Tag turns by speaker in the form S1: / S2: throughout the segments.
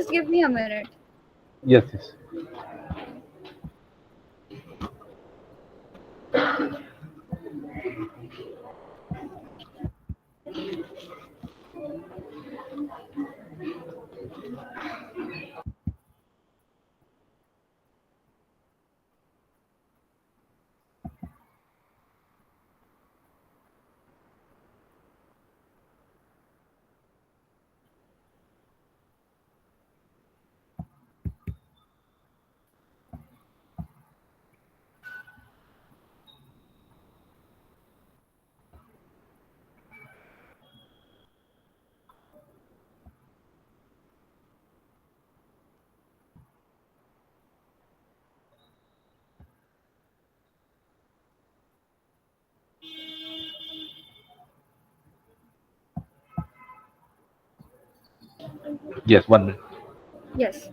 S1: Just give me a minute.
S2: Yes, yes. Yes, 1 minute.
S1: Yes.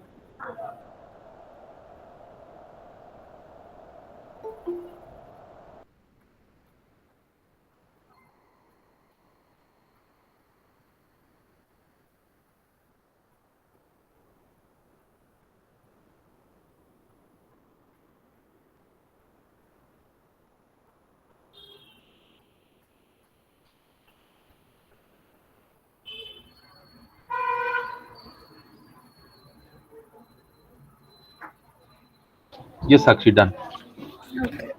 S2: Yes, Sakshi, done.
S1: Okay.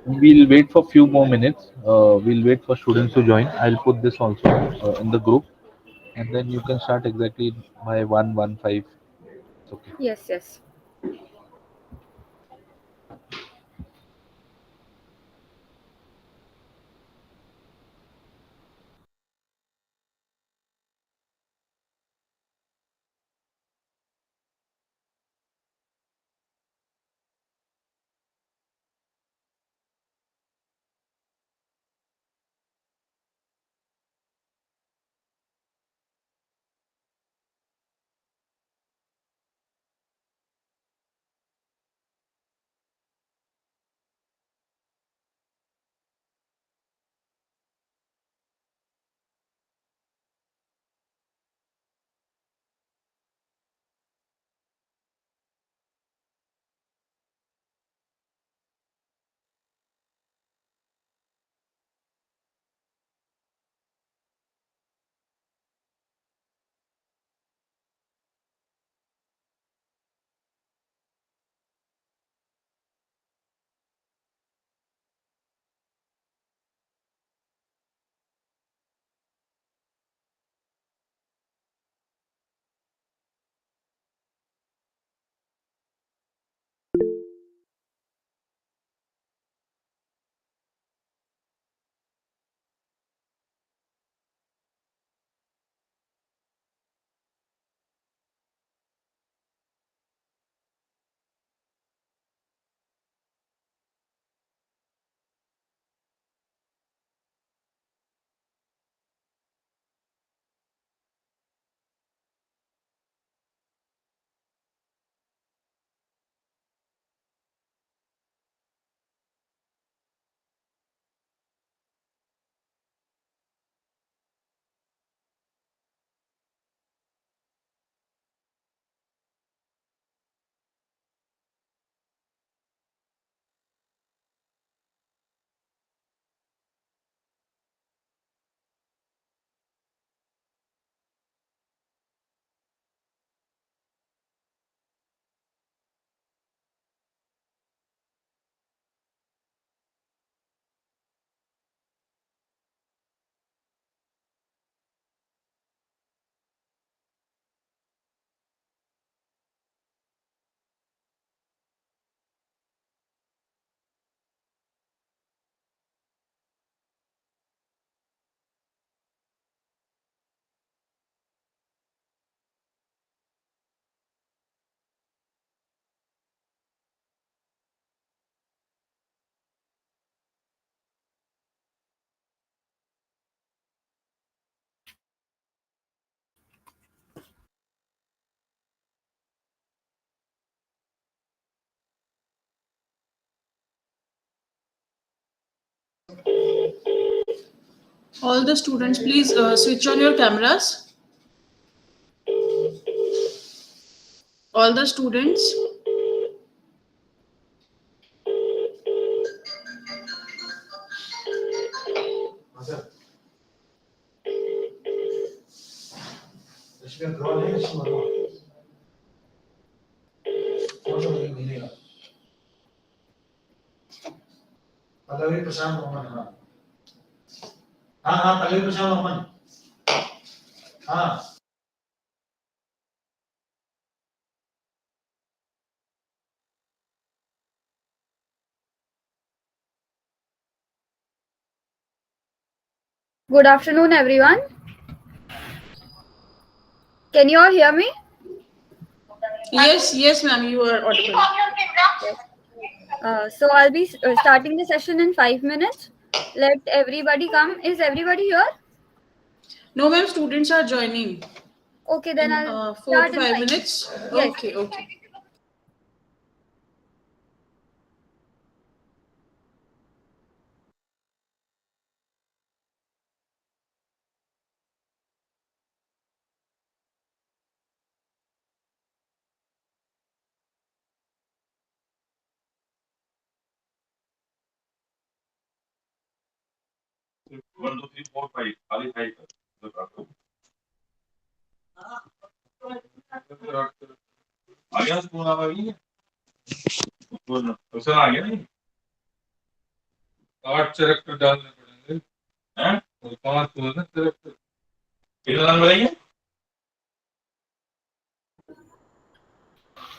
S2: We'll wait for few more minutes. We'll wait for students to join. I'll put this also in the group, and then you can start exactly by 1:15. It's okay.
S1: Yes, yes.
S3: All the students, please switch on your cameras. All the students.
S1: Good afternoon, everyone. Can you all hear me?
S3: Yes, yes, ma'am, you are audible.
S1: Yes. So I'll be starting the session in 5 minutes. Let everybody come. Is everybody here?
S3: No, ma'am, students are joining
S1: Okay, then
S3: in
S1: I'll
S3: four
S1: start
S3: to
S1: in
S3: five
S1: 5 minutes.
S3: minutes.
S1: Yes.
S3: Okay, okay.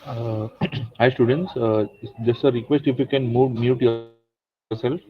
S2: Uh, Hi students, just a request if you can mute yourself.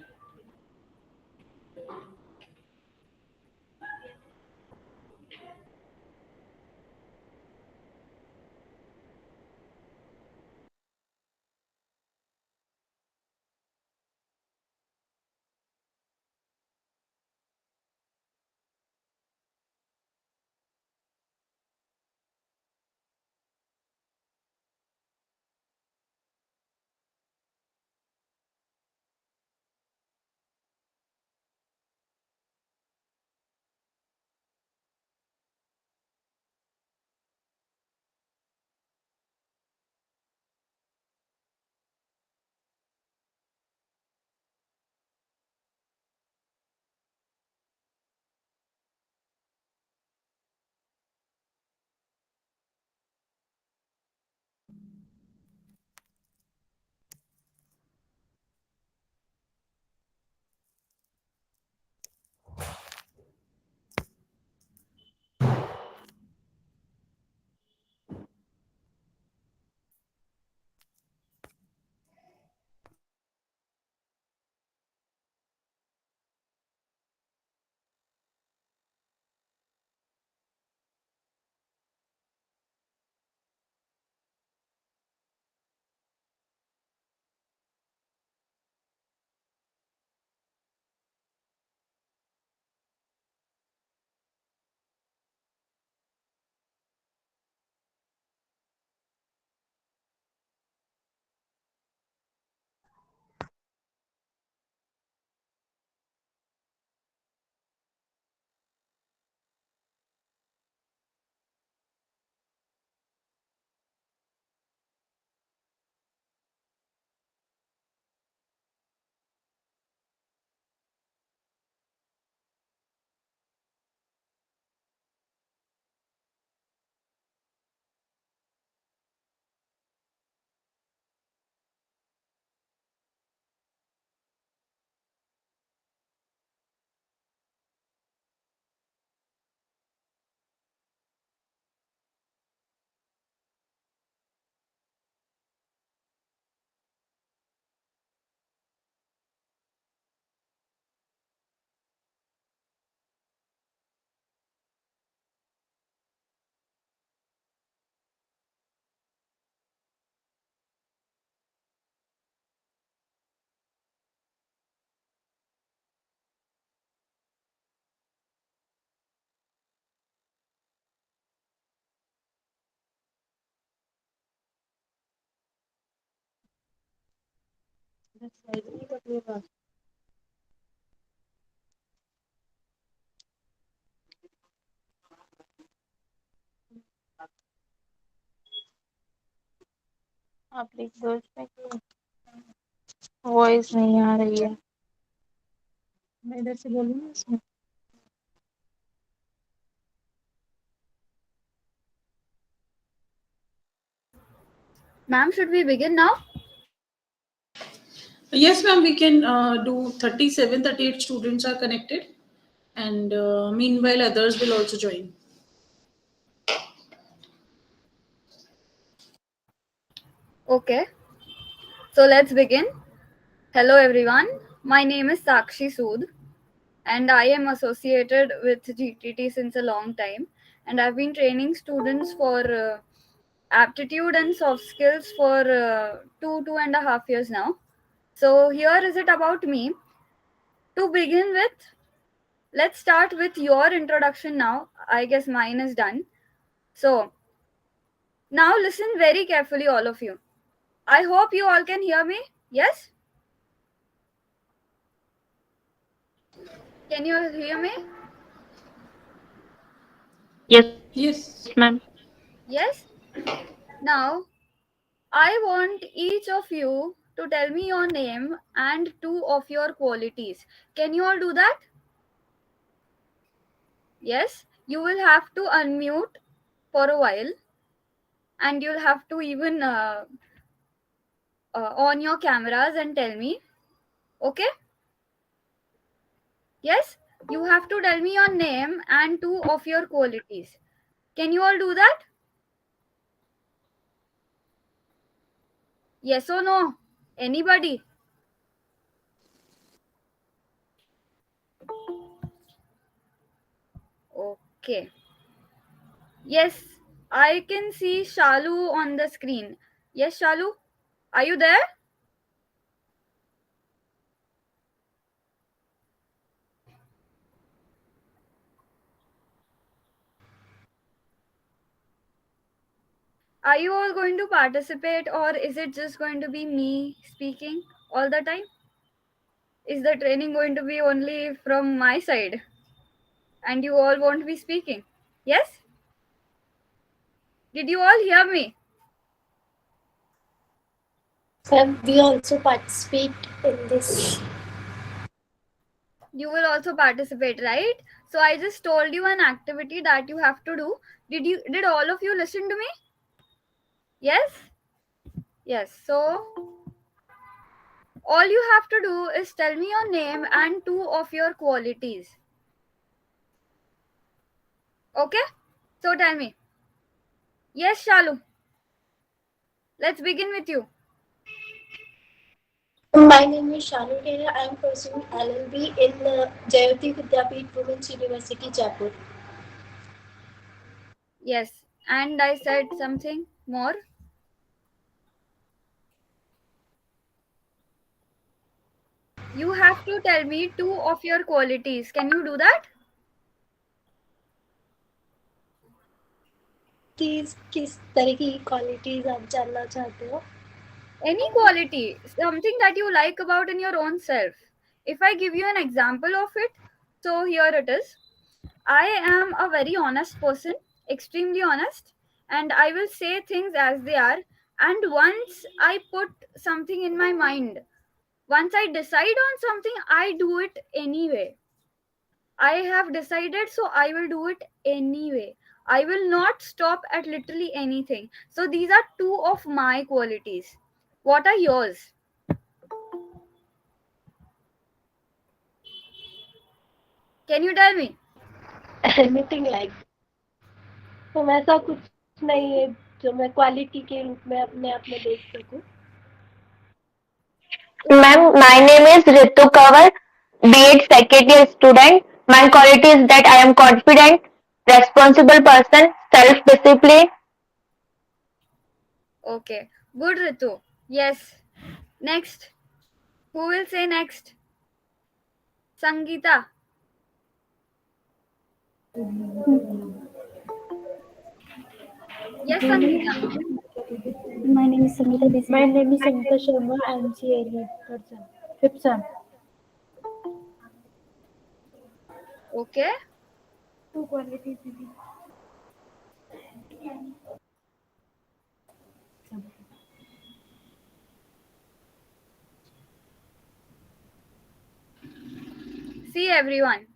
S4: आप लिख दो इसमें कि voice नहीं आ रही है। मैं इधर से बोलूँ ना इसमें।
S1: Ma'am, should we begin now?
S3: Yes, ma'am, we can do 37, 38 students are connected. And meanwhile, others will also join.
S1: Okay, so let's begin. Hello everyone, my name is Sakshi Sood and I am associated with GTT since a long time, and I've been training students for aptitude and soft skills for 2.5 years now. So here is it about me. To begin with, let's start with your introduction now. I guess mine is done. So now listen very carefully, all of you. I hope you all can hear me. Yes? Can you all hear me?
S3: Yes.
S4: Ma'am.
S1: Yes? Now, I want each of you to tell me your name and two of your qualities. Can you all do that? Yes? You will have to unmute for a while and you'll have to even on your cameras and tell me. Okay? Yes? You have to tell me your name and two of your qualities. Can you all do that? Yes or no? Anybody? Okay. Yes, I can see Shalu on the screen. Yes, Shalu, are you there? Are you all going to participate or is it just going to be me speaking all the time? Is the training going to be only from my side and you all won't be speaking? Yes? Did you all hear me?
S5: We also participate in this.
S1: You will also participate, right? So I just told you an activity that you have to do. Did all of you listen to me? Yes? Yes. So all you have to do is tell me your name and two of your qualities. Okay? So tell me. Yes, Shalu. Let's begin with you.
S5: My name is Shanu Taylor. I am pursuing LLB in Jayoti Vidyapeeth Women's University, Jaipur.
S1: Yes. And I said something more. You have to tell me two of your qualities. Can you do that?
S5: किस तरह की qualities आप जानना चाहते हो?
S1: Any quality, something that you like about in your own self. If I give you an example of it, so here it is. I am a very honest person, extremely honest, and I will say things as they are. And once I put something in my mind, once I decide on something, I do it anyway. I have decided, so I will do it anyway. I will not stop at literally anything. So these are two of my qualities. What are yours? Can you tell me?
S5: Anything like तो ऐसा कुछ नहीं है जो मैं quality के रूप में अपने आप में देख सकूं.
S6: Ma'am, my name is Ritu Kavar, B.Ed second year student. My quality is that I am confident, responsible person, self-disciplined.
S1: Okay. Good, Ritu. Yes. Next. Who will say next? Sangeeta. Yes, Sangeeta.
S7: My name is Samita Desai.
S5: My name is Samita Sharma. I am GLE third sem, fifth sem.
S1: Okay.
S5: Two qualities.
S1: See everyone,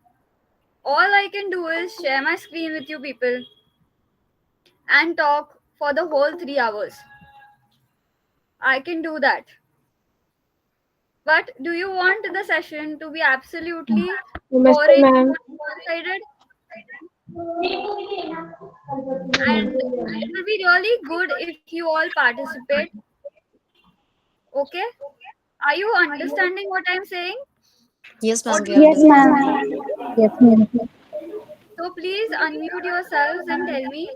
S1: all I can do is share my screen with you people and talk for the whole 3 hours. I can do that. But do you want the session to be absolutely
S8: Namaste,
S1: boring,
S8: ma'am.
S1: one-sided? And it will be really good if you all participate. Okay? Are you understanding what I'm saying?
S9: Yes,
S1: Or
S9: ma'am,
S1: do
S9: we
S1: you
S7: Yes,
S1: need
S9: understand.
S7: ma'am.
S1: more?
S7: Yes, ma'am.
S1: So please unmute yourselves and tell me.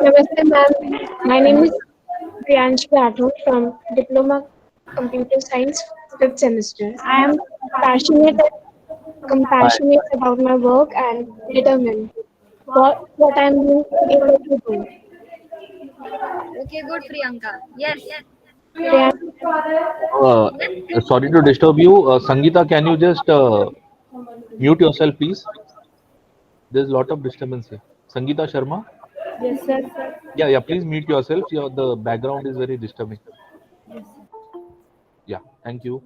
S8: Namaste, ma'am. My name is Priyansh Rathod from Diploma Computer Science, 5th semester. I am passionate and
S2: Hi.
S8: compassionate about my work and determined what I am being able to do.
S1: Okay, good, Priyanka. Yes.
S8: Priyansh,
S2: Uh, Sorry to disturb you. Sangeeta, can you just mute yourself, please? There's a lot of disturbance here. Sangeeta Sharma?
S7: Yes, sir.
S2: Yeah, yeah, please mute yourself. The background is very disturbing. Yeah, thank you.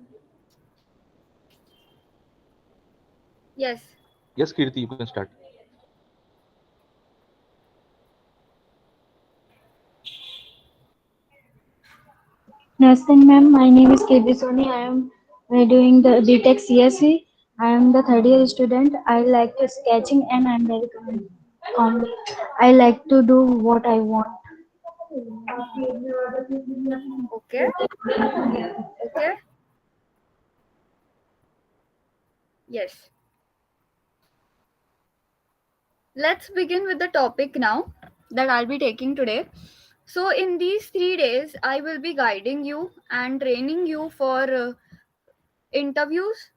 S1: Yes.
S2: Yes, Kirti, you can start.
S7: Nursing, ma'am. My name is KB Soni. I am doing the BTech CSE. I am the third year student. I like to sketching and I'm very calm. I like to do what I want.
S1: Okay. Okay. Yes. Let's begin with the topic now that I'll be taking today. So, in these 3 days, I will be guiding you and training you for interviews.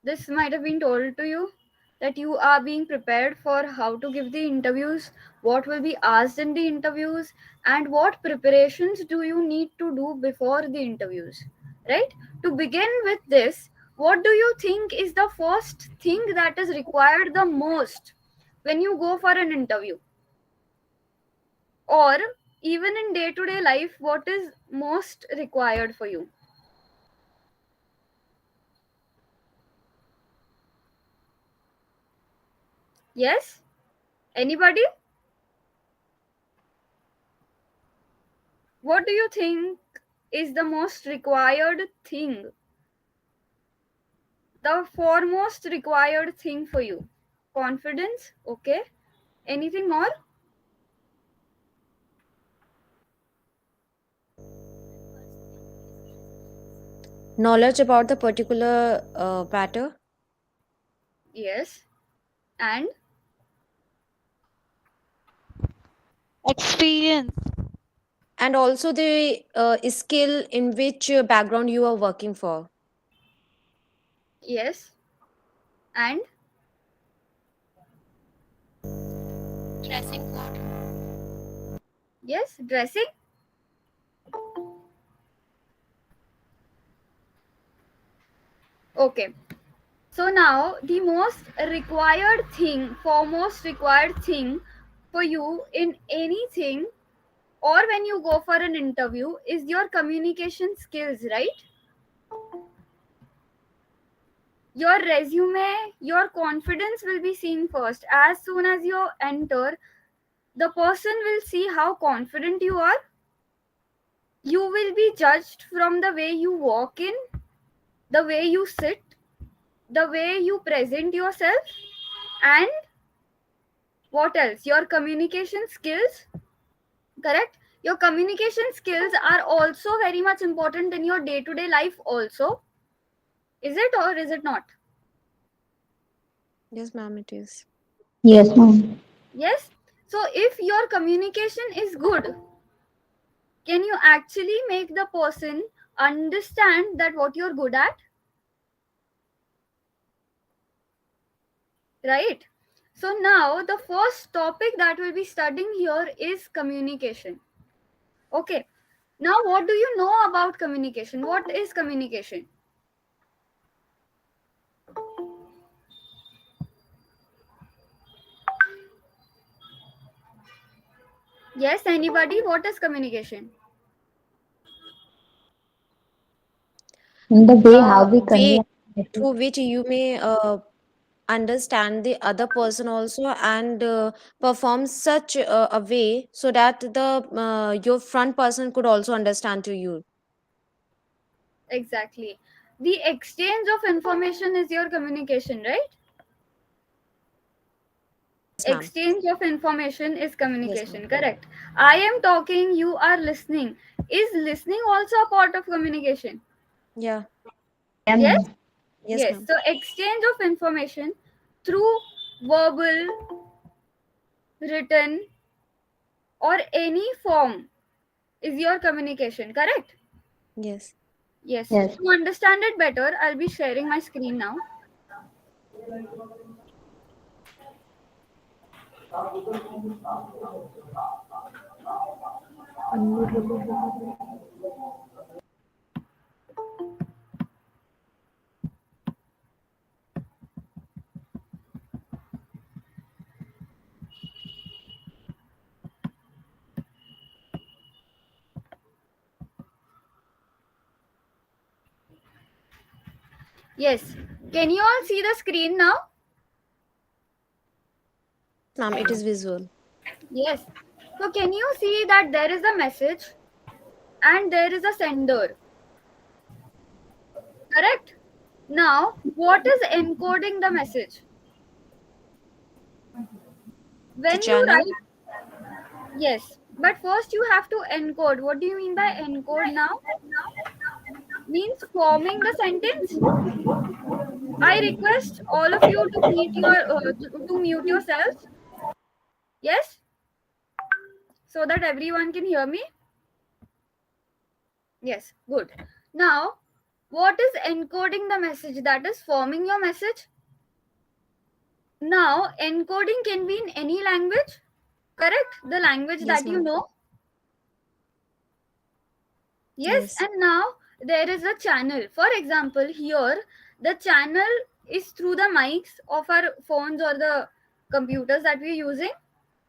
S1: This might have been told to you that you are being prepared for how to give the interviews, what will be asked in the interviews, and what preparations do you need to do before the interviews. Right? To begin with this, what do you think is the first thing that is required the most when you go for an interview? Or even in day to day life, what is most required for you? Yes? Anybody? What do you think is the most required thing? The foremost required thing for you? Confidence? Okay. Anything more?
S9: Knowledge about the particular matter.
S1: Yes. And
S10: Experience.
S9: And also the skill in which background you are working for.
S1: yes. And
S10: Dressing code.
S1: yes, dressing. Okay. So now the most required thing, foremost required thing for you in anything or when you go for an interview is your communication skills, right? Your resume, your confidence will be seen first. As soon as you enter, the person will see how confident you are. You will be judged from the way you walk in, the way you sit, the way you present yourself, and what else? Your communication skills. Correct? Your communication skills are also very much important in your day to day life, also. Is it or is it not?
S9: Yes, ma'am, it is.
S7: Yes, ma'am.
S1: Yes. So, if your communication is good, can you actually make the person understand that what you're good at? Right? So, now the first topic that we'll be studying here is communication. Okay. Now, what do you know about communication? What is communication? Yes, anybody? What is communication?
S6: In the way how we
S9: way
S6: convey.
S9: through which you may understand the other person also, and perform such a way so that the your front person could also understand to you.
S1: Exactly. The exchange of information is your communication, right?
S9: Yes, ma'am.
S1: Exchange of information is
S9: Yes, ma'am.
S1: communication, correct? I am talking, you are listening. Is listening also a part of communication?
S9: Yeah.
S6: Yeah,
S1: Yes?
S6: ma'am.
S9: Yes,
S1: Yes.
S9: ma'am.
S1: So, exchange of information through verbal, written, or any form is your communication, correct?
S9: Yes.
S1: Yes.
S6: Yes.
S1: To understand it better, I'll be sharing my screen now. Yes. Can you all see the screen now?
S9: Ma'am, it is visual.
S1: Yes. So, can you see that there is a message and there is a sender? Correct? Now, what is encoding the message?
S9: The
S1: When you
S9: channel.
S1: write, yes, but first you have to encode. What do you mean by encode now? Means forming the sentence. I request all of you to mute yourselves. Yes, so that everyone can hear me. Yes, good. Now, what is encoding the message? That is forming your message. Now, encoding can be in any language, correct? The language
S9: Yes,
S1: that you
S9: ma'am.
S1: know. Yes,
S9: Yes.
S1: and now there is a channel. For example, here the channel is through the mics of our phones or the computers that we're using,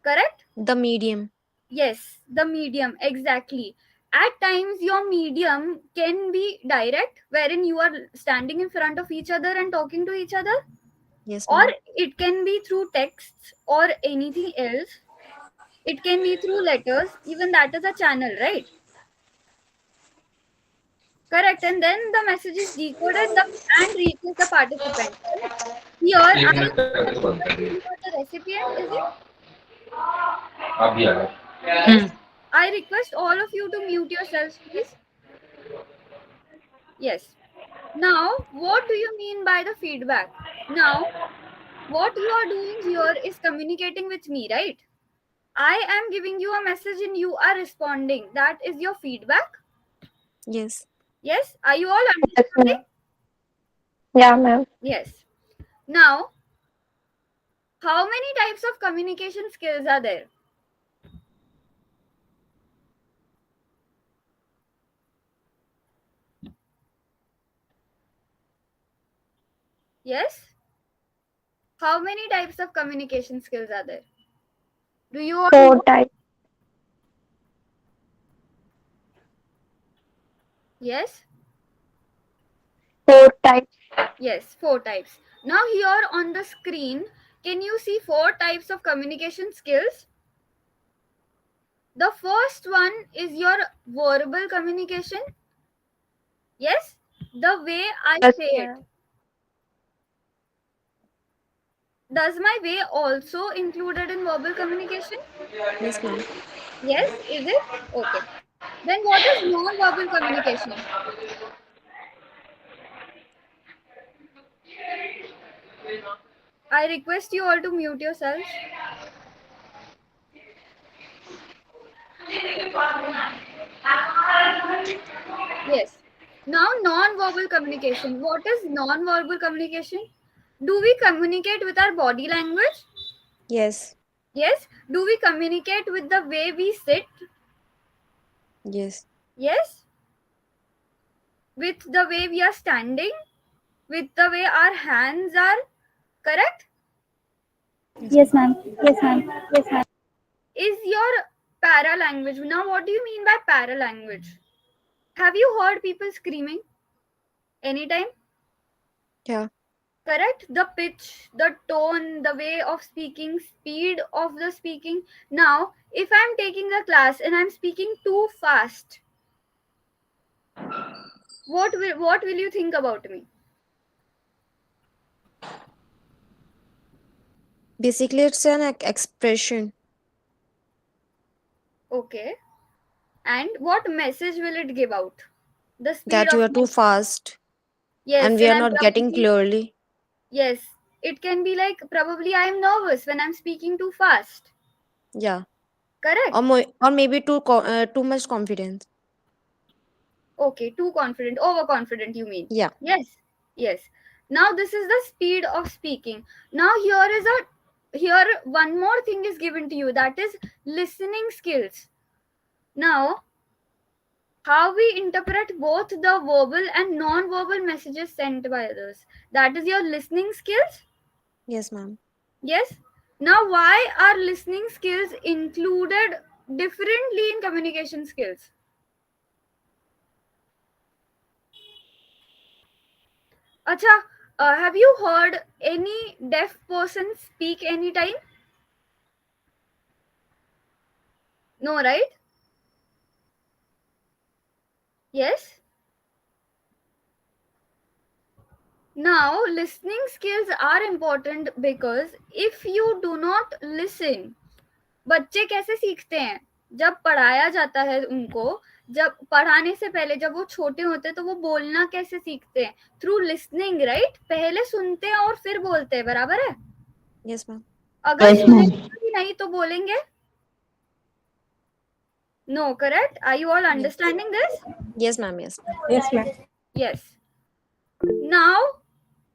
S1: correct?
S9: The medium.
S1: Yes, the medium, exactly. At times, your medium can be direct, wherein you are standing in front of each other and talking to each other,
S9: Yes,
S1: or
S9: ma'am.
S1: it can be through texts or anything else. It can be through letters, even that is a channel, right? Correct. And then the message is decoded and reaches the participant. Correct. Here, I am requesting you are the recipient, is it? Yes. I request all of you to mute yourselves, please. Yes. Now, what do you mean by the feedback? Now, what you are doing here is communicating with me, right? I am giving you a message and you are responding. That is your feedback.
S9: Yes.
S1: Yes. Are you all
S6: Yes,
S1: understanding?
S6: ma'am. Yeah, ma'am.
S1: Yes. Now, how many types of communication skills are there? Yes. How many types of communication skills are there? Do you all
S6: 4
S1: know?
S6: types.
S1: Yes.
S6: 4 types.
S1: Yes, 4 types. Now, here on the screen, can you see 4 types of communication skills? The first one is your verbal communication. Yes, the way I
S6: Yes,
S1: say it.
S6: ma'am.
S1: Does my way also included in verbal communication?
S9: Yes, ma'am.
S1: Yes, is it? Okay. Then what is non-verbal communication? I request you all to mute yourselves. Yes. Now, non-verbal communication. What is non-verbal communication? Do we communicate with our body language?
S9: Yes.
S1: Yes. Do we communicate with the way we sit?
S9: Yes.
S1: Yes. With the way we are standing? With the way our hands are? Correct?
S9: Yes,
S7: Yes,
S9: ma'am.
S7: ma'am. Yes, ma'am. Yes, ma'am.
S1: Is your para language. Now, what do you mean by para language? Have you heard people screaming? Anytime?
S9: Yeah.
S1: Correct? The pitch, the tone, the way of speaking, speed of the speaking. Now, if I'm taking the class and I'm speaking too fast, what will you think about me?
S9: Basically, it's an expression
S1: Okay. And what message will it give out? The speed
S9: that
S1: of
S9: you are
S1: my,
S9: too fast and
S1: yes,
S9: we
S1: when
S9: are
S1: I'm
S9: not getting
S1: probably,
S9: clearly.
S1: yes, it can be like probably I'm nervous when I'm speaking too fast.
S9: Yeah.
S1: Correct?
S9: Or maybe too much confidence.
S1: Okay, too confident, overconfident, you mean?
S9: Yeah.
S1: Yes, yes. Now this is the speed of speaking. Now here one more thing is given to you, that is listening skills. Now, how we interpret both the verbal and non-verbal messages sent by others. That is your listening skills.
S9: Yes, ma'am.
S1: Yes. Now, why are listening skills included differently in communication skills? Acha, have you heard any deaf person speak anytime? No, right? Yes. Now, listening skills are important because if you do not listen, बच्चे कैसे सीखते हैं? जब पढ़ाया जाता है उनको, जब पढ़ाने से पहले जब वो छोटे होते हैं तो वो बोलना कैसे सीखते हैं? Through listening, right? पहले सुनते हैं और फिर बोलते हैं, बराबर है?
S9: Yes, ma'am.
S1: अगर
S6: Yes, ma'am.
S1: सुनेंगे ही नहीं तो बोलेंगे? No, correct? Are you all understanding this?
S9: Yes, ma'am. Yes, ma'am.
S8: Yes, ma'am.
S1: Yes. Now,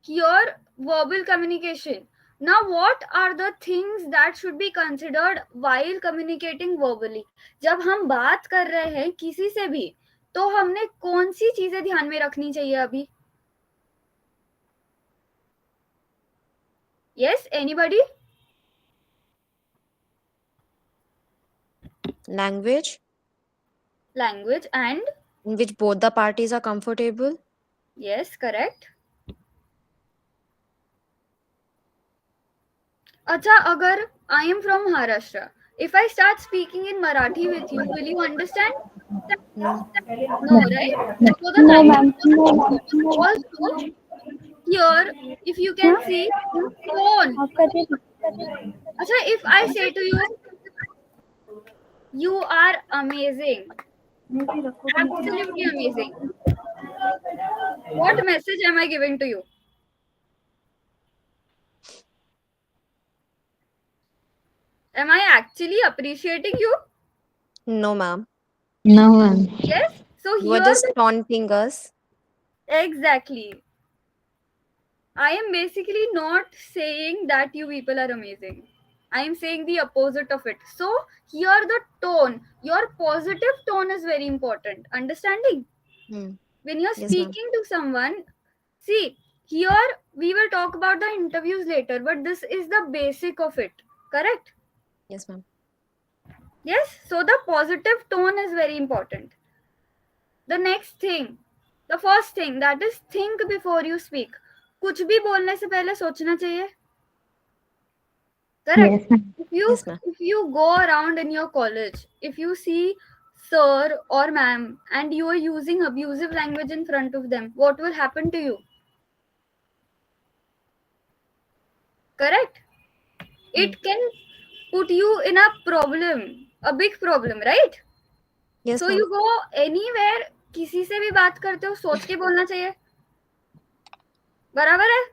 S1: here verbal communication. Now, what are the things that should be considered while communicating verbally? जब हम बात कर रहे हैं किसी से भी, तो हमने कौन सी चीजें ध्यान में रखनी चाहिए अभी? Yes, anybody?
S9: Language
S1: Language and
S9: in which both the parties are comfortable.
S1: yes, correct. अच्छा, अगर I am from Maharashtra, if I start speaking in Marathi with you, will you understand?
S9: No.
S1: No, right? So the
S7: No,
S1: language
S7: ma'am.
S1: is important. Also, here, if you can see, tone. Acha, if I say to you, you are amazing, absolutely amazing, what message am I giving to you? Am I actually appreciating you?
S9: No, ma'am.
S6: No, ma'am.
S1: Yes. So
S9: You are
S1: here,
S9: just taunting us.
S1: exactly. I am basically not saying that you people are amazing. I am saying the opposite of it. So here the tone, your positive tone is very important. Understanding?
S9: Hmm.
S1: When you're
S9: Yes, ma'am.
S1: speaking to someone, see, here we will talk about the interviews later, but this is the basic of it. Correct?
S9: Yes, ma'am.
S1: Yes. So the positive tone is very important. The next thing, the first thing, that is think before you speak. कुछ भी बोलने से पहले सोचना चाहिए. Correct.
S6: Yes, ma'am.
S9: Yes, ma'am.
S1: If you go around in your college, if you see sir or ma'am and you are using abusive language in front of them, what will happen to you? Correct. It can put you in a problem, a big problem, right?
S9: Yes,
S1: So
S9: ma'am.
S1: you go anywhere, किसी से भी बात करते हो सोच के बोलना चाहिए. बराबर है?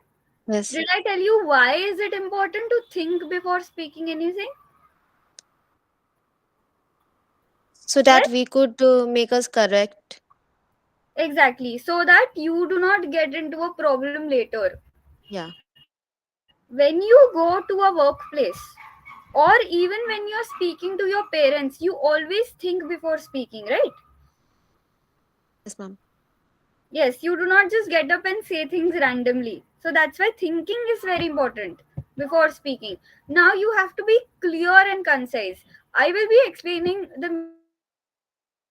S9: Yes.
S1: Did I tell you why is it important to think before speaking anything?
S9: So that
S1: Yes,
S9: we could make us correct.
S1: exactly. So that you do not get into a problem later.
S9: Yeah.
S1: When you go to a workplace, or even when you're speaking to your parents, you always think before speaking, right?
S9: Yes, ma'am.
S1: Yes, you do not just get up and say things randomly. So that's why thinking is very important before speaking. Now you have to be clear and concise. I will be explaining the meaning of clear and concise.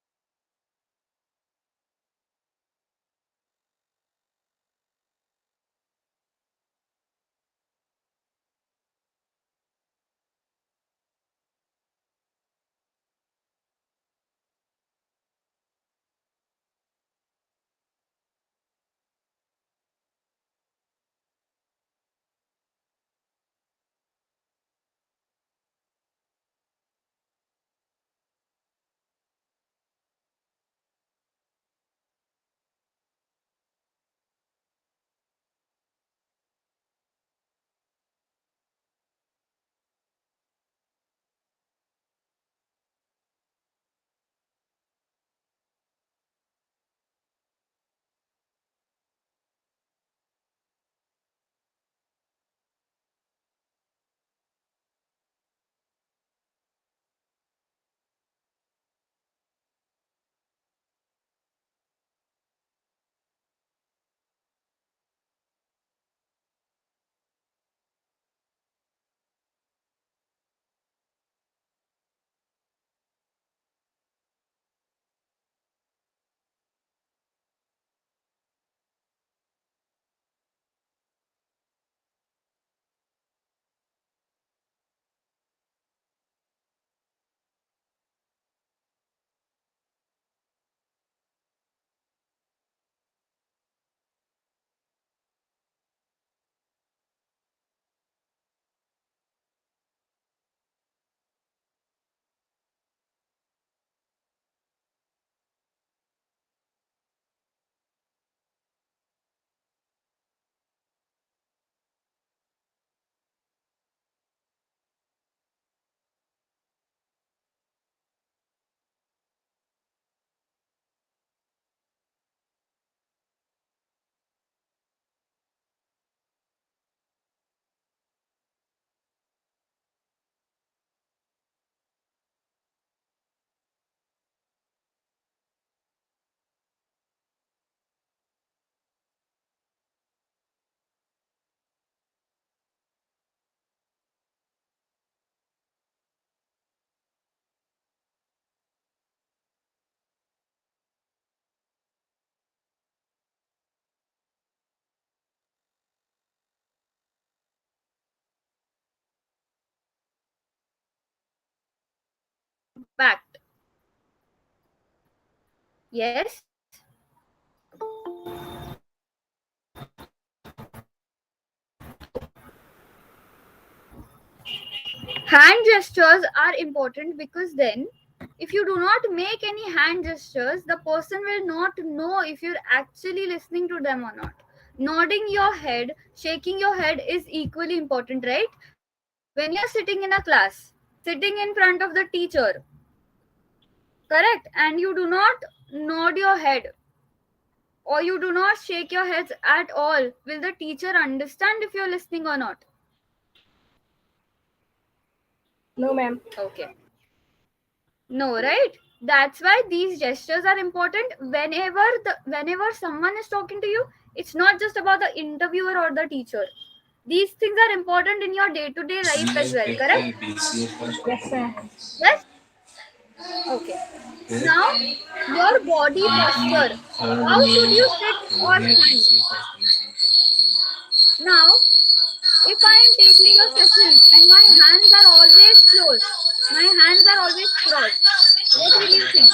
S1: impact. Yes. Hand gestures are important because then, if you do not make any hand gestures, the person will not know if you're actually listening to them or not. Nodding your head, shaking your head is equally important, right? When you're sitting in a class, sitting in front of the teacher, correct, and you do not nod your head or you do not shake your heads at all, will the teacher understand if you're listening or not?
S5: No, ma'am.
S1: Okay. No, right? That's why these gestures are important whenever someone is talking to you. It's not just about the interviewer or the teacher. These things are important in your day-to-day life as well, correct?
S5: Yes, sir.
S1: Yes? Okay. Now, your body posture. How should you sit or stand? Now, if I am taking your session and my hands are always closed, my hands are always crossed, what will you think?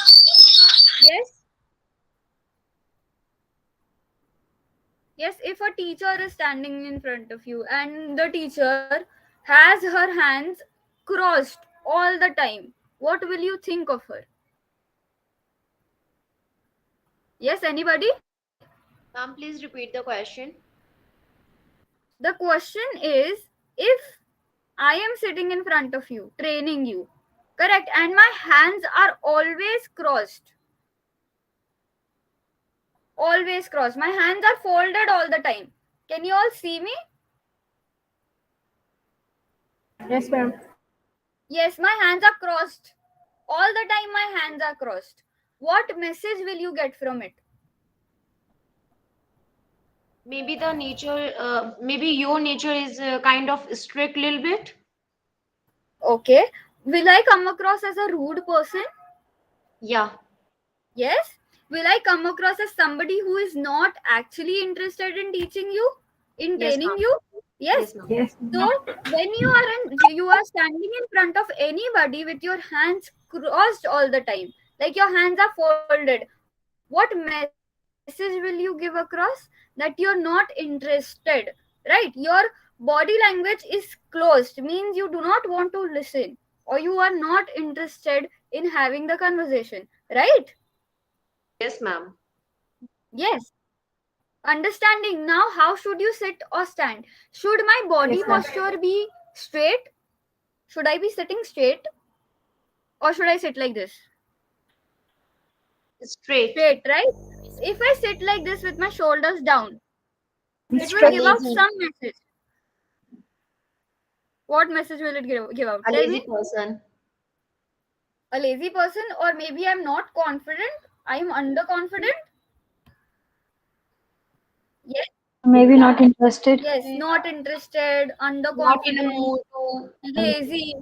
S1: Yes? Yes, if a teacher is standing in front of you and the teacher has her hands crossed all the time, what will you think of her? Yes, anybody?
S9: Ma'am, please repeat the question.
S1: The question is, if I am sitting in front of you, training you, correct, and my hands are always crossed. Always crossed. My hands are folded all the time. Can you all see me?
S5: Yes, ma'am.
S1: Yes, my hands are crossed. All the time my hands are crossed. What message will you get from it?
S9: Maybe the nature, maybe your nature is kind of strict little bit.
S1: Okay. Will I come across as a rude person?
S9: Yeah.
S1: Yes. Will I come across as somebody who is not actually interested in teaching you, in
S9: Yes,
S1: training
S9: ma'am.
S1: you? Yes.
S9: Yes, ma'am.
S5: Yes.
S1: So when you are standing in front of anybody with your hands crossed all the time, like your hands are folded, what message will you give across? That you're not interested, right? Your body language is closed, means you do not want to listen or you are not interested in having the conversation, right?
S9: Yes, ma'am.
S1: Yes. Understanding. Now, how should you sit or stand? Should my body
S5: Yes, ma'am.
S1: posture be straight? Should I be sitting straight or should I sit like this?
S9: Straight.
S1: Straight, right? If I sit like this with my shoulders down, it will
S9: A
S1: give out
S9: lazy,
S1: some message. What message will it give out?
S9: a
S1: Tell
S9: lazy
S1: me.
S9: person.
S1: A lazy person, or maybe I'm not confident. I'm underconfident. Yes,
S7: Maybe not interested.
S1: yes, not interested,
S9: Not in a
S1: underconfident,
S9: mood to
S1: lazy.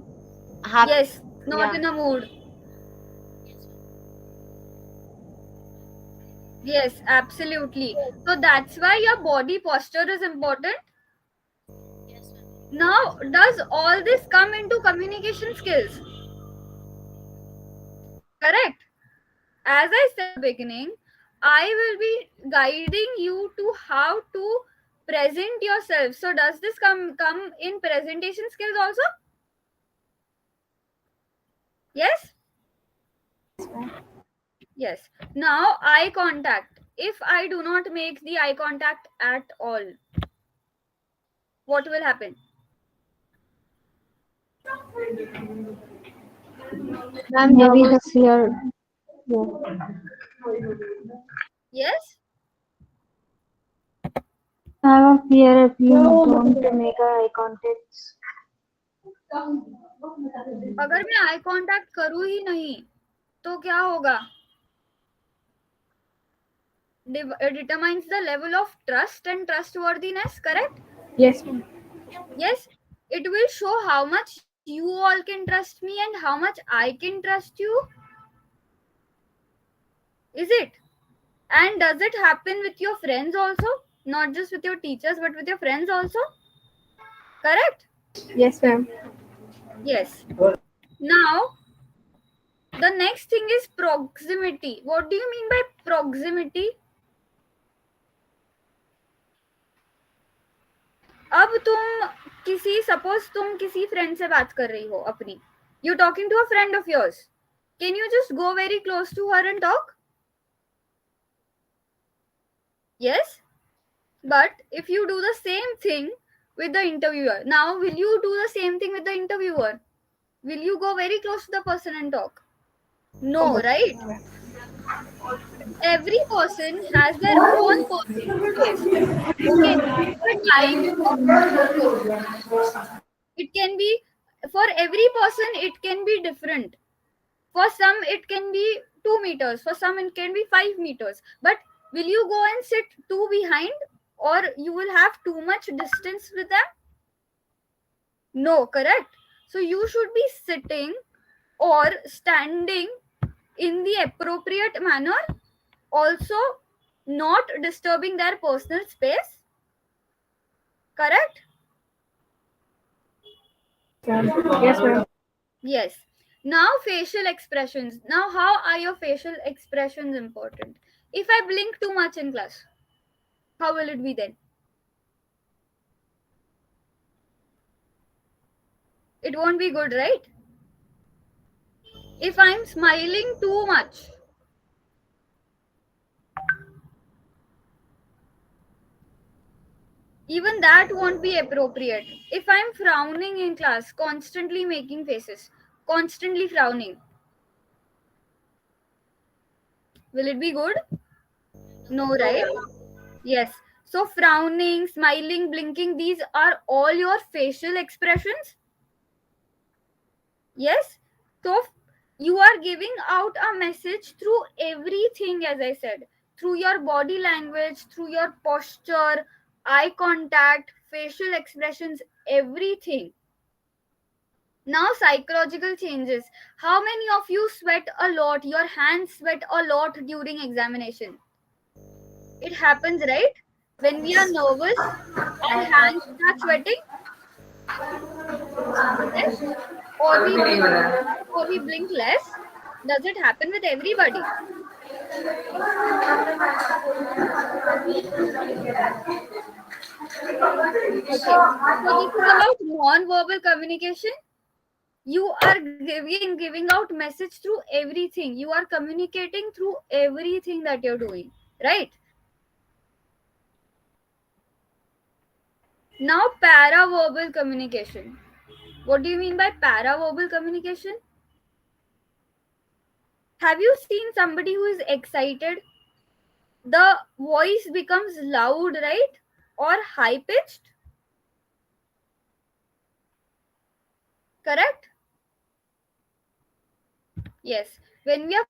S9: have.
S1: Yes, not
S9: Yeah.
S1: in a mood. Yes, absolutely. So that's why your body posture is important. Now, does all this come into communication skills? Correct. As I said in the beginning, I will be guiding you to how to present yourself. So does this come in presentation skills also? Yes? Yes. Now eye contact. If I do not make the eye contact at all, what will happen?
S9: Ma'am,
S7: Maybe the
S9: nervous.
S7: fear. Yeah.
S1: Yes?
S7: I have a fear if you don't make eye contact.
S1: अगर मैं eye contact करूं ही नहीं तो क्या होगा? Determines the level of trust and trustworthiness, correct?
S5: Yes, ma'am.
S1: Yes, it will show how much you all can trust me and how much I can trust you. Is it? And does it happen with your friends also? Not just with your teachers, but with your friends also? Correct?
S5: Yes, ma'am.
S1: Yes. Now, The next thing is proximity. What do you mean by proximity? अब तुम किसी suppose तुम किसी friend से बात कर रही हो अपनी, you talking to a friend of yours, can you just go very close to her and talk? Yes, but if you do the same thing with the interviewer, now will you do the same thing with the interviewer? Will you go very close to the person and talk? No, right? Every person has their own personal space. Okay, for time, it can be, for every person it can be different. For some it can be 2 meters, for some it can be 5 meters, but will you go and sit two behind, or you will have too much distance with them? No, correct? So you should be sitting or standing in the appropriate manner, also not disturbing their personal space. Correct?
S8: Yes, ma'am.
S1: Yes. Now facial expressions. Now how are your facial expressions important? If I blink too much in class, how will it be then? It won't be good, right? If I'm smiling too much, even that won't be appropriate. If I'm frowning in class, constantly making faces, constantly frowning, will it be good? No, right? Yes. So frowning, smiling, blinking, these are all your facial expressions. Yes. So you are giving out a message through everything, as I said, through your body language, through your posture, eye contact, facial expressions, everything. Now psychological changes. How many of you sweat a lot? Your hands sweat a lot during examination. It happens, right? When we are nervous and hands start sweating, yes, or we blink more, or we blink less. Does it happen with everybody? Okay. So this is about non-verbal communication. You are giving out message through everything. You are communicating through everything that you're doing, right? Now paraverbal communication. What do you mean by paraverbal communication? Have you seen somebody who is excited? The voice becomes loud, right? Or high pitched? Correct? Yes. When we are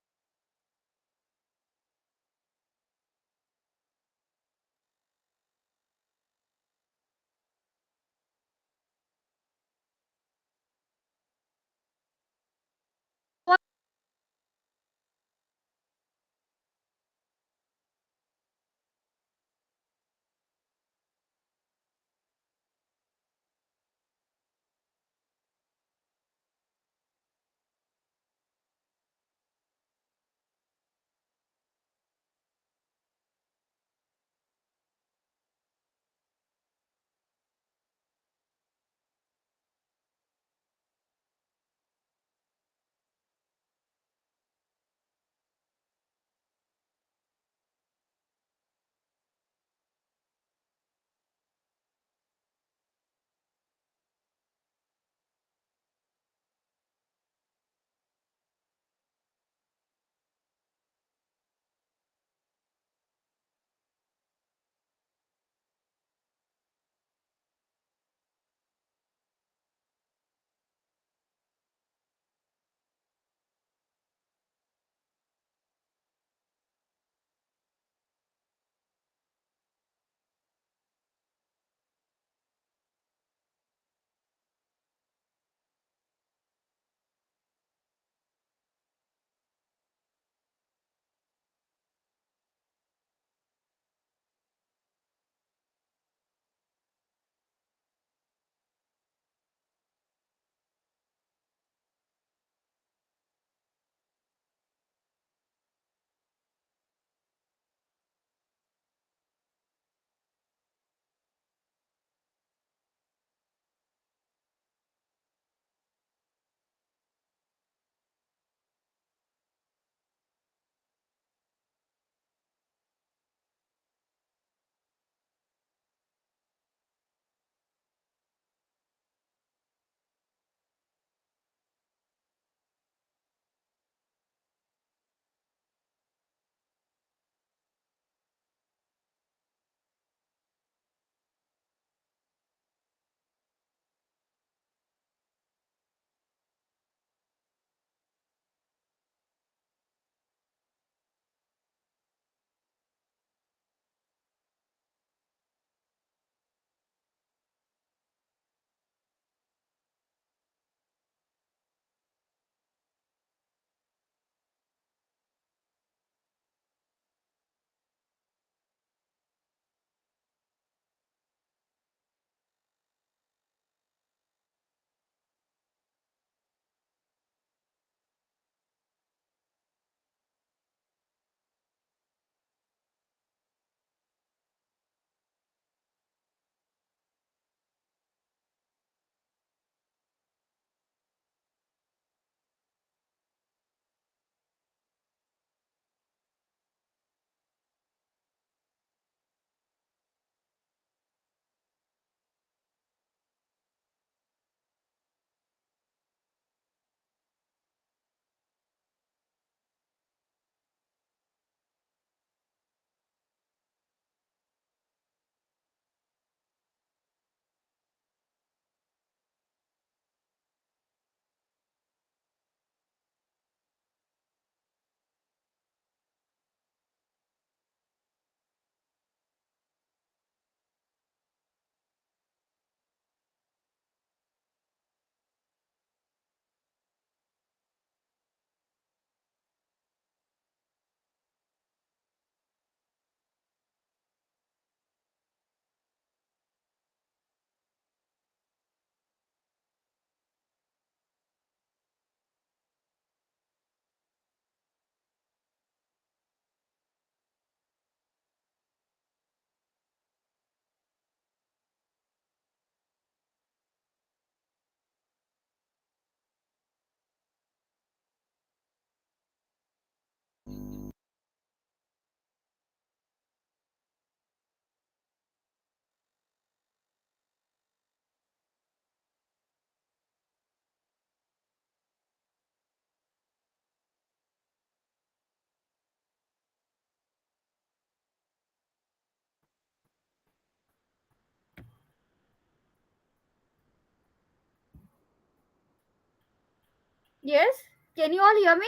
S1: Yes, can you all hear me?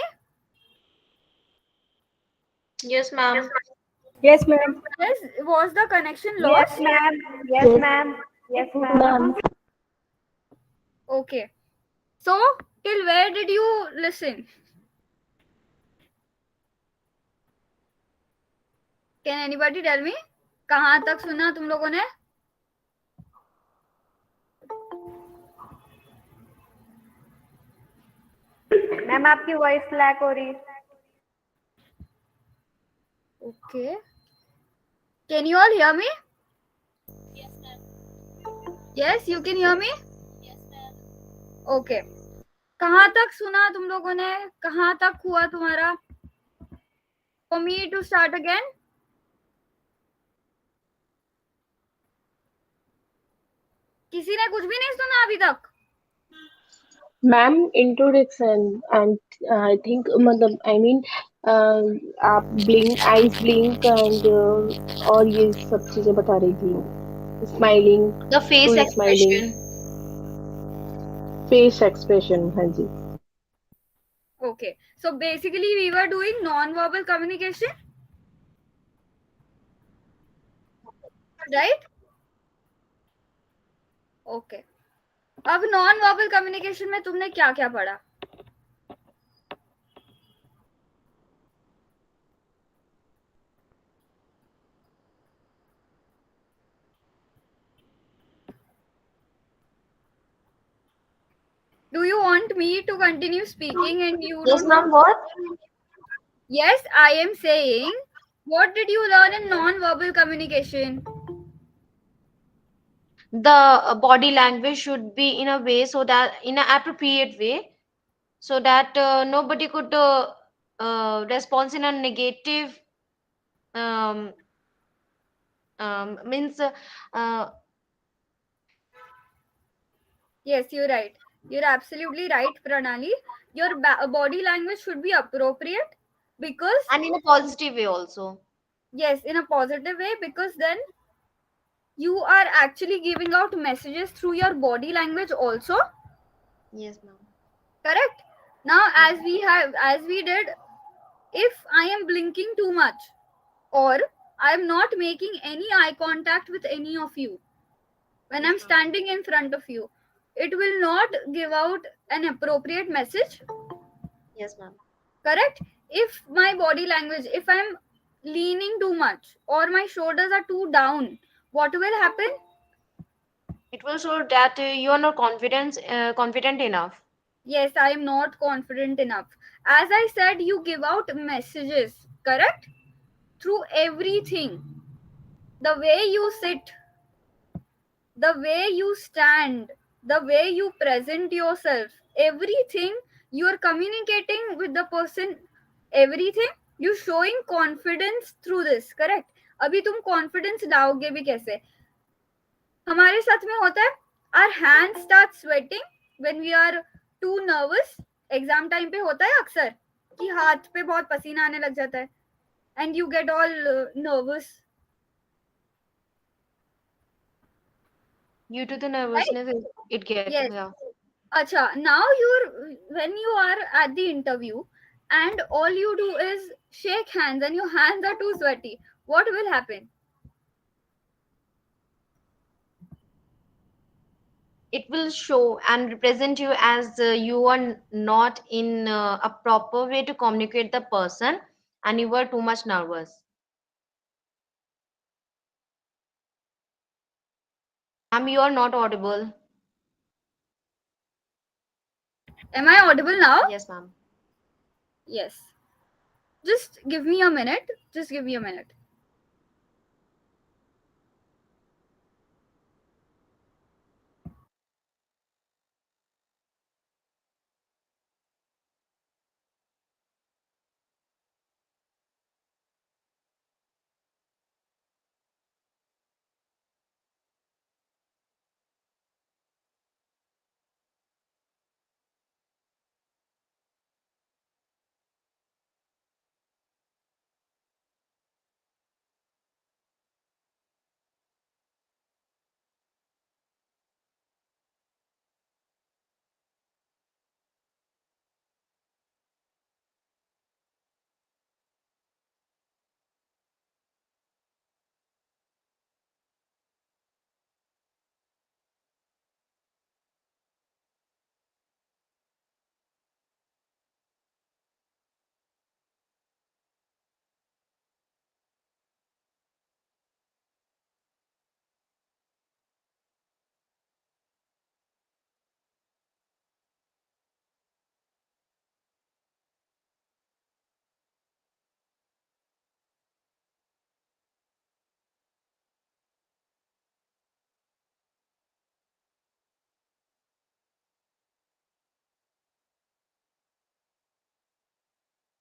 S6: Yes, ma'am.
S11: Yes, ma'am.
S1: Yes, was the connection
S11: Yes,
S1: lost?
S11: ma'am. Yes, ma'am. Yes, ma'am.
S1: Okay. So, till where did you listen? Can anybody tell me? कहाँ तक सुना तुम लोगों ने?
S11: Ma'am आपकी voice lack हो रही.
S1: Okay. Can you all hear me?
S10: Yes, ma'am.
S1: Yes, you can hear me?
S10: Yes, ma'am.
S1: Okay. कहाँ तक सुना तुम लोगों ने? कहाँ तक हुआ तुम्हारा? For me to start again? किसी ने कुछ भी नहीं सुना अभी तक?
S8: Ma'am introduction and I think मतलब आई मीन आप ब्लिंक आईज ब्लिंक एंड और ये सब चीजें बता रही थी. Smiling,
S6: The face
S8: full smiling,
S6: expression.
S8: Face expression. हाँ जी.
S1: Okay. So basically we were doing non-verbal communication. Right? Okay. अब non-verbal communication में तुमने क्या क्या पढ़ा? Do you want me to continue speaking and you
S6: Yes,
S1: don't
S6: ma'am.
S1: want?
S6: What?
S1: Yes, I am saying. What did you learn in non-verbal communication?
S6: The body language should be in a way so that in an appropriate way, so that nobody could respond in a negative um, means
S1: Yes, you're right. You're absolutely right, Pranali. Your body language should be appropriate because,
S6: and in a positive way also.
S1: yes, in a positive way, because then you are actually giving out messages through your body language also.
S6: Yes, ma'am.
S1: Correct. Now, as we did, if I am blinking too much or I am not making any eye contact with any of you when I'm standing in front of you, it will not give out an appropriate message.
S6: Yes, ma'am.
S1: Correct. If my body language, if I'm leaning too much or my shoulders are too down, what will happen?
S6: It will show that you are not confident enough.
S1: Yes, I am not confident enough. As I said, you give out messages, correct, through everything. The way you sit, the way you stand, the way you present yourself, everything, you are communicating with the person. Everything, you showing confidence through this, correct. अभी तुम confidence लाओगे भी कैसे? हमारे साथ में होता है, our hands start sweating when we are too nervous. Exam time पे होता है अक्सर कि हाथ पे बहुत पसीना आने लग जाता है and you get all nervous.
S6: Due to the nervousness, it gets.
S1: Yes.
S6: Yeah.
S1: Acha, now when you are at the interview and all you do is shake hands and your hands are too sweaty, what will happen?
S6: It will show and represent you as you are not in a proper way to communicate the person, and you were too much nervous. Ma'am, you are not audible.
S1: Am I audible now?
S6: Yes, ma'am.
S1: Yes. Just give me a minute. Just give me a minute.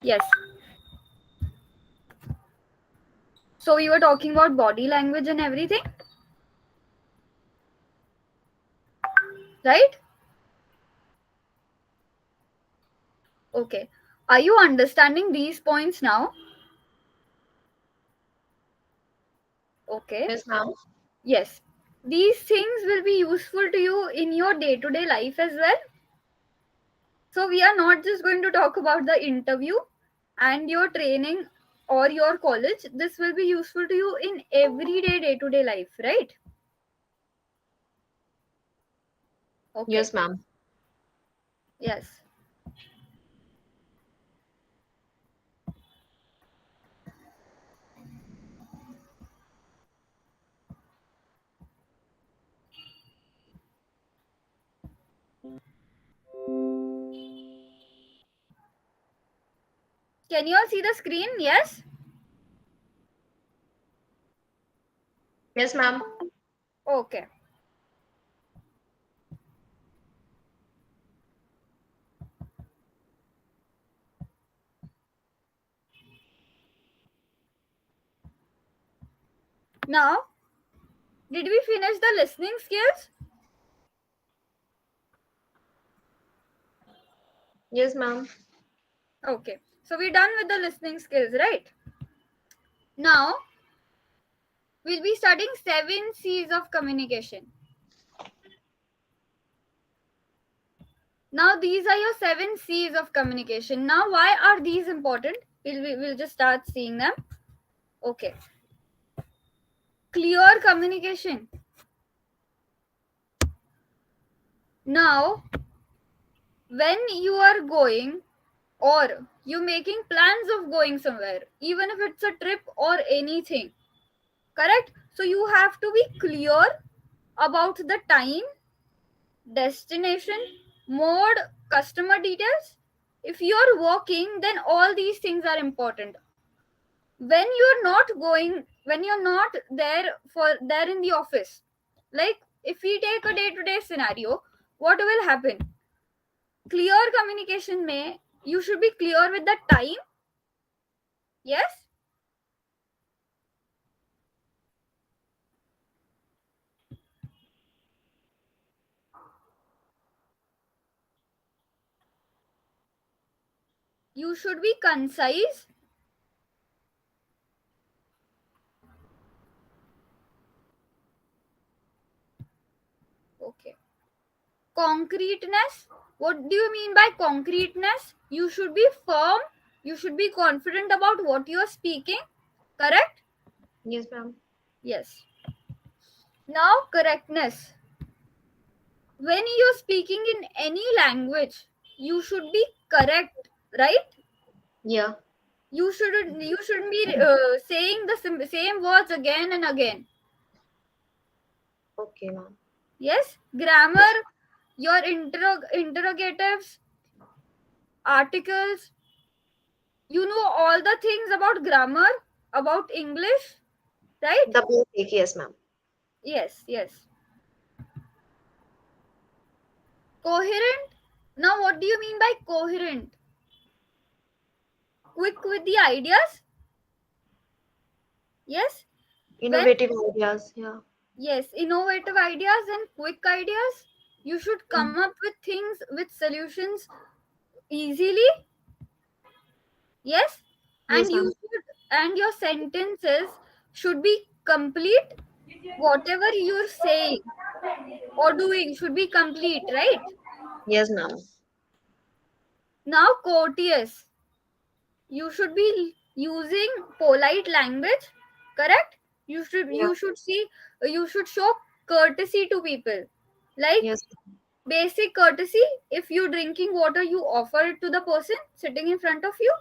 S1: Yes. So we were talking about body language and everything, right? Okay. Are you understanding these points now? Okay.
S6: Yes, ma'am.
S1: Yes. These things will be useful to you in your day-to-day life as well. So we are not just going to talk about the interview and your training or your college. This will be useful to you in everyday day-to-day life, right? Okay.
S6: Yes, ma'am.
S1: Yes. Can you all see the screen? Yes?
S6: Yes, ma'am.
S1: Okay. Now, did we finish the listening skills?
S6: Yes, ma'am.
S1: Okay. So we're done with the listening skills, right? Now, we'll be studying 7 C's of communication. Now, these are your 7 C's of communication. Now, why are these important? We'll just start seeing them. Okay. Clear communication. Now, when you are going or you're making plans of going somewhere, even if it's a trip or anything, correct? So, you have to be clear about the time, destination, mode, customer details. If you're working, then all these things are important. When you're not there in the office, like if we take a day-to-day scenario, what will happen? Clear communication may you should be clear with the time. Yes, you should be concise. Okay. Concreteness. What do you mean by concreteness? You should be firm, you should be confident about what you are speaking, correct?
S6: Yes, ma'am.
S1: Yes. Now, correctness. When you're speaking in any language, you should be correct, right?
S6: Yeah.
S1: You shouldn't be saying the same words again and again.
S6: Okay, ma'am.
S1: Yes, grammar, your interrogatives, articles, you know all the things about grammar, about English, right?
S6: The basic, yes, ma'am.
S1: Yes, yes. Coherent. Now, what do you mean by coherent? Quick with the ideas. Yes. When
S6: Innovative ideas, yeah.
S1: Yes, innovative ideas and quick ideas. You should come up with things, with solutions easily. Yes,
S6: Yes,
S1: and
S6: ma'am.
S1: your sentences should be complete. Whatever you're saying or doing should be complete, right?
S6: Yes, ma'am.
S1: Now, courteous. You should be using polite language, correct? You should
S6: Yeah.
S1: you should see you should show courtesy to people, like
S6: Yes.
S1: basic courtesy. If you're drinking water, you offer it to the person sitting in front of you,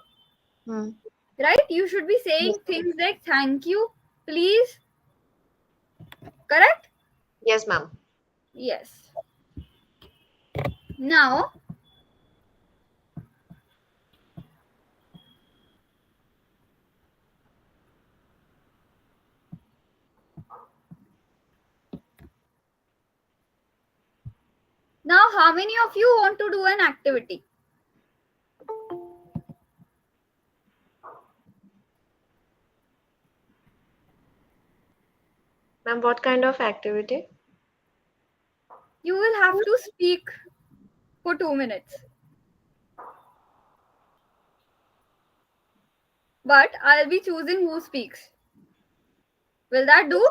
S6: Hmm.
S1: right? You should be
S6: Yes.
S1: saying things like thank you, please, correct?
S6: Yes, ma'am.
S1: Yes. Now, how many of you want to do an activity?
S6: Ma'am, what kind of activity?
S1: You will have to speak for 2 minutes. But I'll be choosing who speaks. Will that do?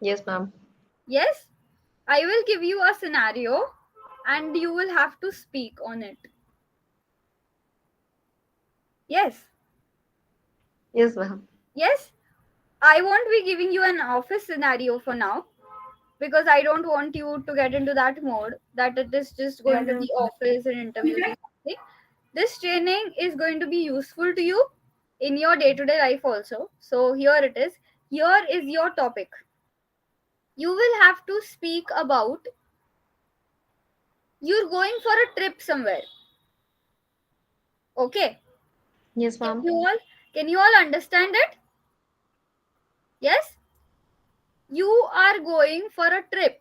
S6: Yes, ma'am.
S1: Yes? I will give you a scenario and you will have to speak on it. Yes?
S6: Yes, ma'am.
S1: Yes? I won't be giving you an office scenario for now because I don't want you to get into that mode that it is just going to be office and interviews and something. This training is going to be useful to you in your day-to-day life also. So here it is. Here is your topic. You will have to speak about you're going for a trip somewhere. Okay.
S6: Yes,
S1: Can
S6: ma'am.
S1: you all can you all understand it? Yes? You are going for a trip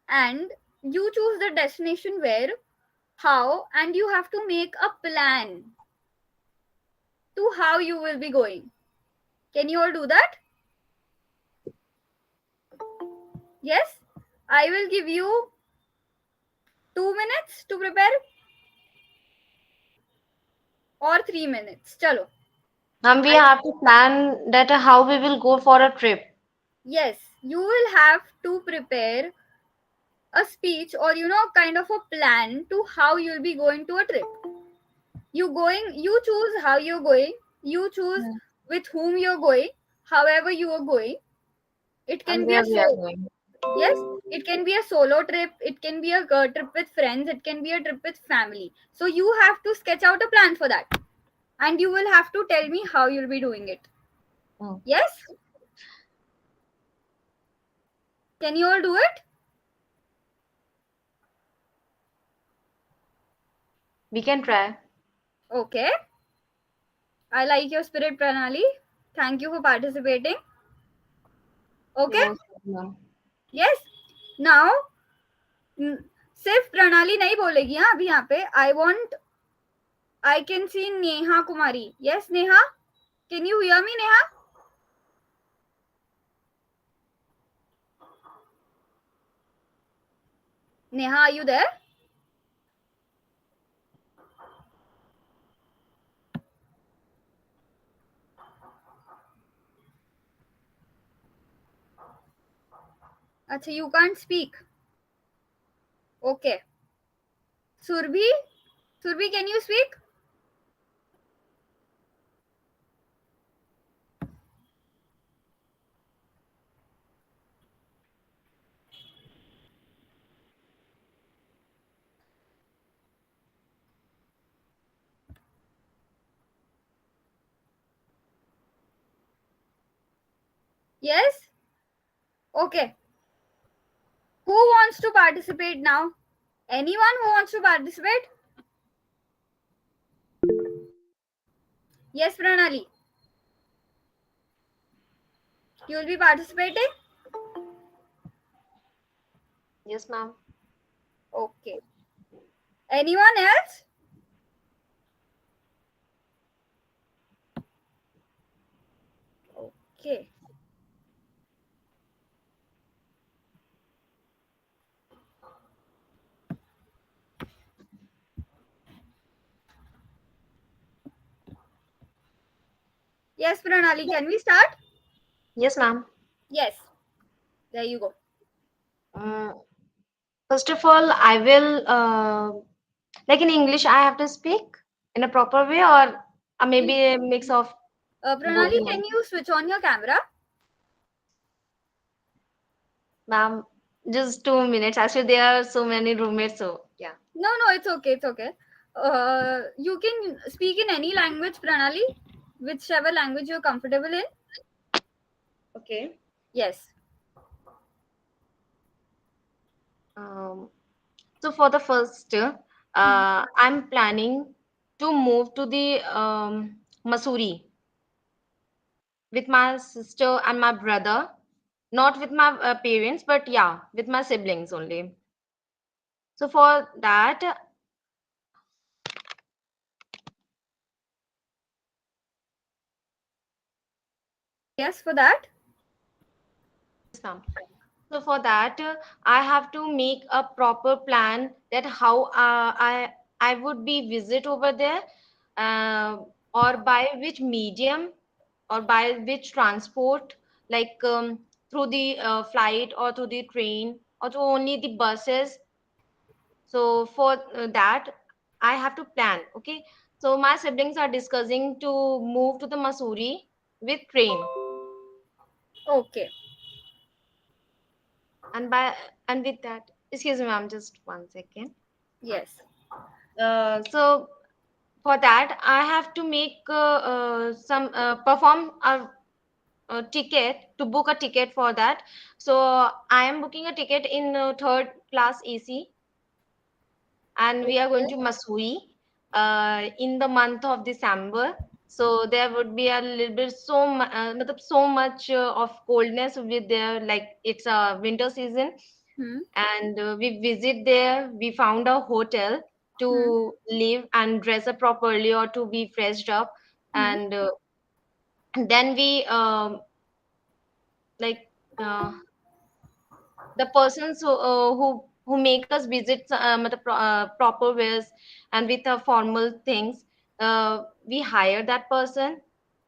S1: and you choose the destination where, how, and you have to make a plan to how you will be going. Can you all do that? Yes? I will give you 2 minutes to prepare or 3 minutes. Chalo.
S6: Ma'am, we have to plan that how we will go for a trip.
S1: Yes, you will have to prepare a speech or kind of a plan to how you'll be going to a trip. You choose how you're going, you choose with whom you're going, however you are going. It
S6: And
S1: can be
S6: where
S1: a
S6: we are going.
S1: yes, it can be a solo trip, it can be a trip with friends, it can be a trip with family. So you have to sketch out a plan for that and you will have to tell me how you'll be doing it.
S6: Oh.
S1: Yes? Can you all do it?
S6: We can try.
S1: Okay. I like your spirit, Pranali. Thank you for participating.
S6: You're
S1: Okay?
S6: most welcome, ma'am.
S1: Yes? Now, सिर्फ प्रणाली नहीं बोलेगी हाँ अभी यहाँ पे I can see Neha Kumari. Yes Neha, can you hear me Neha? Neha, are you there? अच्छा, you can't speak. Okay. Surbhi, can you speak? Yes? Okay. Who wants to participate now? Anyone who wants to participate? Yes, Pranali. You will be participating?
S6: Yes, ma'am.
S1: Okay. Anyone else? Okay. Yes, Pranali, can we start?
S6: Yes, ma'am.
S1: Yes. There you go.
S6: First of all, I will like in English, I have to speak in a proper way, or maybe a mix of both
S1: Pranali,
S6: the
S1: can
S6: language.
S1: you switch on your camera?
S6: Ma'am, just 2 minutes. Actually, there are so many roommates, so yeah.
S1: No, it's okay. It's okay. You can speak in any language, Pranali, whichever language you're comfortable in.
S6: Okay.
S1: Yes.
S6: So for the first, I'm planning to move to the Missouri with my sister and my brother, not with my parents, but yeah, with my siblings only. So for that,
S1: yes, for that.
S6: Yes, ma'am. So for that, I have to make a proper plan that how I would be visit over there, uh, or by which medium, or by which transport, like through the flight, or through the train, or through only the buses. So for that, I have to plan. Okay. So my siblings are discussing to move to the Masuri with train,
S1: Okay.
S6: and by and with that, excuse me, ma'am, just 1 second.
S1: Yes.
S6: So for that, I have to make some perform a ticket, to book a ticket for that. So I am booking a ticket in third class AC, and we are going
S1: Okay.
S6: to Masui in the month of December. So there would be a little bit matlab so much of coldness with there, like it's a winter season.
S1: Hmm.
S6: And we visit there. We found a hotel
S1: Hmm.
S6: to live and dress up properly, or to be freshed up.
S1: Hmm.
S6: And then we like uh, the persons who make us visit matlab proper ways and with formal things, we hire that person,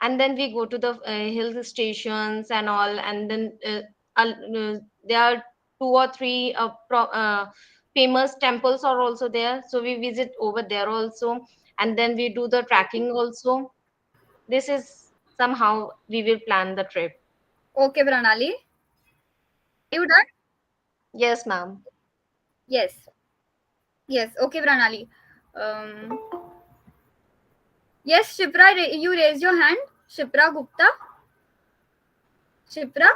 S6: and then we go to the hill stations and all. And then there are two or three famous temples are also there, so we visit over there also. And then we do the tracking also. This is somehow we will plan the trip.
S1: Okay, Pranali. Are you done?
S6: Yes, ma'am.
S1: Yes. Yes. Okay, Pranali. Um, yes, Shipra, you raise your hand. Shipra Gupta. Shipra.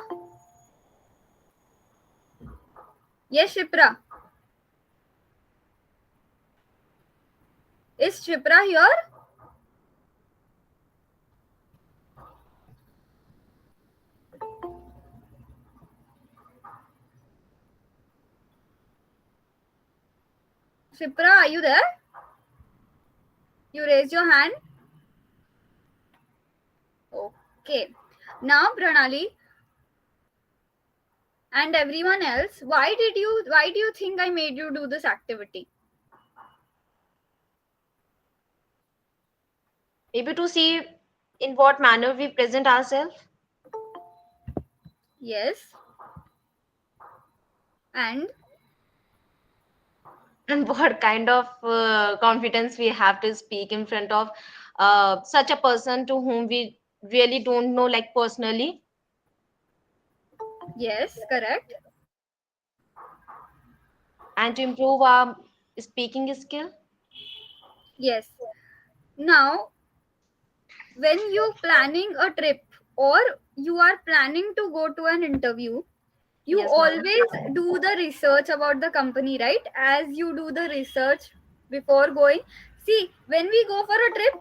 S1: Yes, Shipra. Is Shipra here? Shipra, are you there? You raise your hand. Okay. Now, Pranali and everyone else, why do you think I made you do this activity?
S6: Maybe to see in what manner we present ourselves,
S1: Yes. And
S6: and what kind of confidence we have to speak in front of such a person to whom we really don't know, like personally.
S1: yes, correct.
S6: And to improve our speaking skill.
S1: Yes. Now, when you planning a trip or you are planning to go to an interview, you
S6: Yes, ma'am.
S1: always do the research about the company, right? As you do the research before going. See, when we go for a trip,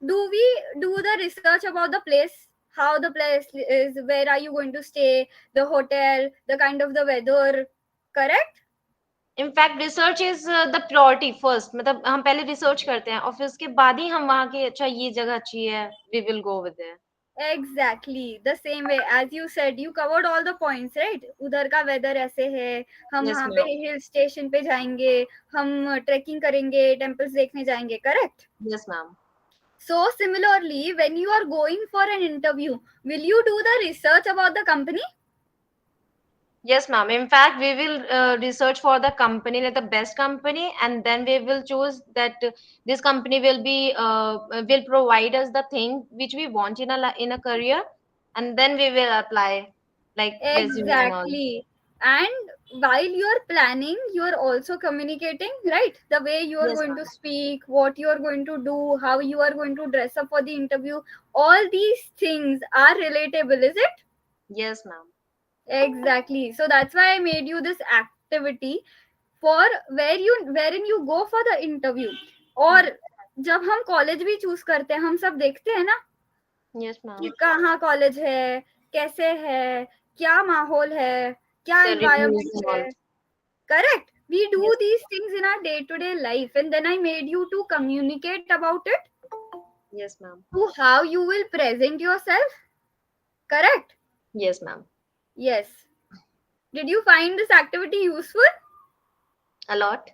S1: do we do the research about the place, how the place is, where are you going to stay, the hotel, the kind of the weather, correct?
S6: In fact, research is the priority first. मतलब हम पहले research करते हैं, और फिर उसके बाद ही हम वहाँ के अच्छा ये जगह अच्छी है, we will go with there.
S1: Exactly the same way as you said, you covered all the points, right? उधर का weather ऐसे है, हम
S6: Yes,
S1: वहाँ पे
S6: ma'am.
S1: हिल स्टेशन पे जाएंगे, हम ट्रेकिंग करेंगे, टेम्पल्स देखने जाएंगे, correct?
S6: Yes, ma'am.
S1: So similarly, when you are going for an interview, will you do the research about the company?
S6: Yes, ma'am. In fact, we will research for the company, like the best company, and then we will choose that this company will provide us the thing which we want in in a career, and then we will apply, like resume and all.
S1: Exactly. And while you're planning, you're also communicating, right? The way you are
S6: Yes,
S1: going to
S6: ma'am.
S1: speak, what you are going to do, how you are going to dress up for the interview. All these things are relatable, is it?
S6: Yes, ma'am.
S1: Exactly. So that's why I made you this activity for wherein you go for the interview. और जब हम college भी choose करते हैं, हम सब देखते हैं ना
S6: Yes,
S1: कि
S6: ma'am.
S1: कहाँ कॉलेज है, कैसे है, क्या माहौल है, क्या
S6: The reviews
S1: environment
S6: and
S1: है,
S6: all.
S1: correct? We do
S6: Yes,
S1: these things in our day to day life, and then I made you to communicate about it,
S6: yes, ma'am.
S1: to how you will present yourself, Correct?
S6: Yes, ma'am.
S1: Yes. Did you find this activity useful?
S6: A lot.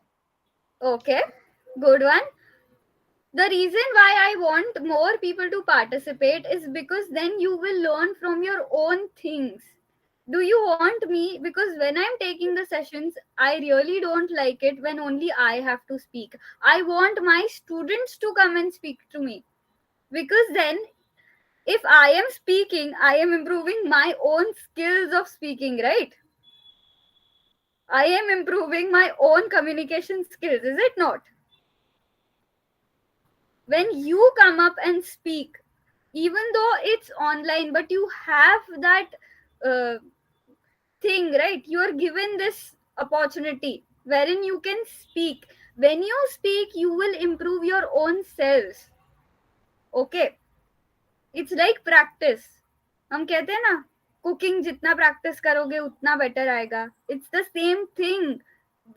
S1: Okay, good one. The reason why I want more people to participate is because then you will learn from your own things. Do you want me? Because when I'm taking the sessions, I really don't like it when only I have to speak. I want my students to come and speak to me. Because then, if I am speaking, I am improving my own skills of speaking, right? I am improving my own communication skills, is it not? When you come up and speak, even though it's online, but you have that uh, thing, right? You are given this opportunity wherein you can speak. When you speak, you will improve your own selves. Okay, it's like practice. हम कहते हैं ना, cooking जितना practice करोगे उतना better आएगा. It's the same thing.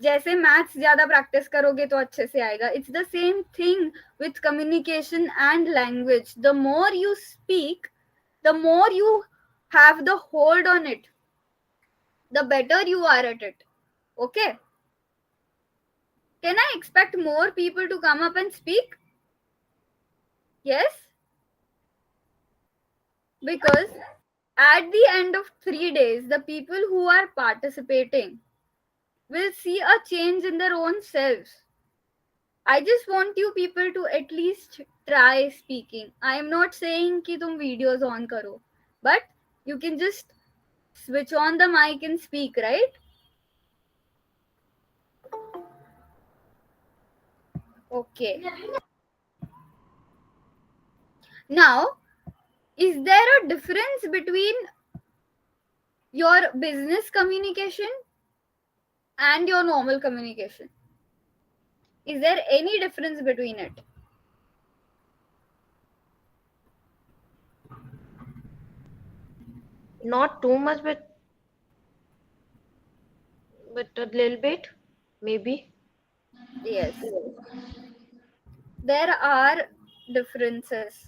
S1: जैसे maths ज्यादा प्रैक्टिस करोगे तो अच्छे से आएगा. It's the same thing with communication and language. The more you speak, the more you have the hold on it, the better you are at it. Okay, can I expect more people to come up and speak? Yes, because at the end of 3 days, the people who are participating will see a change in their own selves. I just want you people to at least try speaking. I am not saying कि तुम videos on करो, but you can just switch on the mic and speak, right? Okay. Now, is there a difference between your business communication and your normal communication? Is there any difference between it?
S6: Not too much, but a little bit, maybe.
S1: Yes. There are differences.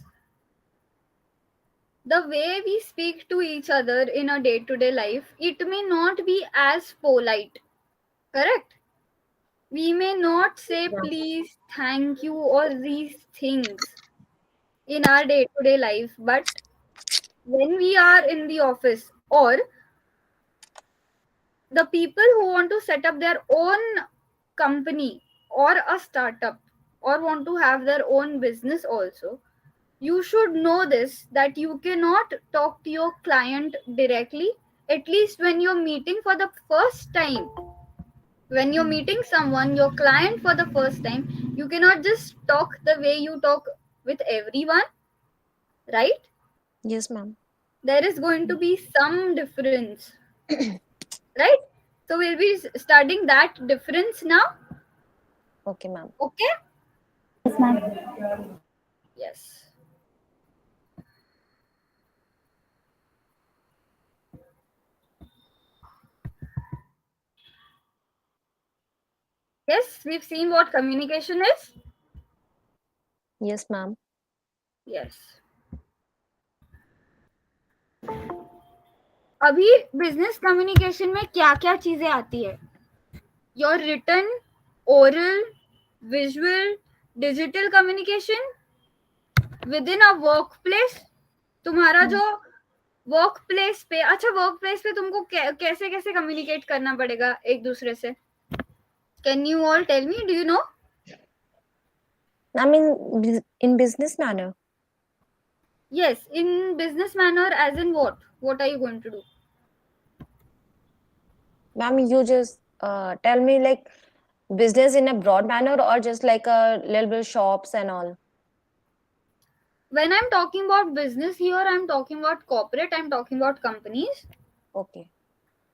S1: The way we speak to each other in a day-to-day life, it may not be as polite. Correct? We may not say please, thank you, or these things in our day-to-day life, but when we are in the office, or the people who want to set up their own company or a startup or want to have their own business also, you should know this, that you cannot talk to your client directly, at least when you're meeting for the first time. When you're meeting someone, your client, for the first time, you cannot just talk the way you talk with everyone, right?
S9: Yes, ma'am.
S1: There is going to be some difference, right? So we'll be studying that difference now.
S9: Okay, ma'am.
S1: Okay?
S7: Yes, ma'am.
S1: Yes. Yes, we've seen what communication is.
S9: Yes, ma'am.
S1: Yes. अभी business communication में क्या क्या चीजें आती है? Your written, oral, visual, digital communication within a workplace. तुम्हारा जो work place पे, अच्छा वर्क प्लेस पे तुमको कैसे कैसे कम्युनिकेट करना पड़ेगा एक दूसरे से? Can you all tell me? Do you know?
S9: I mean, in business manner.
S1: Yes, in business manner, as in what? What are you going to do?
S9: Ma'am, you just tell me like business in a broad manner or just like a little bit shops and all.
S1: When I'm talking about business here, I'm talking about corporate, I'm talking about companies.
S9: Okay.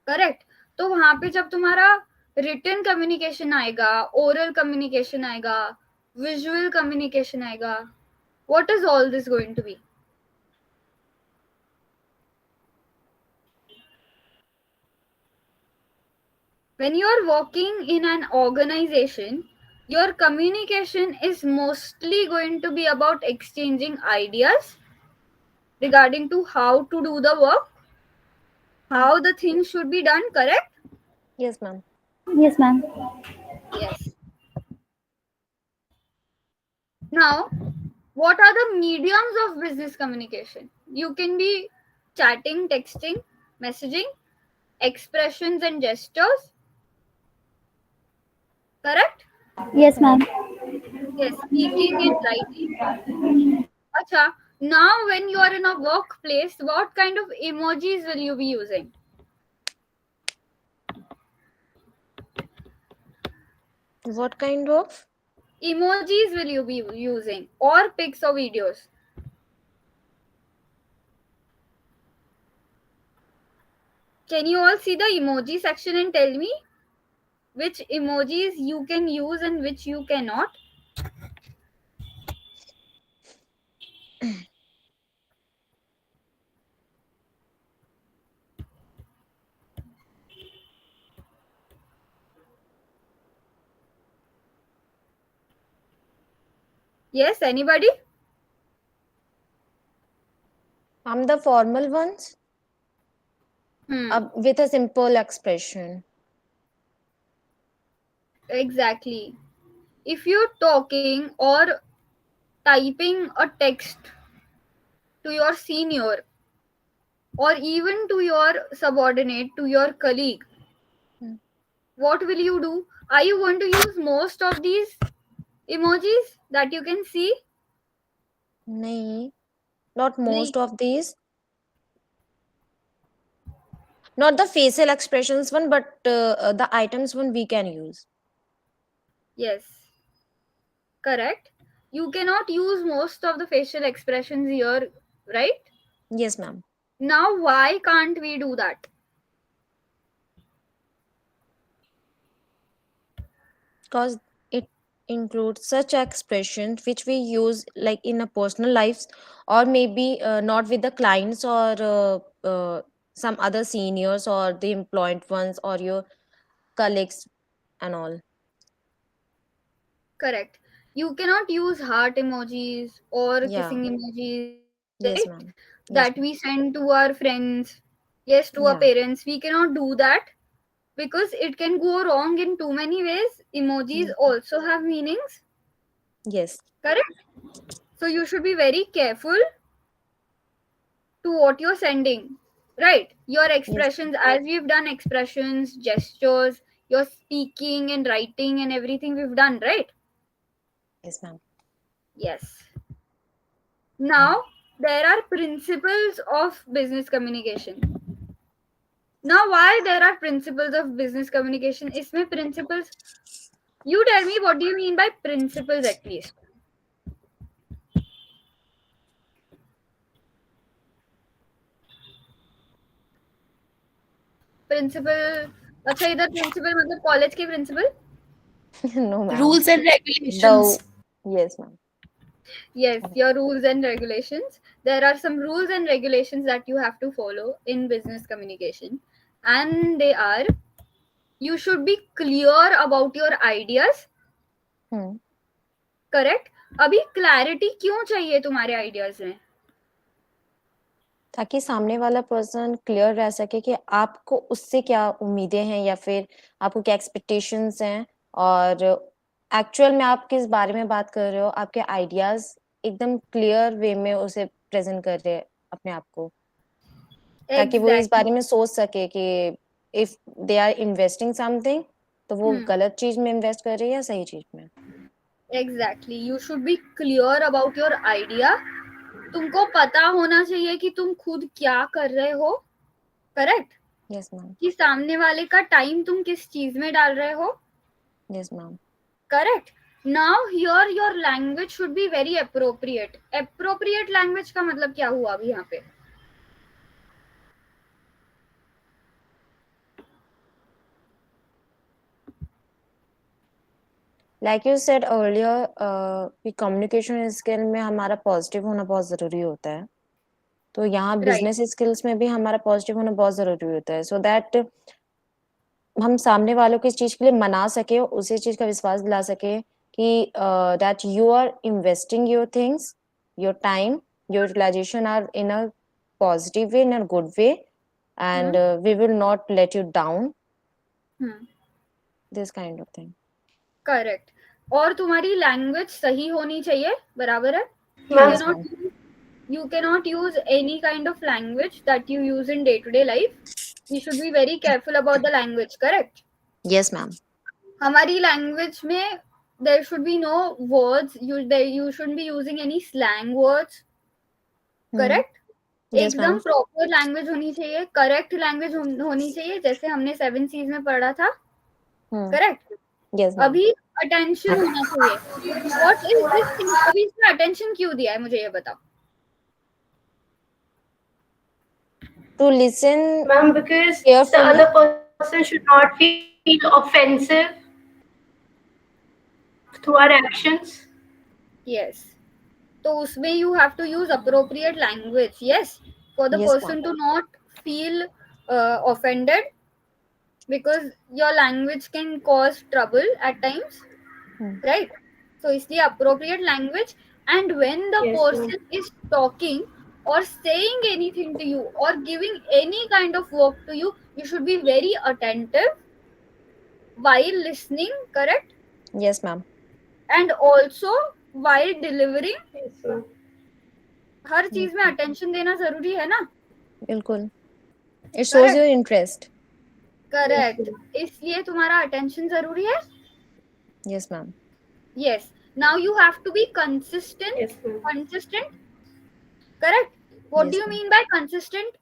S1: Correct. तो वहां पे जब तुम्हारा written communication आएगा, oral communication आएगा, visual communication आएगा, what is all this going to be? When you're working in an organization, your communication is mostly going to be about exchanging ideas, regarding to how to do the work, how the things should be done, correct?
S9: Yes, ma'am.
S7: Yes, ma'am.
S1: Yes. Now, what are the mediums of business communication? You can be chatting, texting, messaging, expressions and gestures, correct?
S7: Yes, ma'am.
S1: Yes, speaking and writing. Acha, now when you are in a workplace, what kind of emojis will you be using?
S9: What kind of?
S1: Emojis will you be using or pics or videos? Can you all see the emoji section and tell me which emojis you can use and which you cannot? Yes, anybody?
S9: I'm the formal ones with a simple expression.
S1: Exactly. If you're talking or typing a text to your senior or even to your subordinate, to your colleague, what will you do? Are you going to use most of these emojis that you can see?
S9: No, not
S1: Nahi.
S9: most of these. Not the facial expressions one, but the items one we can use.
S1: Yes, correct. You cannot use most of the facial expressions here, right?
S9: Yes, ma'am.
S1: Now, why can't we do that?
S9: Because it includes such expressions which we use like in a personal lives, or maybe not with the clients or some other seniors or the employed ones or your colleagues and all.
S1: Correct. You cannot use heart emojis or
S9: Yeah.
S1: kissing emojis, right?
S9: Yes, ma'am.
S1: That we
S9: Yes, ma'am.
S1: send to our friends, yes, to our
S9: Yeah.
S1: parents. We cannot do that because it can go wrong in too many ways. Emojis
S9: Yes.
S1: also have meanings,
S9: Yes.
S1: correct? So you should be very careful to what you're sending, right? Your
S9: Yes.
S1: expressions, as we've done expressions, gestures, your speaking and writing and everything we've done, right?
S9: Yes, ma'am.
S1: Yes. Now, there are principles of business communication. Now, why there are principles of business communication? Isme principles. You tell me what do you mean by principles at least? Principal. अच्छा इधर principal मतलब college के principal.
S9: No, ma'am.
S3: Rules and regulations.
S9: Yes, ma'am.
S1: Yes, your rules and regulations. There are some rules and regulations that you have to follow in business communication, and they are: you should be clear about your ideas.
S9: Hmm.
S1: Correct. अभी clarity क्यों चाहिए तुम्हारे ideas में?
S9: ताकि सामने वाला person clear रह सके कि आपको उससे क्या उम्मीदें हैं या फिर आपको क्या एक्सपेक्टेशंस हैं, और एक्चुअल में आप किस बारे में बात कर रहे हो, आपके आइडियाज एकदम क्लियर वे में उसे प्रेजेंट कर रहे हैं अपने आप को, ताकि वो इस
S1: एग्जैक्टली.
S9: बारे में सोच सके कि if they are investing something तो वो गलत चीज में इन्वेस्ट कर रहे हैं या सही चीज में.
S1: Exactly, you should be clear about your idea. तुमको पता होना चाहिए कि तुम खुद क्या कर रहे हो, करेक्ट?
S9: Yes ma'am.
S1: कि सामने वाले का टाइम तुम किस चीज में डाल रहे हो,
S9: yes ma'am.
S1: Correct? Now here your language should be very appropriate. Appropriate language का मतलब क्या हुआ अभी यहाँ पे?
S9: लाइक यू सेड अर्लियर कि कम्युनिकेशन स्किल में हमारा पॉजिटिव होना बहुत ज़रूरी होता है, तो यहाँ
S1: राइट.
S9: बिजनेस स्किल्स में भी हमारा पॉजिटिव होना बहुत ज़रूरी होता है, सो दैट हम सामने वालों को इस चीज़ के लिए मना सके, उसी चीज़ का विश्वास दिला सके कि that you are investing your things, your time your utilization are in a positive way, in a good way, and we will not let you down. This kind of thing.
S1: Correct. और तुम्हारी language सही होनी चाहिए, बराबर है.
S9: Yes,
S1: You cannot use any kind of language that you use in day-to-day life. We should be very careful about the language, correct?
S9: Yes, ma'am.
S1: हमारी language में there should be no words. You shouldn't be using any slang words. Correct?
S9: Yes,
S1: एकदम
S9: ma'am.
S1: Proper language होनी चाहिए, correct language होनी चाहिए, जैसे हमने 7 C's में पढ़ा था. करेक्ट.
S9: Yes, ma'am.
S1: अभी अटेंशन होना चाहिए. What is this thing? अभी इसमें अटेंशन क्यों दिया है, मुझे ये बताओ.
S9: To listen
S5: Ma'am, because the
S9: carefully.
S5: other person should not feel offensive through our actions.
S1: Yes. तो उसमें you have to use appropriate language. Yes, for the
S9: Yes,
S1: person to not feel offended, because your language can cause trouble at times, right? So इसलिए appropriate language. And when the
S5: Yes,
S1: person is talking or saying anything to you or giving any kind of work to you, you should be very attentive while listening, correct?
S9: Yes, ma'am.
S1: And also while delivering.
S5: Yes, ma'am.
S1: हर चीज में attention देना जरूरी है ना.
S9: बिल्कुल. It shows your interest.
S1: Correct. इसलिए तुम्हारा attention जरूरी है.
S9: Yes, ma'am.
S1: Yes. Now you have to be consistent.
S5: Yes, ma'am.
S1: Consistent. Correct. What do you mean by consistent?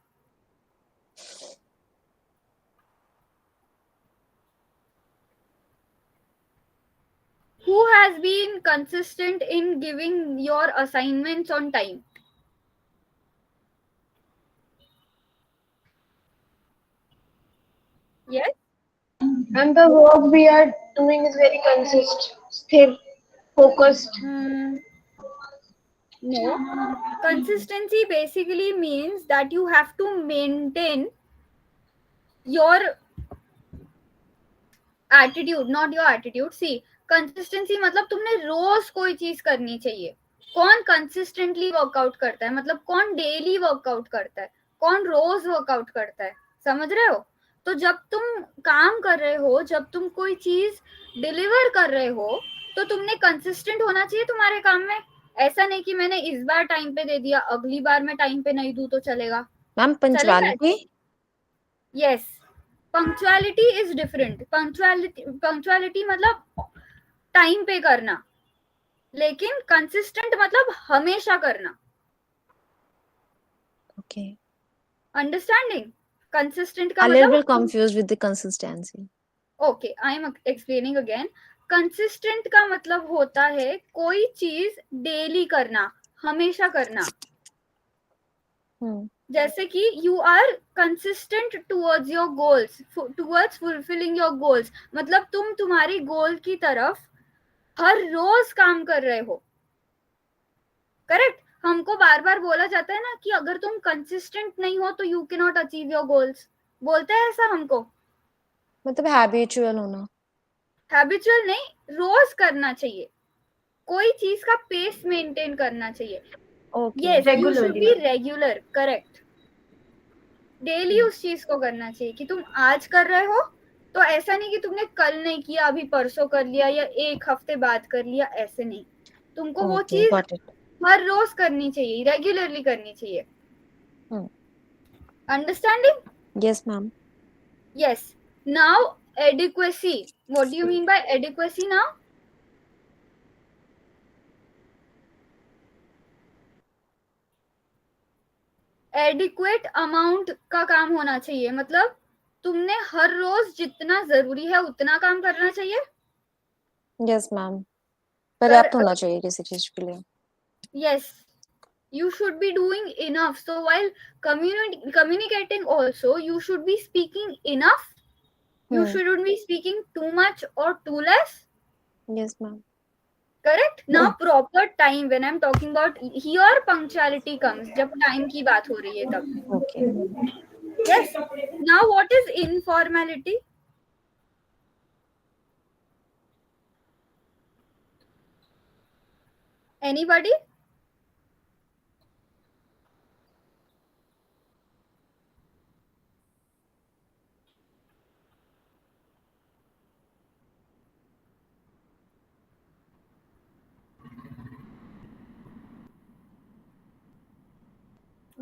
S1: Who has been consistent in giving your assignments on time? Yes.
S8: And the work we are doing is very consistent, focused.
S1: No. Consistency basically means that you have to maintain your attitude, not your attitude. See, consistency मतलब तुमने रोज कोई चीज करनी चाहिए. कौन consistently workout करता है, मतलब कौन डेली वर्कआउट करता है, कौन रोज वर्कआउट करता है, समझ रहे हो? तो जब तुम काम कर रहे हो, जब तुम कोई चीज डिलीवर कर रहे हो, तो तुमने कंसिस्टेंट होना चाहिए तुम्हारे काम में. ऐसा नहीं कि मैंने इस बार टाइम पे दे दिया, अगली बार मैं टाइम पे नहीं दूं तो चलेगा.
S9: Ma'am, punctuality.
S1: Yes, punctuality is different. Punctuality मतलब टाइम पे करना, लेकिन कंसिस्टेंट मतलब हमेशा करना.
S9: Okay.
S1: अंडरस्टैंडिंग? कंसिस्टेंट का
S9: A little
S1: मतलब
S9: bit confused with the consistency.
S1: Okay, I am explaining again. Consistent का मतलब होता है कोई चीज डेली करना, हमेशा करना. जैसे कि you are consistent towards your goals, towards fulfilling your goals, मतलब तुम तुम्हारी गोल की तरफ हर रोज काम कर रहे हो. करेक्ट. हमको बार बार बोला जाता है ना कि अगर तुम कंसिस्टेंट नहीं हो तो you can not achieve your goals. बोलते हैं ऐसा हमको.
S9: मतलब हैबिचुअल होना.
S1: हैबिचुअल नहीं, रोज करना चाहिए. कोई चीज का पेस मेंटेन करना चाहिए. Yes, you should be regular. Correct. Daily उस चीज को करना चाहिए कि तुम आज कर रहे हो तो ऐसा नहीं कि तुमने कल नहीं किया, अभी परसों कर लिया या एक हफ्ते बाद कर लिया, ऐसे नहीं. तुमको वो चीज हर रोज करनी चाहिए, रेगुलरली करनी चाहिए. Understanding?
S9: Yes, ma'am.
S1: Yes. Now adequacy. What do you mean by adequacy now? Adequate amount का काम होना चाहिए, मतलब तुमने हर रोज जितना जरूरी है उतना काम करना चाहिए.
S9: Yes, ma'am. पर्याप्त होना चाहिए किसी चीज के लिए.
S1: Yes, you should be doing enough. So while communicating also, you should be speaking enough. You shouldn't be speaking too much or too less.
S9: Yes, ma'am.
S1: Correct. Now proper time, when I'm talking about here, punctuality comes जब time की बात हो रही है तब.
S9: Okay.
S1: Yes. Now what is informality? Anybody?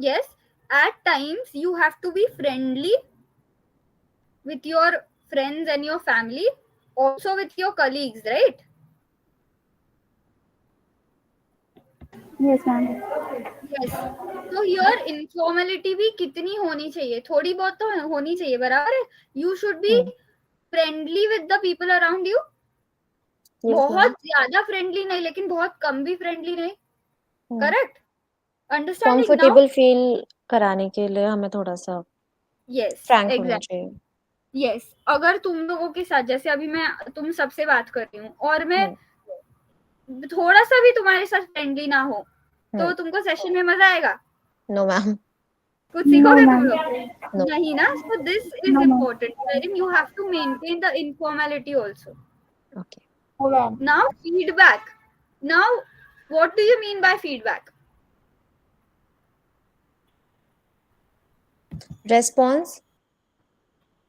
S1: Yes, at times you have to be friendly with your friends and your family, also with your colleagues, right?
S11: Yes, ma'am.
S1: Yes. So here informality भी कितनी होनी चाहिए, थोड़ी बहुत तो होनी चाहिए, बराबर है? You should be friendly with the people around you.
S9: Yes,
S1: बहुत
S9: ma'am.
S1: ज्यादा फ्रेंडली नहीं, लेकिन बहुत कम भी फ्रेंडली नहीं. Correct? Understanding now?
S9: Comfortable feel कराने के लिए हमें थोड़ा सा
S1: यस,
S9: फ्रैंक होना
S1: एग्जैक्ट.
S9: चाहिए.
S1: यस, अगर तुम लोगों के साथ, जैसे अभी मैं तुम सबसे बात कर रही हूँ और मैं थोड़ा सा भी तुम्हारे साथ फ्रेंडली ना हो, तो तुमको सेशन में मजा आएगा?
S9: No ma'am.
S1: कुछ सीखोगे तुम लोग?
S9: No.
S1: नहीं ना. So this is important, wherein you have to maintain the informality also.
S9: Okay.
S1: Now feedback. Now what do you mean by feedback?
S9: Response.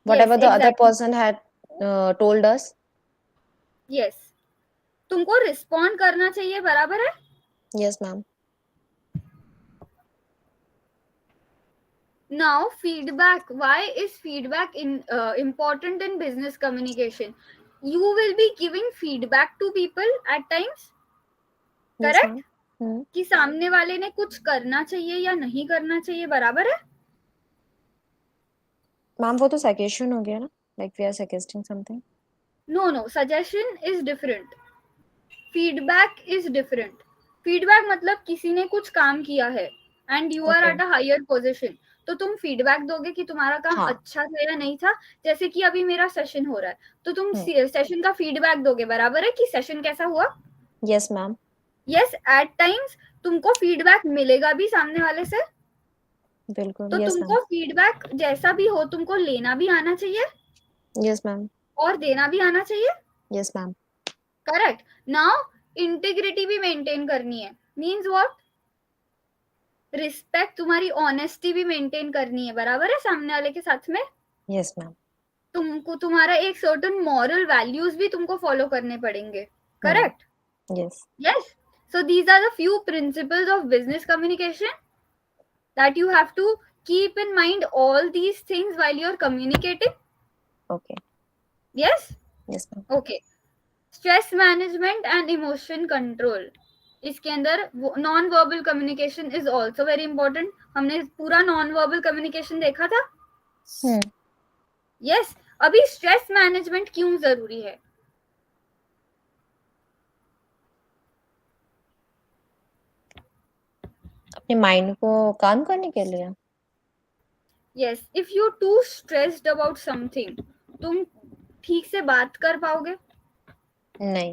S9: Whatever the other person had told us.
S1: Yes. तुमको respond करना चाहिए, बराबर है?
S9: Yes, ma'am.
S1: Now feedback. Why is feedback important in business communication? You will be giving feedback to people at times.
S9: Yes,
S1: Correct?
S9: ma'am.
S1: कि सामने वाले ने कुछ करना चाहिए या नहीं करना चाहिए, बराबर है?
S9: मैम वो तो सजेशन हो गया ना, like we are suggesting something.
S1: No, suggestion is different. Feedback is different. Feedback मतलब किसी ने कुछ काम किया है and you are at a higher position, तो तुम फीडबैक दोगे कि तुम्हारा काम अच्छा था या नहीं था. जैसे कि अभी मेरा सेशन हो रहा है, तो तुम सेशन का फीडबैक दोगे, बराबर है, कि सेशन कैसा हुआ?
S9: Yes, ma'am.
S1: Yes, at times तुमको फीडबैक मिलेगा भी सामने वाले से.
S9: बिल्कुल.
S1: तो
S9: Yes,
S1: तुमको
S9: ma'am.
S1: फीडबैक जैसा भी हो, तुमको लेना भी आना चाहिए.
S9: Yes, ma'am.
S1: और देना भी आना चाहिए.
S9: Yes, ma'am.
S1: Correct. Now integrity भी मेंटेन करनी है. Means what? रिस्पेक्ट, तुम्हारी ऑनेस्टी भी मेंटेन करनी है, बराबर है, सामने वाले के साथ में.
S9: Yes, ma'am.
S1: तुमको तुम्हारा एक सर्टेन मॉरल वैल्यूज भी तुमको फॉलो करने पड़ेंगे. Correct?
S9: Yes.
S1: Yes. So these are the few principles of business communication that you have to keep in mind all these things while you're communicating.
S9: Okay.
S1: Yes?
S9: Yes, ma'am.
S1: Okay. Stress management and emotion control, इसके अंदर non verbal communication is also very important. हमने पूरा non verbal communication देखा था. Yes. अभी stress management क्यों जरूरी है?
S9: अपने माइंड को काम करने के लिए.
S1: Yes. If you too stressed about something, तुम ठीक से बात कर पाओगे?
S9: नहीं.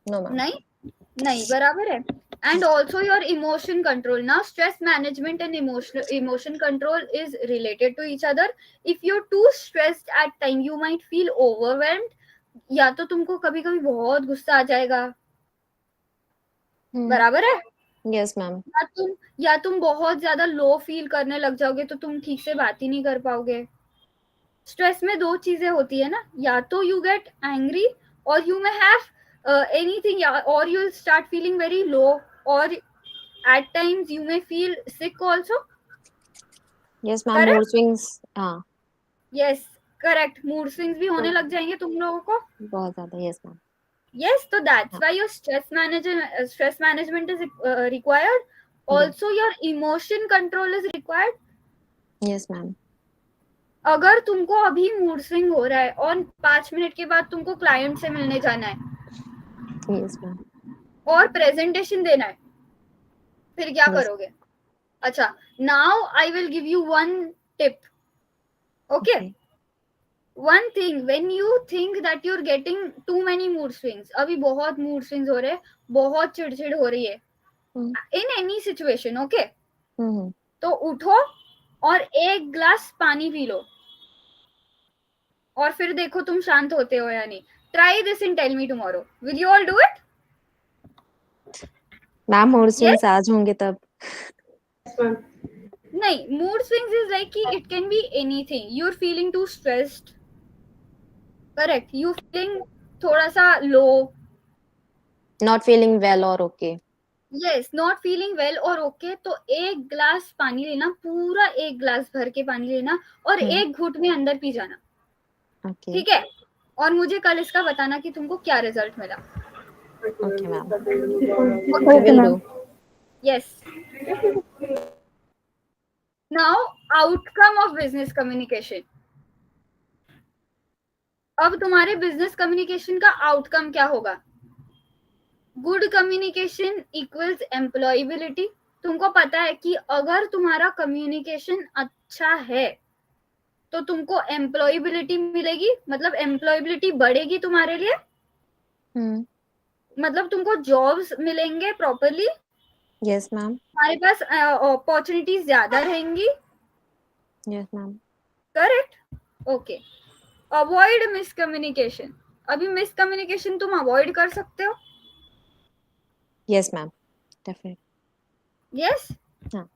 S9: No ma'am.
S1: नहीं, बराबर है. And also your emotion control. Now stress management and emotion control is related to each other. If you're too stressed at time, you might feel overwhelmed. या तो तुमको कभी कभी बहुत गुस्सा आ जाएगा, बराबर है?
S9: Yes, ma'am.
S1: या तुम बहुत ज्यादा लो फील करने लग जाओगे, तो तुम ठीक से बात ही नहीं कर पाओगे. स्ट्रेस में दो चीजें होती है ना, या तो यू गेट एंग्री और you may have anything, or you'll start feeling very low, or at times you may feel sick also.
S9: Yes, ma'am. Mood swings. हाँ.
S1: Yes, correct. Mood swings भी होने लग जाएंगे तुम लोगों को.
S9: बहुत ज़्यादा. Yes, ma'am.
S1: Yes, so that's why your stress management is required. Also, your emotion control is required.
S9: Yes, ma'am.
S1: अगर तुमको अभी मूड स्विंग हो रहा है और 5 मिनट के बाद तुमको क्लाइंट से मिलने जाना है,
S9: Yes, ma'am.
S1: और प्रेजेंटेशन देना है, फिर क्या करोगे? अच्छा, now I will give you one tip. Okay? One thing, when you think that you're getting too many mood swings, अभी बहुत mood swings हो रहे हैं, बहुत चिड़चिड़ हो रही है, in any situation, okay? तो उठो और एक ग्लास पानी पी लो, और फिर देखो तुम शांत होते हो या नहीं. Try this and tell me tomorrow. Will you all do it?
S9: Ma'am mood swings आज होंगे तब.
S1: नहीं, mood swings is like कि it can be anything. You're feeling too stressed. Correct. You feeling थोड़ा सा low.
S9: Not feeling well or okay.
S1: Yes, not feeling well और okay, तो एक ग्लास पानी लेना, पूरा एक ग्लास भर के पानी लेना और एक घूंट में अंदर पी जाना,
S9: ओके
S1: ठीक है? और मुझे कल इसका बताना कि तुमको क्या रिजल्ट मिला।
S9: Okay ma'am,
S11: Okay,
S9: will
S11: ma'am.
S9: Do.
S1: Yes. Now outcome of business communication. अब तुम्हारे बिजनेस कम्युनिकेशन का आउटकम क्या होगा? Good communication equals employability. तुमको पता है कि अगर तुम्हारा कम्युनिकेशन अच्छा है तो तुमको एम्प्लॉयबिलिटी मिलेगी, मतलब एम्प्लॉयबिलिटी बढ़ेगी तुम्हारे लिए, मतलब तुमको जॉब्स मिलेंगे प्रॉपरली,
S9: यस मैम,
S1: तुम्हारे पास अपॉर्चुनिटीज ज्यादा रहेंगी,
S9: yes ma'am,
S1: correct? Okay. Avoid miscommunication. अभी मिसकम्युनिकेशन तुम अवॉइड कर सकते हो?
S9: Yes ma'am, definite.
S1: यस।
S9: हाँ,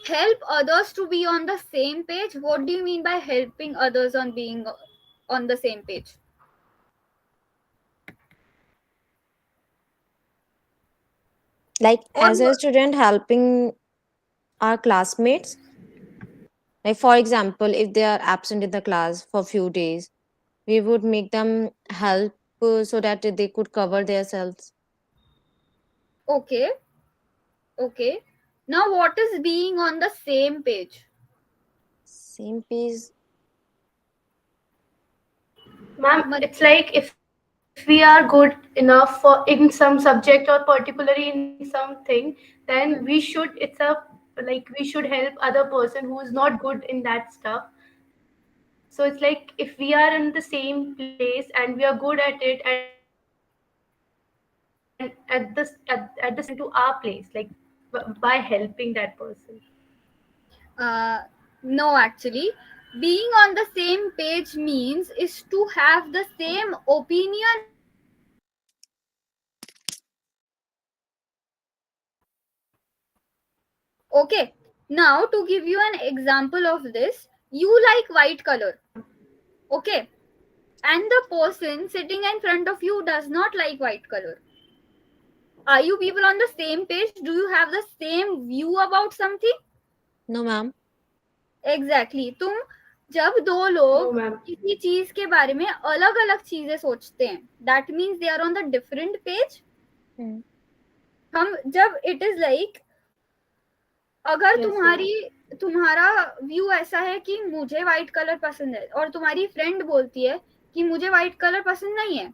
S1: Help others to be on the same page. What do you mean by helping others on being on the same page?
S9: like
S1: Or
S9: as a student helping our classmates, like for example if they are absent in the class for few days, we would make them help so that they could cover themselves.
S1: okay, okay. Now, what is being on the same page?
S9: Same page.
S5: Ma'am,
S1: Mat-
S5: it's like if we are good enough for in some subject or particularly in something, then we should, it's a like we should help other person who is not good in that stuff. So it's like if we are in the same place and we are good at it, and at the same time we want to bring that person to our place, like by helping that person.
S1: Uh, no, actually, being on the same page means is to have the same opinion about something. Okay. Now, to give you an example of this, you like white color. Okay. And the person sitting in front of you does not like white color. Are you people on the same page? Do you have the same view about something?
S9: No ma'am.
S1: Exactly. तुम जब दो
S5: No,
S1: लोग
S5: ma'am.
S1: किसी चीज के बारे में अलग अलग चीजें सोचते हैं, that means they are on the different page. हम जब it is like अगर
S5: Yes, ma'am.
S1: तुम्हारा व्यू ऐसा है कि मुझे व्हाइट कलर पसंद है और तुम्हारी फ्रेंड बोलती है कि मुझे व्हाइट कलर पसंद नहीं है,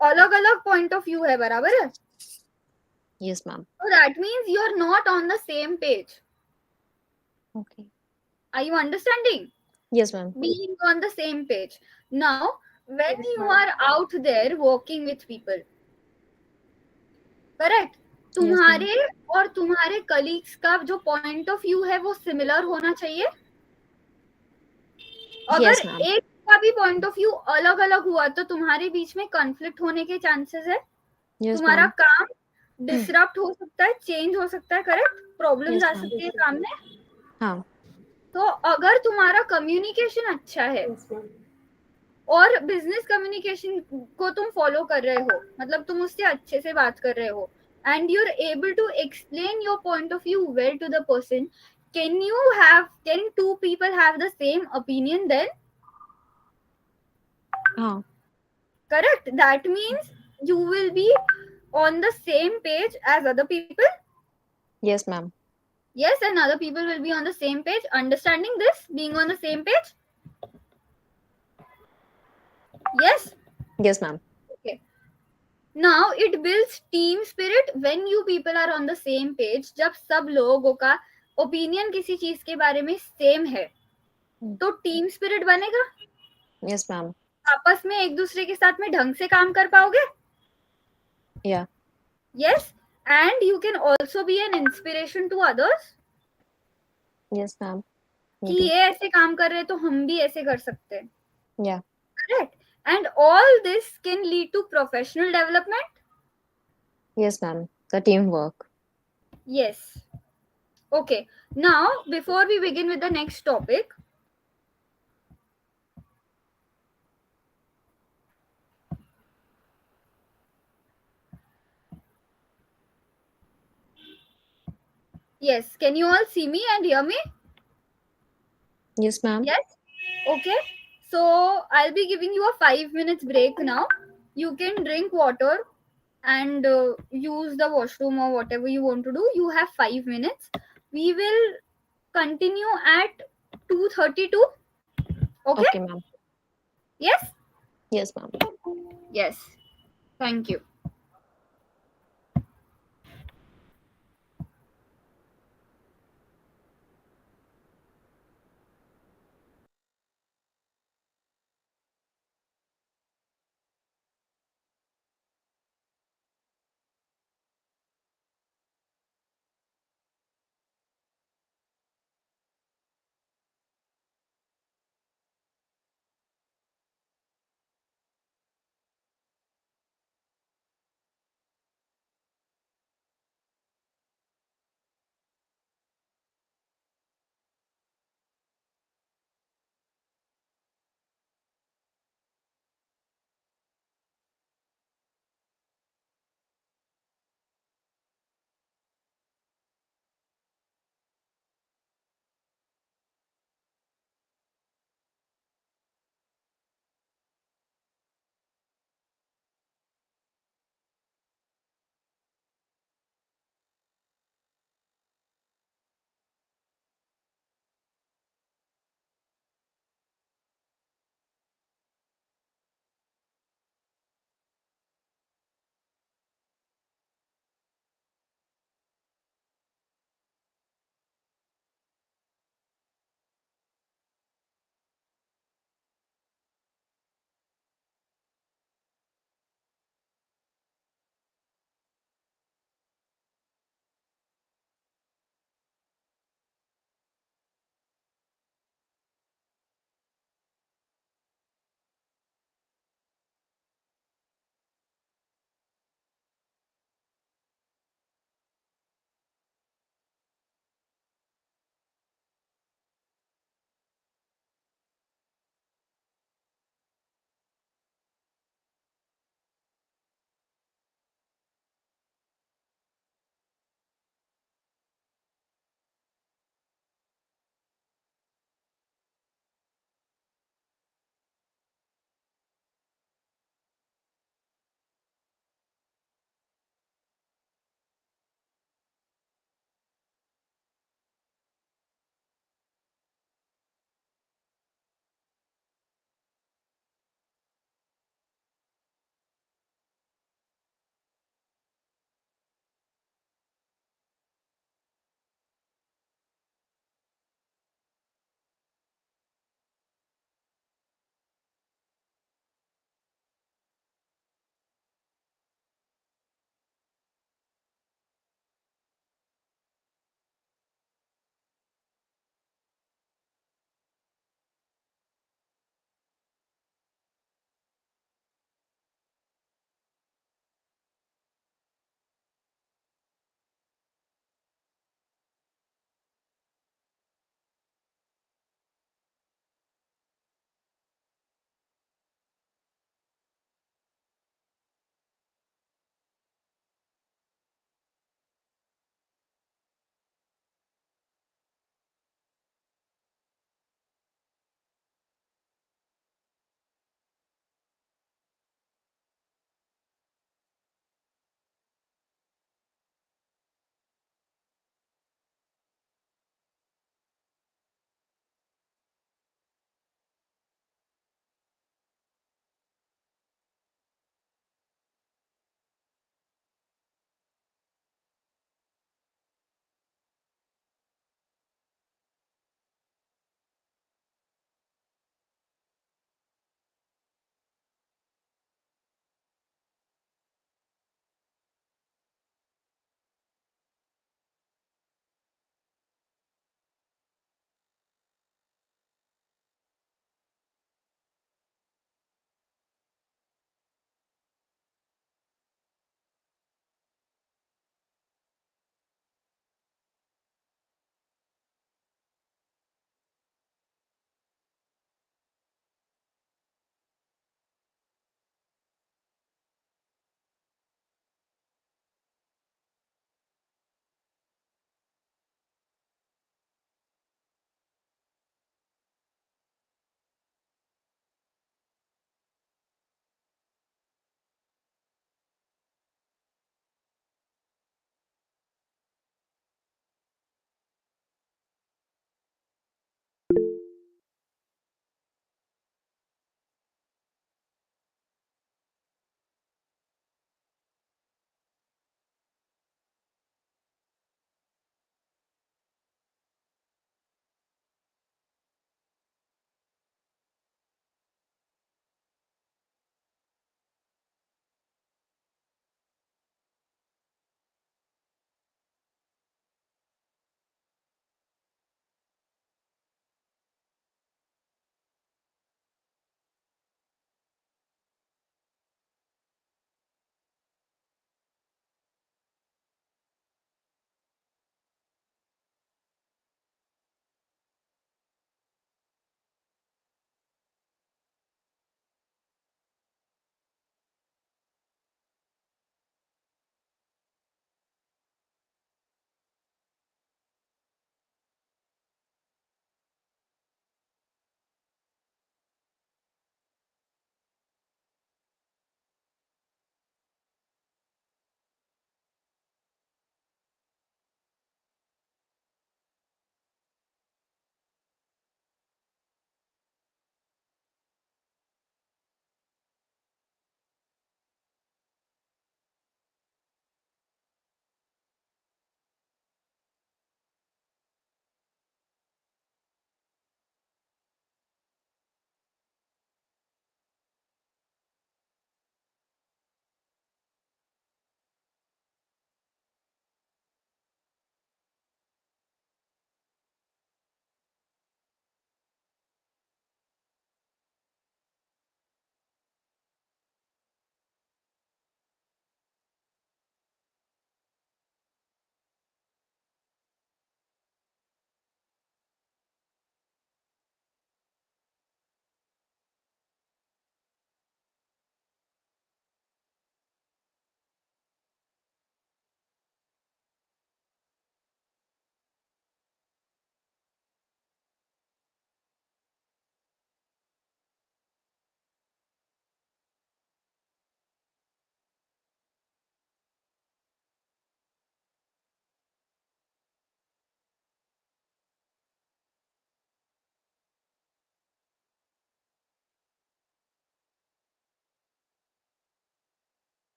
S1: अलग अलग पॉइंट ऑफ व्यू है, बराबर है?
S9: Yes ma'am.
S1: So that means you are not on the same page.
S9: Okay.
S1: Are you understanding?
S9: Yes ma'am.
S1: Being on the same page. Now, when
S5: Yes,
S1: you
S5: ma'am.
S1: are out there working with people, correct?
S9: Yes ma'am.
S1: तुम्हारे और तुम्हारे colleagues का जो point of view है वो similar होना चाहिए। अगर
S9: Yes ma'am.
S1: एक का भी पॉइंट ऑफ व्यू अलग अलग हुआ तो तुम्हारे बीच में कॉन्फ्लिक्ट होने के चांसेस है,
S9: Yes
S1: तुम्हारा
S9: ma'am.
S1: काम डिसरप्ट हो सकता है, चेंज हो सकता है, करेक्ट? प्रॉब्लम्स
S9: Yes
S1: आ
S9: ma'am.
S1: सकती है काम में।
S9: हाँ.
S1: तो अगर तुम्हारा कम्युनिकेशन अच्छा है
S5: Yes, ma'am.
S1: और बिजनेस कम्युनिकेशन को तुम फॉलो कर रहे हो, मतलब तुम उससे अच्छे से बात कर रहे हो, and you are able to explain your point of view well to the person, can two people have the same opinion then?
S9: हाँ.
S1: Correct. That means you will be on the same page as other people.
S9: Yes ma'am.
S1: Yes, and other people will be on the same page. Understanding this, being on the same page? Yes.
S9: Yes ma'am.
S1: Okay. Now it builds team spirit when you people are on the same page. जब सब लोगों का opinion किसी चीज के बारे में same है तो टीम स्पिरिट बनेगा।
S9: Yes ma'am.
S1: आपस में एक दूसरे के साथ में ढंग से काम कर पाओगे।
S9: Yeah.
S1: Yes, and you can also be an inspiration to others.
S9: Yes ma'am.
S1: कि ये ऐसे काम कर रहे हैं तो हम भी ऐसे कर सकते हैं।
S9: Yeah.
S1: Correct. And all this can lead to professional development.
S9: Yes ma'am. The teamwork.
S1: Yes. Okay. Now, before we begin with the next topic, Yes. Can you all see me and hear me?
S9: Yes, ma'am.
S1: Yes. Okay. So I'll be giving you a 5 minutes break now. You can drink water and use the washroom or whatever you want to do. You have 5 minutes. We will continue at 2:32. Okay.
S9: Okay, ma'am.
S1: Yes.
S9: Yes, ma'am.
S1: Yes. Thank you.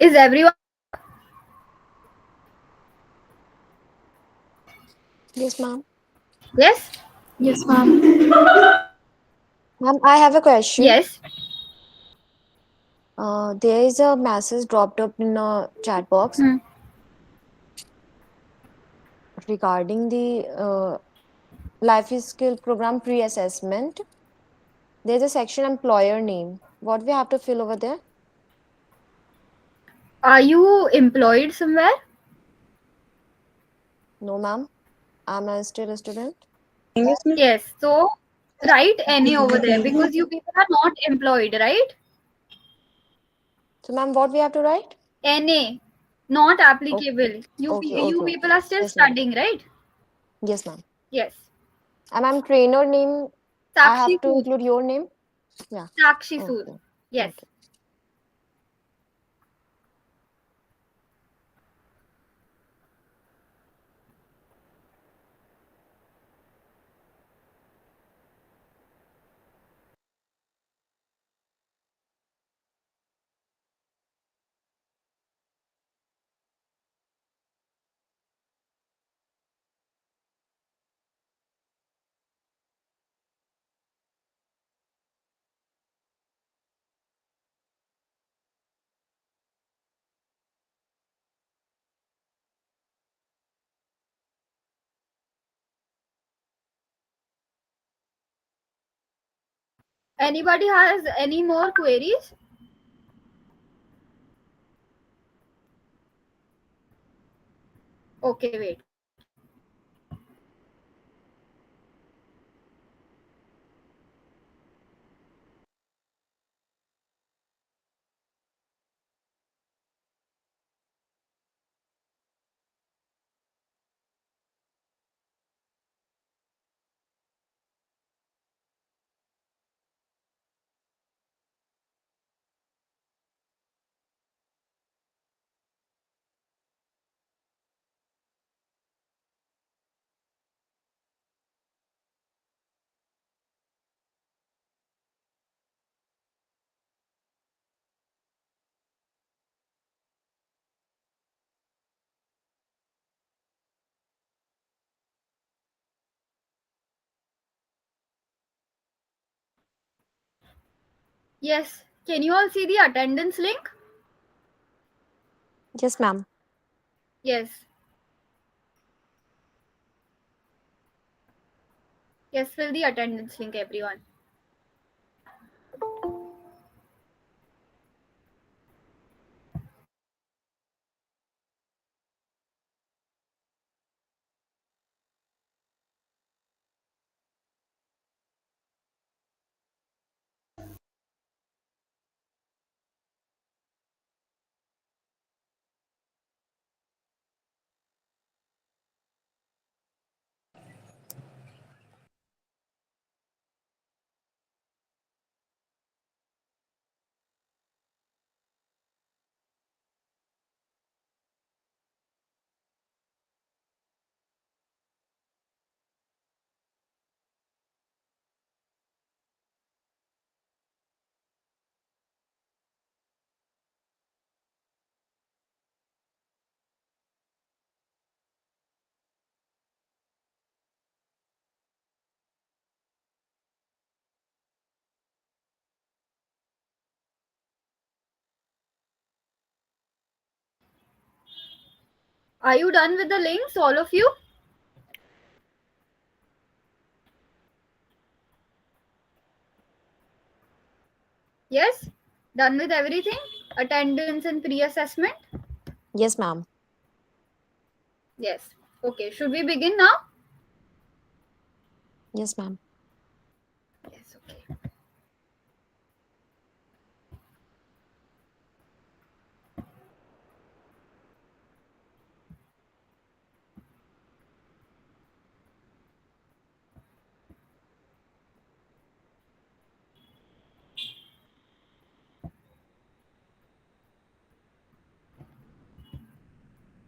S1: Is everyone here?
S9: Yes, ma'am.
S1: Yes?
S4: Yes, ma'am.
S9: Ma'am, I have a question.
S1: Yes.
S9: There is a message dropped up in a chat box
S1: Hmm.
S9: regarding the life skill program pre-assessment. There's a section employer name. What we have to fill over there?
S1: Are you employed somewhere?
S9: No, ma'am. I'm still a student.
S1: Yes. So write any over there because you people are not employed, right?
S9: So, ma'am, what we have to write?
S1: NA, not
S9: Okay,
S1: applicable.
S9: okay,
S1: You
S9: okay,
S1: people
S9: okay.
S1: are still
S9: Yes, ma'am.
S1: studying, right?
S9: Yes, ma'am.
S1: Yes.
S9: And ma'am, trainer name, I
S1: Sakshi
S9: have to
S1: Sood.
S9: include your name? Yeah.
S1: Sakshi Sood.
S9: Okay.
S1: Yes.
S9: Okay.
S1: Anybody has any more queries? Okay, wait. Yes. Can you all see the attendance link?
S9: Yes, ma'am.
S1: Yes. Yes, fill the attendance link, everyone. Are you done with the links, all of you? Yes? Done with everything? Attendance and pre assessment?
S9: Yes, ma'am.
S1: Yes. Okay. Should we begin now?
S9: Yes, ma'am.
S1: Yes. Okay.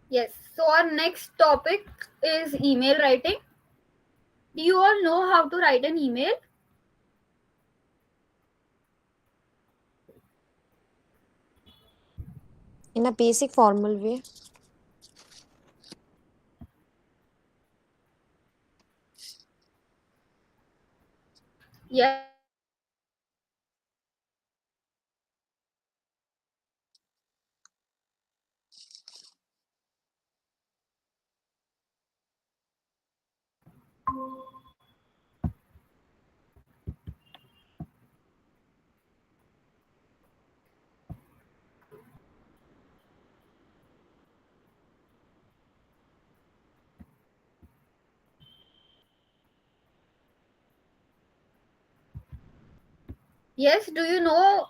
S1: Yes. So, our next topic is email writing. Do you all know how to write an email?
S9: In a basic formal way.
S1: Yes. Yes, do you know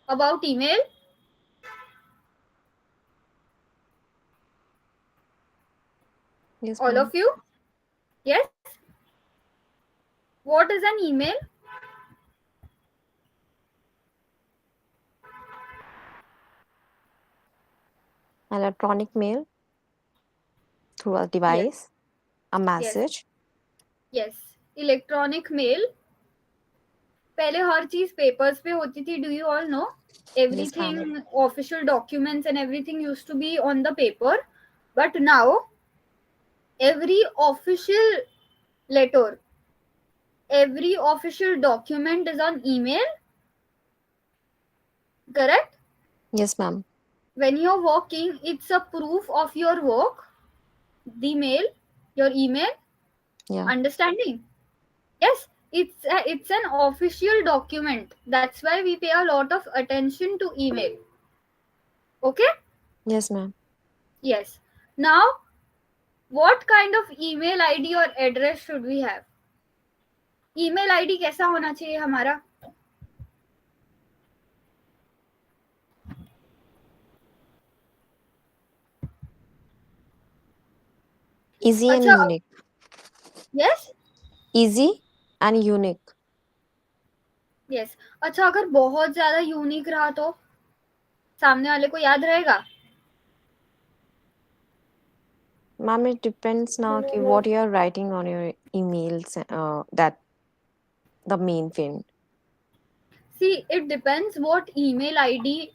S1: about email?
S9: Yes,
S1: All
S9: ma'am.
S1: of you? Yes. What is an email?
S9: Electronic mail through a
S1: Yes.
S9: device, a
S1: Yes.
S9: message.
S1: Yes. Electronic mail पहले हर चीज papers पे होती थी. Do you all know?
S9: Yes, ma'am.
S1: Everything, official documents and everything used to be on the paper, but now every official letter, every official document is on email. Correct?
S9: Yes, ma'am.
S1: When you're working, it's a proof of your work. The mail, your email.
S9: Yeah.
S1: Understanding? Yes, it's an official document. That's why we pay a lot of attention to email. Okay?
S9: Yes, ma'am.
S1: Yes. Now, what kind of email ID or address should we have? email ID कैसा होना चाहिए हमारा?
S9: Easy and
S1: अच्छा.
S9: unique.
S1: Yes.
S9: Easy and unique.
S1: Yes. अच्छा, अगर बहुत ज्यादा unique रहा तो सामने वाले को याद रहेगा?
S9: Ma'am, it depends now what you are writing on your emails. That the main thing.
S1: See, it depends what email ID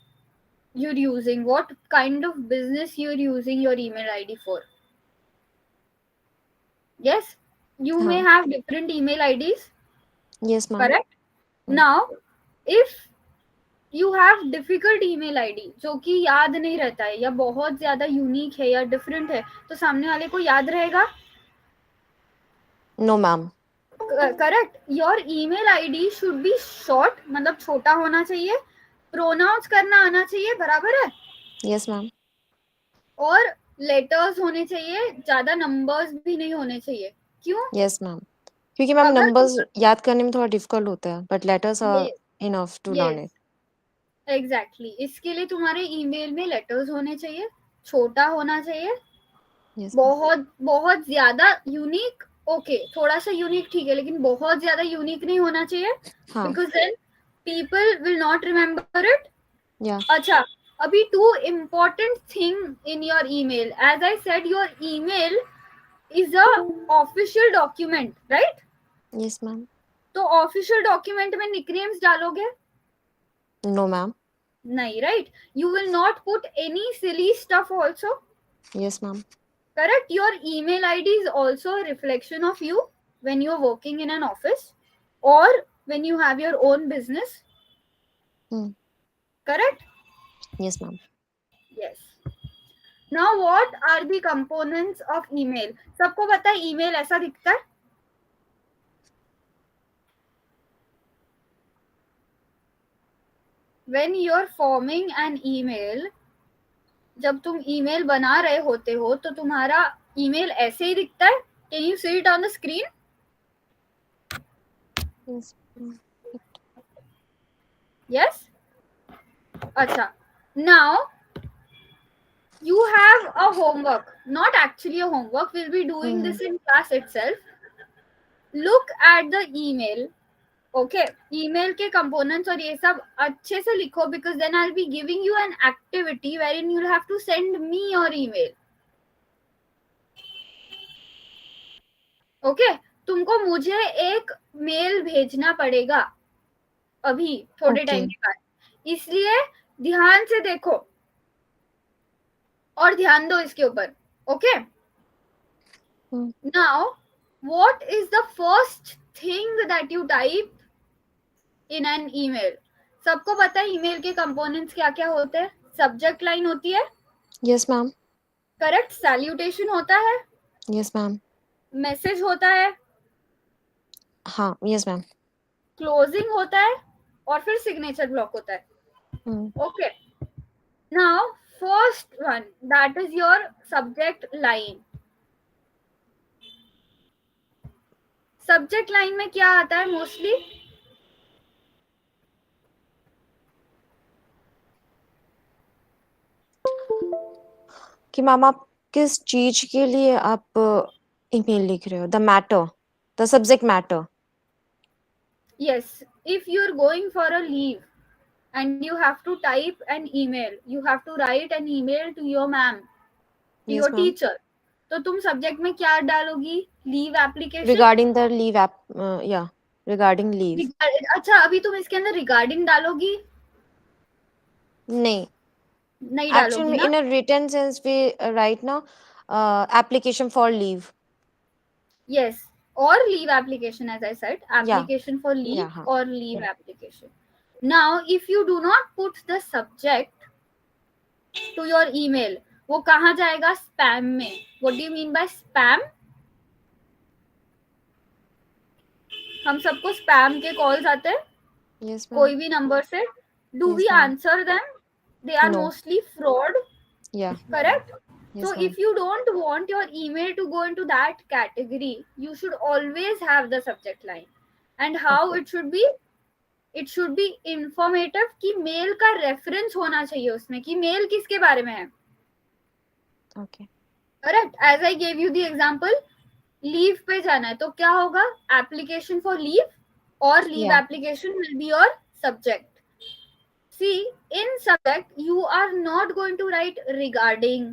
S1: you're using, what kind of business you're using your email ID for. Yes, you may have different email IDs.
S9: Yes, ma'am.
S1: Correct? Now, if you have difficult email ID जो कि याद नहीं रहता है या बहुत ज्यादा unique है या डिफरेंट है, तो सामने वाले को याद रहेगा?
S9: No, ma'am.
S1: Correct. Your email ID should be short, मतलब छोटा होना चाहिए, प्रोनाउंस करना आना चाहिए, बराबर है?
S9: Yes, ma'am.
S1: और लेटर्स होने चाहिए, ज्यादा नंबर्स भी नहीं होने चाहिए. क्यों?
S9: Yes, ma'am. क्योंकि मैम
S1: अगर
S9: नंबर्स याद करने में थोड़ा डिफिकल्ट होता है, बट लेटर्स आर
S1: ये
S9: enough to learn
S1: yes
S9: it.
S1: Exactly, इसके लिए तुम्हारे ईमेल में लेटर्स होने चाहिए, छोटा होना चाहिए,
S9: Yes, ma'am.
S1: बहुत बहुत ज्यादा यूनिक. ओके, थोड़ा सा यूनिक ठीक है, लेकिन बहुत ज्यादा यूनिक नहीं होना चाहिए,
S9: हाँ.
S1: Because then people will not remember it.
S9: Yeah.
S1: अच्छा, अभी two important thing in your email. As I said, your email is a official document, right?
S9: Yes, ma'am.
S1: तो ऑफिशियल डॉक्यूमेंट में निकनेम्स डालोगे?
S9: No, ma'am.
S1: नहीं, right? You will not put any silly stuff also.
S9: Yes, ma'am.
S1: Correct. Your email ID is also a reflection of you when you're working in an office or when you have your own business. Correct?
S9: Yes, ma'am.
S1: Yes. Now, what are the components of email? सबको पता है email ऐसा दिखता है? When you're forming an email, जब तुम email बना रहे होते हो तो तुम्हारा email ऐसे ही दिखता है? Can you see it on the screen?
S9: Yes.
S1: Yes? अच्छा. Now, you have a homework, not actually a homework, we'll be doing this in class itself. Look at the email. Okay, email के components और ये सब अच्छे से लिखो, because then I'll be giving you an activity wherein you'll have to send me your email. Okay, तुमको मुझे एक मेल भेजना पड़ेगा अभी थोड़े टाइम के बाद, इसलिए ध्यान से देखो. और ध्यान दो इसके ऊपर. Okay, now what is the first thing that you type in an email? सबको पता है ईमेल के कंपोनेंट्स क्या क्या होते हैं. सब्जेक्ट लाइन होती है.
S9: Yes ma'am.
S1: करेक्ट. सैल्यूटेशन होता है.
S9: Yes ma'am.
S1: मैसेज होता है.
S9: हाँ. Yes ma'am.
S1: क्लोजिंग होता है. और फिर सिग्नेचर ब्लॉक होता है. Okay, now first one, that is your subject line. Subject line में क्या आता है मोस्टली?
S9: कि मैम आप किस चीज के लिए आप ईमेल लिख रहे हो? The matter, the subject matter.
S1: Yes, if you're going for a leave and you have to type an email, you have to write an email to your ma'am, to
S9: Yes,
S1: your
S9: ma'am.
S1: teacher, तो तुम subject में क्या डालोगी? Leave application.
S9: Regarding the leave app, yeah, regarding leave.
S1: अच्छा, अभी तुम इसके अंदर रिगार्डिंग डालोगी?
S9: नहीं.
S1: नहीं डालोगी
S9: Actually,
S1: ना?
S9: in a written sense, we write now application for leave.
S1: Yes, or leave application, as I said, application for leave
S9: Yeah,
S1: or leave application. Now, if you do not put the subject to your email, वो कहाँ जाएगा? Spam में. What do you mean by spam? हम सबको spam के calls आते हैं.
S9: Yes, ma'am.
S1: कोई भी नंबर से. Do
S9: Yes,
S1: we
S9: ma'am.
S1: answer them? They are
S9: No.
S1: mostly fraud.
S9: Yeah.
S1: Correct?
S9: Yes,
S1: So
S9: ma'am.
S1: if you don't want your email to go into that category, you should always have the subject line. And how
S9: Okay.
S1: it should be? It should be informative कि mail का reference होना चाहिए उसमें, कि mail किसके बारे में है.
S9: Okay.
S1: Correct. As I gave you the example, leave पे जाना है तो क्या होगा? एप्लीकेशन फॉर लीव और leave
S9: Yeah.
S1: Application will be your subject. See, in subject you are not going to write regarding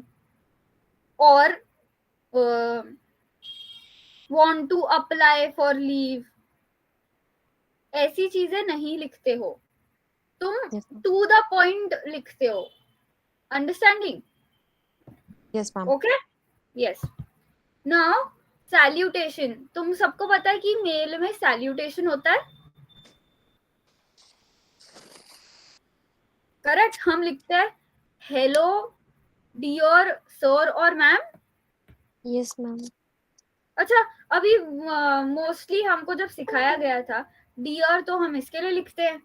S1: or want to apply for leave. ऐसी चीजें नहीं लिखते हो तुम.
S9: Yes, ma'am.
S1: To the point लिखते हो. Understanding?
S9: Yes, ma'am.
S1: Okay. Yes. Now salutation. तुम सबको पता है कि मेल में सैल्यूटेशन होता है. करेक्ट. हम लिखते हैं हेलो डियर सर और मैम.
S9: Yes, ma'am.
S1: अच्छा, अभी मोस्टली हमको जब सिखाया गया था, डियर तो हम इसके लिए लिखते हैं,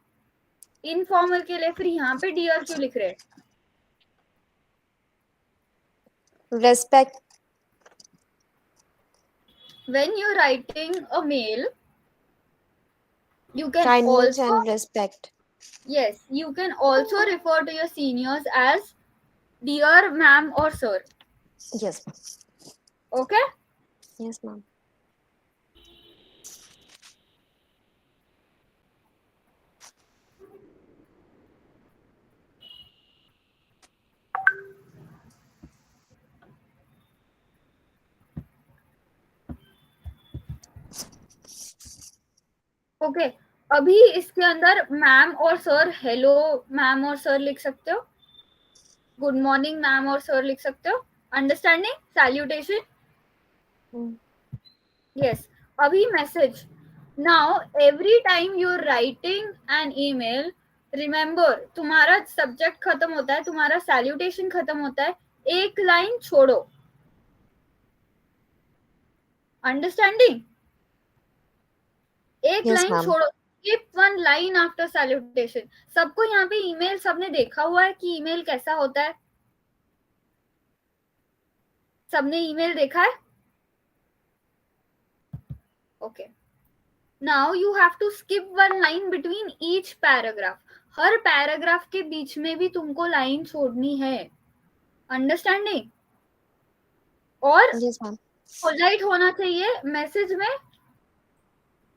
S1: इनफॉर्मल के लिए. फिर यहाँ पे डियर क्यों लिख रहे हैं?
S9: Respect.
S1: When you're writing a mail, you can
S9: Kindness
S1: also,
S9: and respect.
S1: yes, you can also refer to your seniors as dear ma'am or sir.
S9: Yes, ma'am.
S1: Okay?
S9: Yes, ma'am.
S1: Okay. अभी इसके अंदर ma'am और sir, hello ma'am और sir लिख सकते हो. Good morning ma'am और sir लिख सकते हो. अंडरस्टैंडिंग? सैल्यूटेशन. Yes. अभी message. Now every time you're writing an email, remember तुम्हारा सब्जेक्ट खत्म होता है, तुम्हारा सैल्यूटेशन खत्म होता है, एक लाइन छोड़ो. अंडरस्टैंडिंग? एक
S9: Yes,
S1: लाइन
S9: ma'am.
S1: छोड़ो. Skip one line after salutation. सबको यहाँ पे ईमेल सबने देखा हुआ है कि ईमेल कैसा होता है? सबने ईमेल देखा है? Okay. Now you have to skip one line between each paragraph. Her paragraph के बीच में भी तुमको लाइन छोड़नी है. अंडरस्टैंडिंग? और
S9: Yes, ma'am.
S1: पोलाइट होना चाहिए मैसेज में.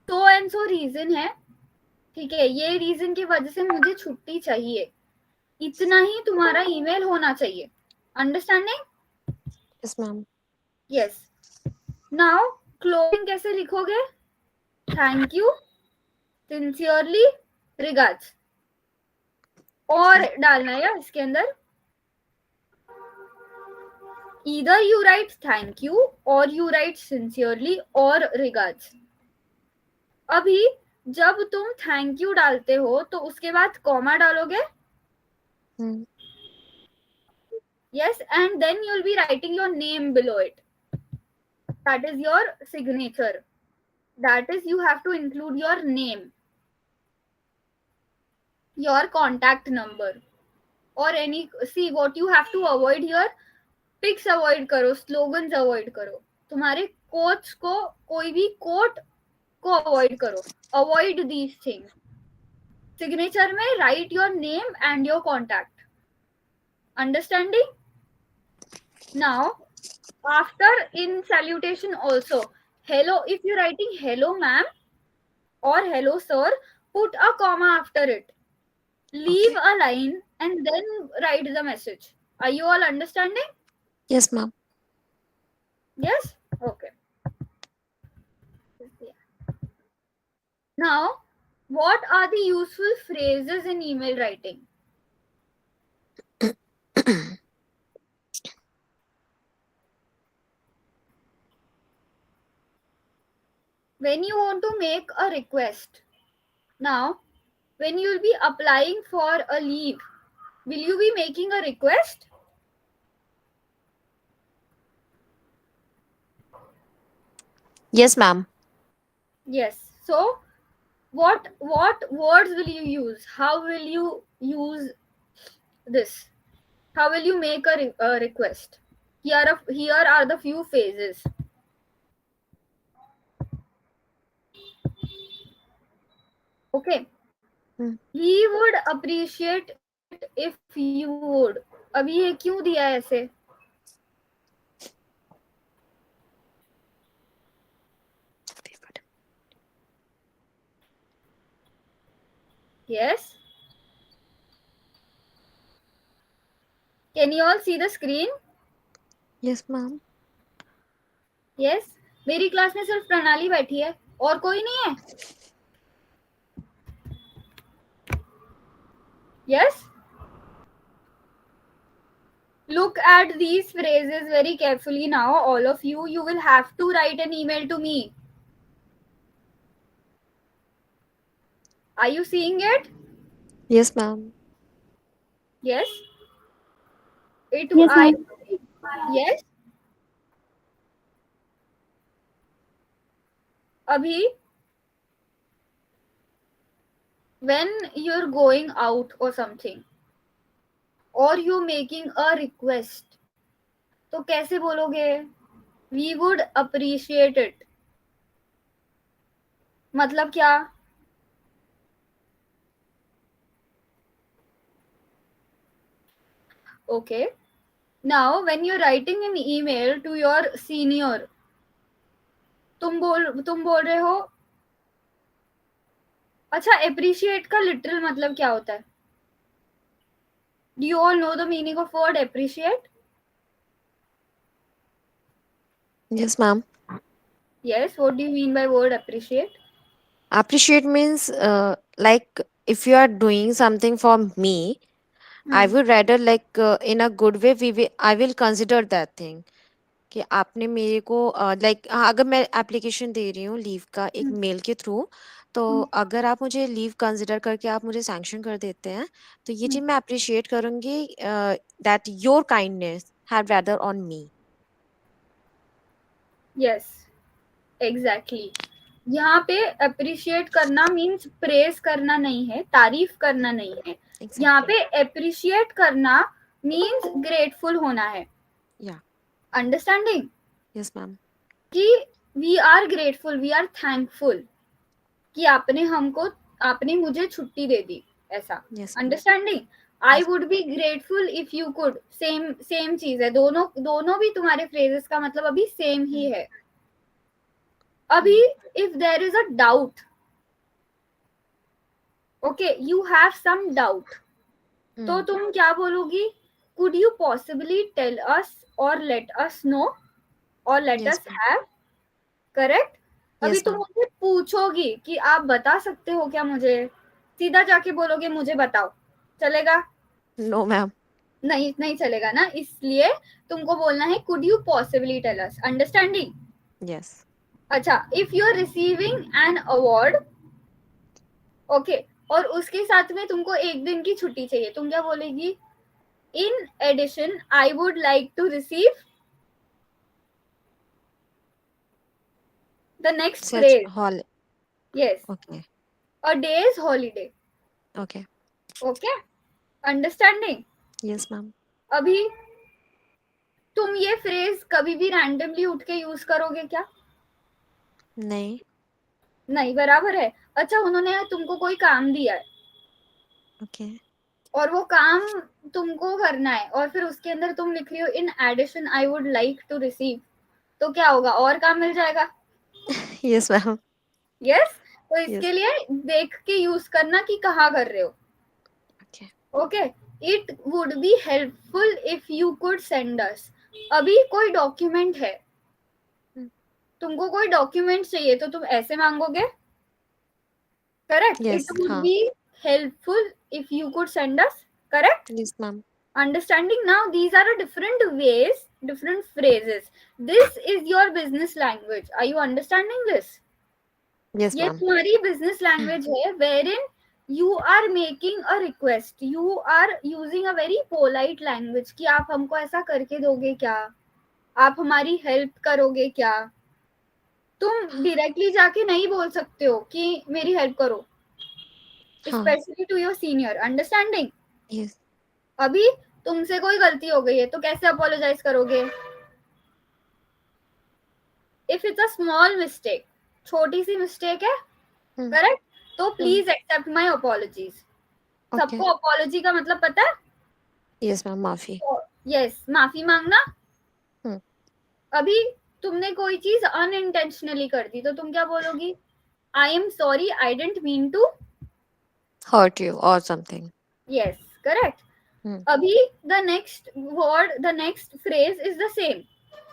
S1: सो एंड सो रीजन है, ठीक है, ये रीजन की वजह से मुझे छुट्टी चाहिए. इतना ही तुम्हारा ईमेल होना चाहिए. Understanding?
S9: Yes, ma'am.
S1: Yes. Now closing कैसे लिखोगे? Thank you, sincerely, regards. और डालना है इसके अंदर. Either you write thank you or you write sincerely or regards. अभी जब तुम थैंक यू डालते हो तो उसके बाद कॉमा डालोगे. Yes, and then you'll be writing your name below it. That is your signature. That is, you have to include your name, your contact number, or any. See, what you have to avoid here, pics avoid करो, slogans avoid करो. तुम्हारे quotes को, कोई भी quote को avoid करो. Avoid these things. Signature में write your name and your contact. Understanding? Now, after in salutation also, hello, if you're writing hello ma'am or hello sir, put a comma after it. Leave a line and then write the message. Are you all understanding?
S9: Yes, ma'am.
S1: Yes? Okay. Now, what are the useful phrases in email writing? When you want to make a request. Now, when you'll be applying for a leave, will you be making a request?
S9: Yes, ma'am.
S1: Yes. So, what words will you use? How will you use this? How will you make a request? Here are the few phases. Okay. He would appreciate it if you would. अभी ये क्यों दिया है ऐसे? Yes. Can you all see the screen?
S9: Yes, ma'am.
S1: Yes. मेरी class में सिर्फ प्रणाली बैठी है और कोई नहीं है. Yes. Look at these phrases very carefully now, all of you. You will have to write an email to me. Are you seeing it?
S9: Yes, ma'am.
S1: Yes.
S11: Yes, ma'am.
S1: Yes. Abhi, when you're going out or something, or you're making a request, तो कैसे बोलोगे? We would appreciate it. मतलब क्या? Okay. Now, when you're writing an email to your senior, तुम बोल रहे हो. अच्छा, appreciate का literal मतलब क्या होता है? Do you all know the meaning of word appreciate?
S9: Yes, ma'am.
S1: Yes. What do you mean by word appreciate?
S9: Appreciate means like if you are doing something for me, I would rather like in a good way I will consider that thing कि आपने मेरे को like अगर मैं application दे रही हूँ leave का एक मेल के थ्रू, तो अगर आप मुझे लीव कंसिडर करके आप मुझे सैंक्शन कर देते हैं तो ये चीज मैं अप्रिशिएट करूंगी that your kindness had rather on me.
S1: Yes. Exactly. यहाँ पे अप्रिशिएट करना मीन्स प्रेज करना नहीं है, तारीफ करना नहीं है. यहाँ पे अप्रिशिएट करना मीन्स ग्रेटफुल होना है. अंडरस्टैंडिंग?
S9: Yes ma'am.
S1: कि we are grateful, we are thankful कि आपने मुझे छुट्टी दे दी, ऐसा. Understanding? I would be grateful if you could. Same चीज है. दोनों भी तुम्हारे फ्रेजेस का मतलब अभी सेम ही है. अभी if there is a doubt, okay, you have some doubt, तो तुम क्या बोलोगी? Could you possibly tell us or let us know or let us have? Correct? अभी तुम मुझे पूछोगी कि आप बता सकते हो क्या मुझे, सीधा जाके बोलोगे मुझे बताओ, चलेगा?
S9: No ma'am.
S1: नहीं नहीं चलेगा ना, इसलिए तुमको बोलना है could you possibly tell us, understanding?
S9: Yes.
S1: अच्छा, if you are receiving an award, okay, और उसके साथ में तुमको एक दिन की छुट्टी चाहिए, तुम क्या बोलेगी? In addition I would like to receive the next
S9: Such
S1: phrase,
S9: hol.
S1: Yes,
S9: Okay.
S1: A days holiday,
S9: Okay.
S1: Okay, understanding?
S9: Yes, ma'am.
S1: अभी तुम ये फ्रेज कभी भी रैंडमली उठ के यूज करोगे क्या?
S9: नहीं.
S1: नहीं, बराबर है। अच्छा, उन्होंने तुमको कोई काम दिया है
S9: Okay.
S1: और वो काम तुमको करना है, और फिर उसके अंदर तुम लिख रही हो in addition I would like to receive, तो क्या होगा? और काम मिल जाएगा।
S9: Yes, ma'am.
S1: यस, तो
S9: Yes.
S1: इसके लिए देख के यूज करना कि कहाँ कर रहे हो।
S9: Okay.
S1: Okay, it would be helpful if you could send us. अभी कोई डॉक्यूमेंट है, तुमको कोई डॉक्यूमेंट चाहिए तो तुम ऐसे मांगोगे, करेक्ट?
S9: Yes.
S1: इट वुड
S9: हाँ.
S1: Be helpful if you could send us, correct?
S9: Yes, ma'am.
S1: Understanding? Now these are a different ways, different phrases. This is your business language. Are you understanding this?
S9: Yes,
S1: ये
S9: ma'am.
S1: तुम्हारी business language है, wherein you are making a request, you are using a very polite language कि आप हमको ऐसा करके दोगे क्या, आप हमारी हेल्प करोगे क्या। तुम डायरेक्टली जाके नहीं बोल सकते हो कि मेरी हेल्प करो,
S9: हाँ.
S1: Specially to your senior, understanding?
S9: Yes.
S1: अभी तुमसे कोई गलती हो गई है तो कैसे अपोलोजाइज करोगे? If it's a small mistake, छोटी सी मिस्टेक है, करेक्ट, तो please accept my apologies.
S9: Okay.
S1: सबको अपोलॉजी का मतलब पता है?
S9: Yes, ma'am. माफी.
S1: यस, माफी मांगना।
S9: हम्म.
S1: अभी तुमने कोई चीज अनइंटेंशनली कर दी तो तुम क्या बोलोगी? I am sorry, I didn't mean to.
S9: Hurt you or something.
S1: Yes, correct. अभी the next word, the next phrase is the same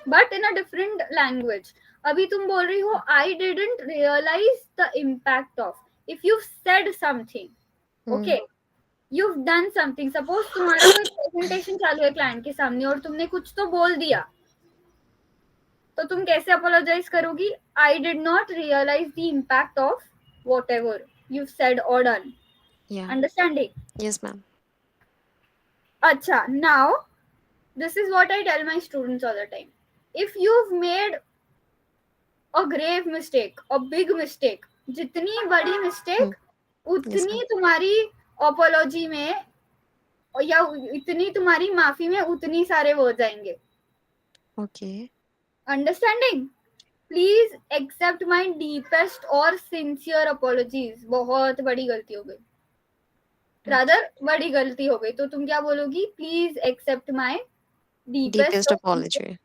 S1: but in a different language. अभी तुम बोल रही हो I didn't realise the impact of, if you said something, okay, you've done something, suppose तुम्हारा कोई presentation चालू है क्लाइंट के सामने और तुमने कुछ तो बोल दिया, तो तुम कैसे अपोलोजाइज करोगी? I did not realise the impact of whatever you said और done,
S9: Yeah.
S1: Understanding?
S9: Yes, ma'am.
S1: अच्छा, now this is what I tell my students all the time. If you've made a grave mistake, a big mistake, जितनी बड़ी mistake उतनी तुम्हारी apology में या इतनी तुम्हारी माफी में उतनी सारे वो जाएंगे।
S9: Okay.
S1: Understanding? Please accept my deepest और सिंसियर अपॉलॉजीज। बहुत बड़ी गलती हो गई, रादर बड़ी गलती हो गई, तो तुम क्या बोलोगी? Please accept my
S9: Deepest
S1: deepest
S9: apology.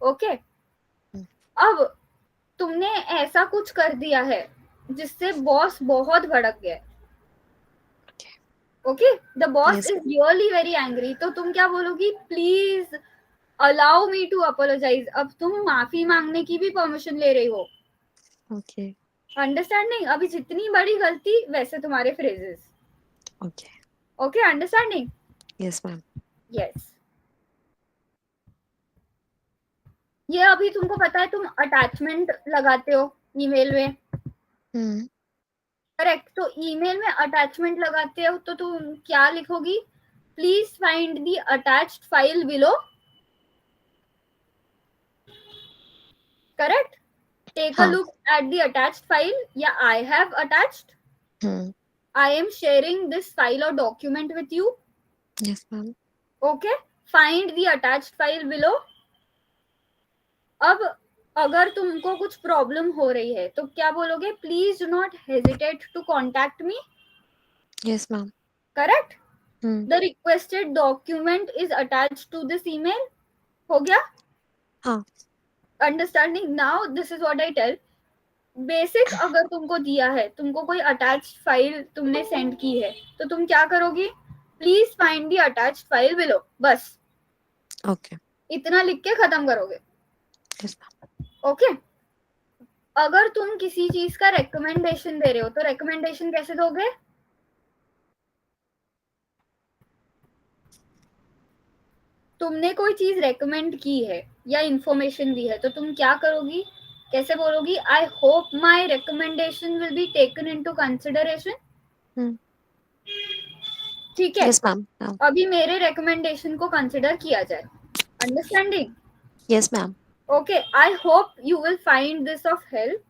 S1: Okay. अब तुमने ऐसा कुछ कर दिया है जिससे बॉस बहुत भड़क गया, okay, the boss
S9: Yes.
S1: Is really very angry, तो तुम क्या बोलोगी? Please allow me to apologise. अब तुम माफी मांगने की भी परमिशन ले रही हो,
S9: Okay.
S1: अंडरस्टैंडिंग? अभी जितनी बड़ी गलती वैसे तुम्हारे phrases,
S9: Okay.
S1: Okay, understanding?
S9: Yes, ma'am.
S1: Yes. ये अभी तुमको पता है, तुम अटैचमेंट लगाते हो ईमेल में, करेक्ट? तो ईमेल में अटैचमेंट लगाते हो तो तुम क्या लिखोगी? Please find the attached file below, correct? Take a look at the attached file, या I have attached, I am sharing this file or document with you.
S9: Yes, ma'am.
S1: Okay, find the attached file below. अब अगर तुमको कुछ problem हो रही है तो क्या बोलोगे? Please do not hesitate to contact me,
S9: Yes, ma'am.
S1: Correct? The requested document is attached to this email. हो गया?
S9: हाँ.
S1: Understanding? Now this is what I tell. Basic अगर तुमको दिया है, तुमको कोई अटैच्ड फाइल तुमने सेंड की है, तो तुम क्या करोगी? Please find the attached file below, बस
S9: Okay.
S1: इतना लिख के खत्म करोगे,
S9: Yes, ma'am.
S1: ओके? अगर तुम किसी चीज का रेकमेंडेशन दे रहे हो तो रेकमेंडेशन कैसे दोगे? तुमने कोई चीज रेकमेंड की है या इंफॉर्मेशन दी है तो तुम क्या करोगी, कैसे बोलोगी? I hope my recommendation will be taken into consideration. ठीक है,
S9: यस मैम।
S1: अभी मेरे रिकमेंडेशन को कंसिडर किया जाए। Understanding?
S9: Yes ma'am.
S1: Okay, I hope you will find this of help.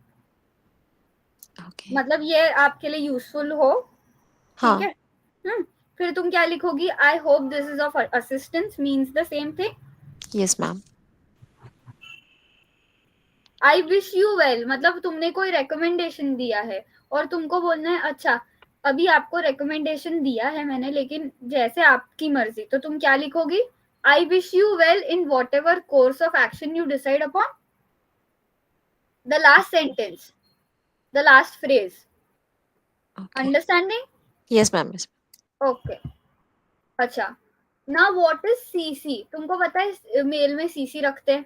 S9: Okay.
S1: मतलब ये आपके लिए यूजफुल हो। ठीक है। फिर तुम क्या लिखोगी? I hope this is of assistance means the same thing.
S9: Yes ma'am.
S1: I wish you well, मतलब तुमने कोई रिकमेंडेशन दिया है और तुमको बोलना है अच्छा अभी आपको रिकमेंडेशन दिया है मैंने, लेकिन जैसे आपकी मर्जी, तो तुम क्या लिखोगी? I wish you well in whatever course of action you decide upon. The last sentence, the last phrase. Understanding?
S9: Yes ma'am.
S1: Okay. अच्छा, नाउ व्हाट इज सीसी? तुमको पता है मेल में सीसी रखते हैं?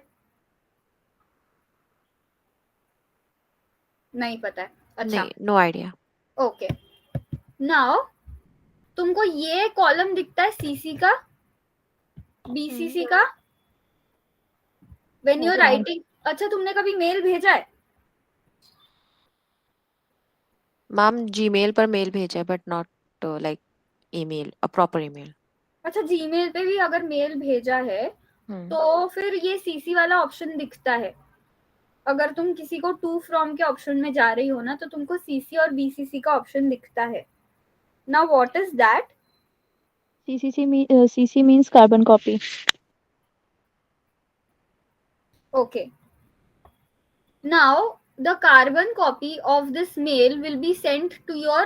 S1: नहीं पता है? अच्छा,
S9: नहीं, नो आइडिया।
S1: ओके। नाउ तुमको ये कॉलम दिखता है सीसी का, बीसीसी का, व्हेन यू राइटिंग। अच्छा, तुमने कभी मेल भेजा है?
S9: मैम जीमेल पर मेल भेजा है but not like email, a proper email.
S1: अच्छा, जीमेल पे भी अगर मेल भेजा है तो फिर ये सीसी वाला ऑप्शन दिखता है। अगर तुम किसी को टू फ्रॉम के ऑप्शन में जा रही हो ना तो तुमको सीसी और बीसीसी का ऑप्शन दिखता है। Now what is that?
S7: CC means carbon copy.
S1: Okay. Now the carbon copy of this mail will be sent to your,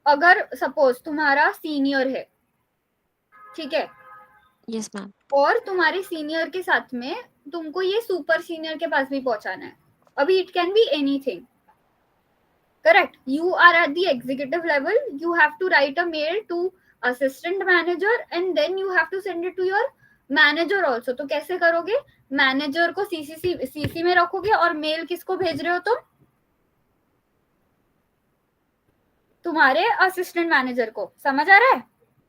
S1: अगर सपोज तुम्हारा सीनियर है, ठीक है,
S9: यस मैम।
S1: और तुम्हारे सीनियर के साथ में तुमको ये सुपर सीनियर के पास भी पहुंचाना है। अभी it can be anything, correct? You are at the executive level, you have to write a mail to assistant manager and then you have to send it to your manager also. तो कैसे करोगे? Manager को CC में रखोगे और mail किसको भेज रहे हो तुम? तुम्हारे असिस्टेंट मैनेजर को। समझ आ रहा है?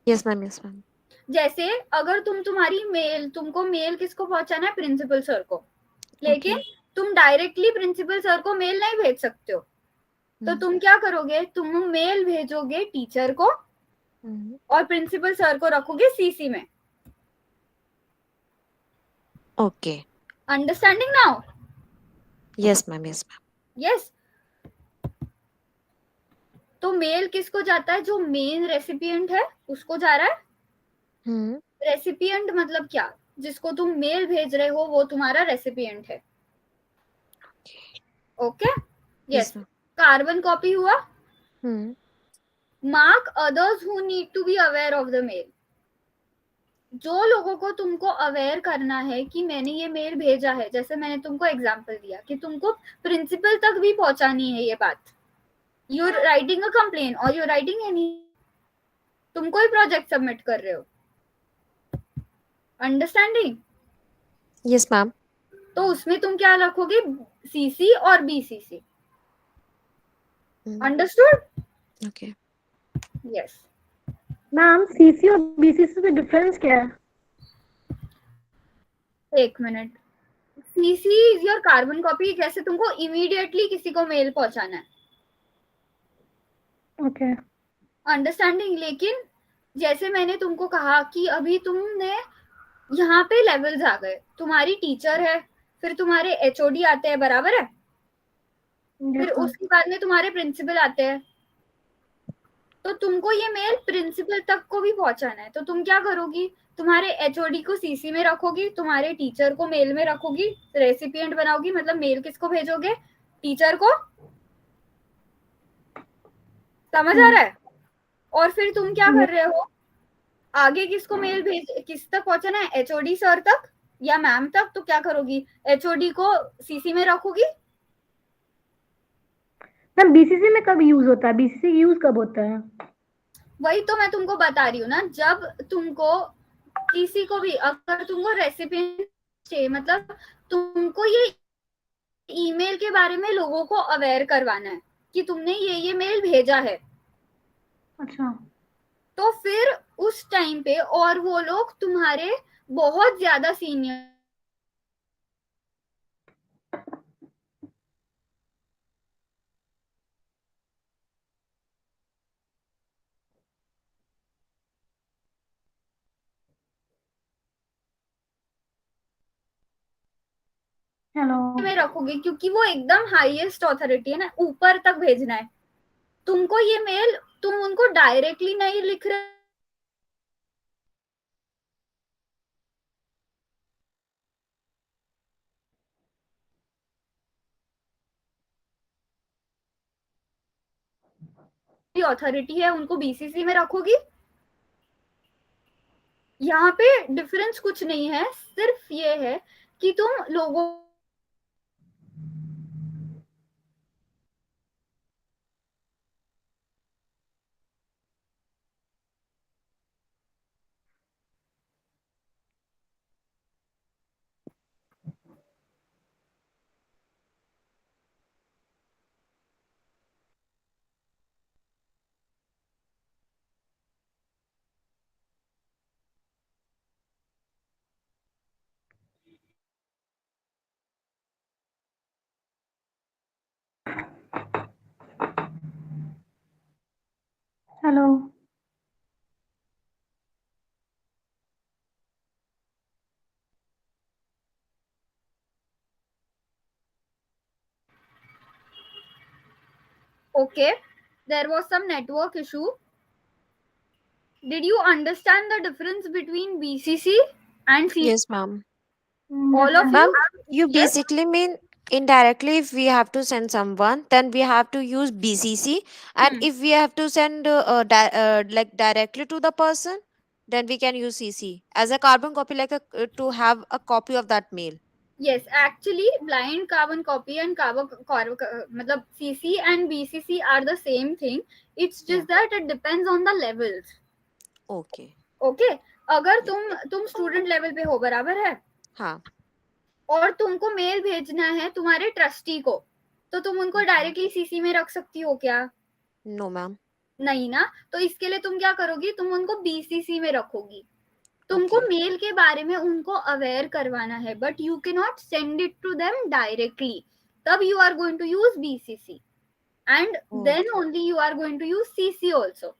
S9: Yes ma'am. Yes ma'am.
S1: जैसे अगर तुमको मेल किसको पहुंचाना है? प्रिंसिपल सर को, लेकिन तुम डायरेक्टली प्रिंसिपल सर को मेल नहीं भेज सकते हो, तो तुम क्या करोगे? तुम मेल भेजोगे टीचर को और प्रिंसिपल सर को रखोगे सीसी में।
S9: Okay.
S1: Understanding now?
S9: Yes ma'am. Yes ma'am.
S1: Yes. तो मेल किसको जाता है? जो मेन रेसिपिएंट है उसको जा रहा है। रेसिपिएंट मतलब क्या? जिसको तुम मेल भेज रहे हो वो तुम्हारा रेसिपिएंट है। ओके? यस। कार्बन कॉपी हुआ। Mark others who need to be aware of the mail. जो लोगों को तुमको अवेयर करना है कि मैंने ये मेल भेजा है, जैसे मैंने तुमको एग्जांपल दिया कि तुमको प्रिंसिपल तक भी पहुंचानी है ये बात। You are writing a complain और यू आर राइटिंग एनी, तुम कोई प्रोजेक्ट सबमिट कर रहे हो। अंडरस्टैंडिंग?
S9: Yes ma'am.
S1: तो उसमें तुम क्या रखोगे? सीसी और BCC. Understood?
S9: Okay.
S1: Yes.
S5: Ma'am CC और बीसीसी में डिफरेंस क्या है?
S1: एक minute. CC is your carbon copy, जैसे तुमको इमीडिएटली किसी को मेल पहुंचाना है।
S5: ओके।
S1: अंडरस्टैंडिंग? लेकिन जैसे मैंने तुमको कहा कि अभी तुमने यहाँ पे लेवल्स आ गए, तुम्हारी टीचर है, फिर तुम्हारे एचओडी आते हैं, बराबर है? फिर उसके बाद में तुम्हारे प्रिंसिपल आते हैं, तो तुमको ये मेल प्रिंसिपल तक को भी पहुंचाना है, तो तुम क्या करोगी? तुम्हारे एचओडी को सीसी में रखोगी, तुम्हारे टीचर को मेल में रखोगी, रेसिपिएंट बनाओगी, मतलब मेल किसको भेजोगे? टीचर को। समझ आ रहा है? और फिर तुम क्या कर रहे हो? आगे किसको मेल किस तक पहुंचाना है? एचओडी सर तक या मैम तक। तो क्या करोगी? एचओडी को सीसी में रखोगी।
S5: मैम बीसीसी में कब यूज होता है? बीसीसी यूज कब होता है?
S1: वही तो मैं तुमको बता रही हूँ ना, जब तुमको किसी को भी, अगर तुमको रेसिपिएंट चाहिए, मतलब तुमको ये ईमेल के बारे में लोगों को अवेयर करवाना है कि तुमने ये मेल भेजा है।
S5: अच्छा।
S1: तो फिर उस टाइम पे, और वो लोग तुम्हारे बहुत ज्यादा सीनियर,
S5: हेलो।
S1: में रखोगे, क्योंकि वो एकदम हाईएस्ट ऑथोरिटी है ना, ऊपर तक भेजना है तुमको ये मेल। तुम उनको डायरेक्टली नहीं लिख रहे, अथॉरिटी है, उनको बीसीसी में रखोगी। यहाँ पे डिफरेंस कुछ नहीं है, सिर्फ ये है कि तुम लोगों
S5: hello.
S1: Okay, there was some network issue. Did you understand the difference between BCC and CC?
S9: Yes, ma'am.
S1: All of you?
S9: Ma'am, you
S1: Yes?
S9: basically mean indirectly if we have to send someone, then we have to use BCC, and if we have to send like directly to the person, then we can use CC as a carbon copy, like to have a copy of that mail.
S1: Yes, actually, blind carbon copy and matlab CC and BCC are the same thing. It's just that it depends on the levels.
S9: Okay.
S1: Okay, अगर तुम student level पे हो, बराबर है,
S9: हाँ.
S1: और तुमको mail भेजना है तुम्हारे ट्रस्टी को, तो तुम उनको डायरेक्टली सीसी में रख सकती हो क्या?
S9: No, ma'am.
S1: नहीं ना, तो इसके लिए तुम क्या करोगी, तुम उनको बीसीसी में रखोगी। तुमको मेल के बारे में उनको अवेयर करवाना है, but you can not send it to them directly, तब you are going to use BCC, and then only you are going to use CC also.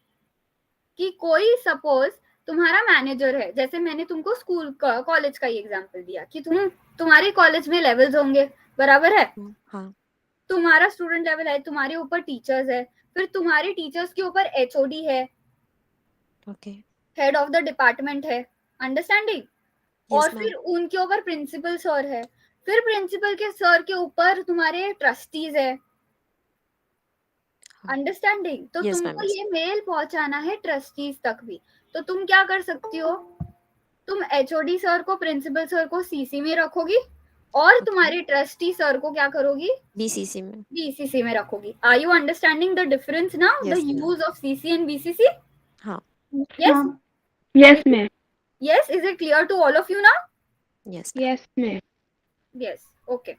S1: कि कोई सपोज तुम्हारा मैनेजर है, जैसे मैंने तुमको स्कूल का कॉलेज का ही एग्जांपल दिया कि तुम्हारे कॉलेज में लेवल्स होंगे, बराबर है,
S9: हाँ.
S1: तुम्हारा स्टूडेंट लेवल है, तुम्हारे ऊपर टीचर्स है, फिर तुम्हारे टीचर्स के ऊपर एचओडी है,
S9: Okay.
S1: Head of the department है, अंडरस्टैंडिंग,
S9: Yes,
S1: और
S9: ma'am.
S1: फिर उनके ऊपर प्रिंसिपल सर है, फिर प्रिंसिपल के सर के ऊपर तुम्हारे ट्रस्टीज है, अंडरस्टैंडिंग। तो
S9: Yes,
S1: तुमको
S9: ma'am.
S1: ये मेल पहुंचाना है ट्रस्टीज तक भी, तो तुम क्या कर सकती हो, तुम एचओडी सर को, प्रिंसिपल सर को सीसी में रखोगी, और तुम्हारे ट्रस्टी सर को क्या करोगी,
S9: BCC में.
S1: बीसीसी में रखोगी। Are you understanding the difference now, the
S9: Yes, ma'am.
S1: Use of CC and BCC?
S9: हाँ.
S1: Yes?
S8: Yes, ma'am.
S1: Yes, is it clear to all of you now?
S9: Yes.
S8: Yes, ma'am.
S1: Yes, okay.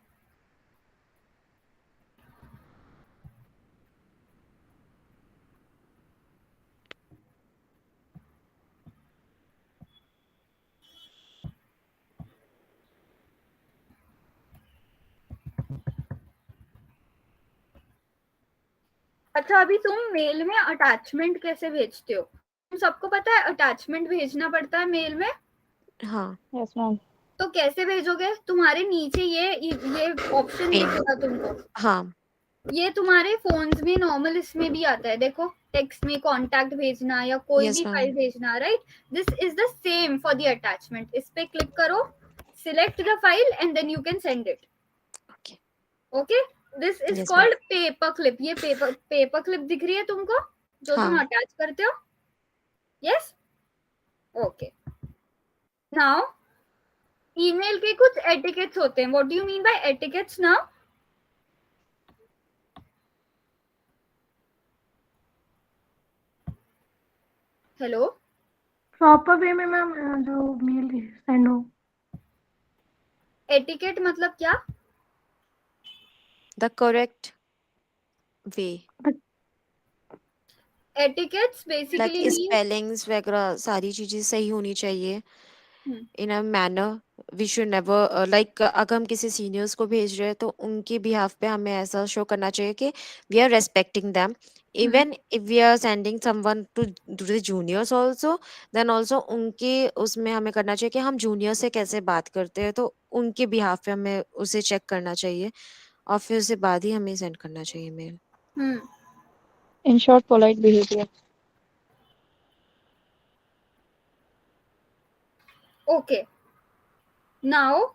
S1: अच्छा, अभी तुम mail में attachment कैसे भेजते हो? तुम सबको पता है अटैचमेंट भेजना पड़ता है मेल में।
S9: हाँ.
S4: Yes ma'am.
S1: तो कैसे भेजोगे? तुम्हारे नीचे ये ऑप्शन दिखेगा तुमको।
S9: हाँ.
S1: ये तुम्हारे फोन्स में नॉर्मल इसमें भी आता है, देखो, टेक्स्ट में कॉन्टैक्ट भेजना या कोई
S9: Yes,
S1: भी
S9: ma'am.
S1: फाइल भेजना, right? This is the same for the attachment. इस पे क्लिक करो, select the file and then you can send it.
S9: Okay.
S1: Okay, this is
S9: Yes,
S1: called paper clip. ये पेपर क्लिप दिख रही है तुमको, जो तुम
S9: हाँ.
S1: अटैच करते हो? Yes, okay. नाउ ईमेल के कुछ एटिकेट्स होते हैं। What do you mean by etiquettes now? Hello,
S5: proper way में मैम, जो मेल सेंड हो।
S1: एटिकेट मतलब क्या?
S9: The correct way.
S1: Etiquettes
S9: like
S1: basically means
S9: spellings वगैरह सारी चीजें सही होनी चाहिए in a manner. We should never like अगर हम किसी सीनियर्स को भेज रहे हैं तो उनके बिहाफ पे हमें ऐसा शो करना चाहिए कि we are respecting them. Even if we are sending someone to the juniors also, then also उनके उसमें हमें करना चाहिए कि हम जूनियर से कैसे बात करते हैं, तो उनके बिहाफ पे हमें उसे चेक करना चाहिए और फिर उसके बाद ही हमें सेंड करना चाहिए mail.
S4: In short, polite behavior.
S1: Okay. Now,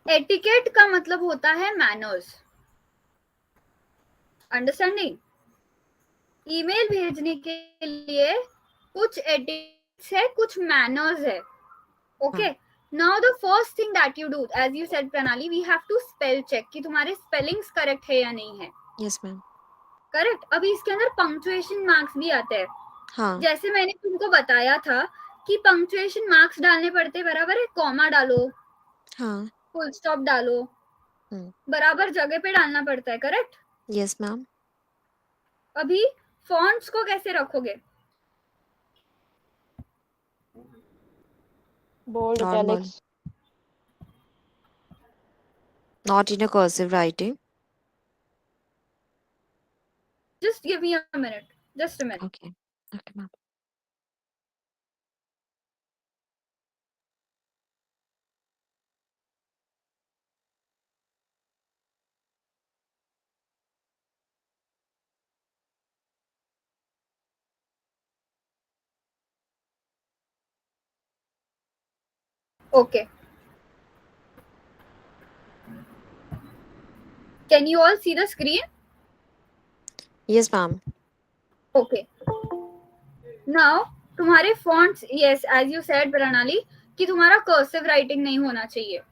S1: etiquette का मतलब होता है मैनर्स. अंडरस्टैंडिंग. ईमेल भेजने के लिए कुछ एटिकेट्स है, कुछ मैनर्स है. Okay. Now the first thing that you do, as you said Pranali, we have to spell check कि तुम्हारे स्पेलिंग्स करेक्ट है या नहीं है.
S9: Yes ma'am.
S1: करेक्ट. अभी इसके अंदर पंक्चुएशन मार्क्स भी आते हैं.
S9: हाँ.
S1: जैसे मैंने तुमको बताया था कि पंक्चुएशन मार्क्स डालने पड़ते, बराबर है. कॉमा डालो,
S9: हाँ.
S1: फुल स्टॉप डालो, बराबर जगह पे डालना पड़ता है. करेक्ट.
S9: Yes ma'am.
S1: अभी फॉन्ट्स को कैसे रखोगे?
S4: Bold,
S9: Normal.
S4: italics.
S9: Not in a cursive writing.
S1: Just give me a minute. Just a minute.
S9: Okay. Okay, ma'am.
S1: Okay. Can you all see the screen?
S9: Yes, ma'am.
S1: Okay. Now, तुम्हारे fonts, yes, as you said प्रणाली, कि तुम्हारा cursive writing नहीं होना चाहिए.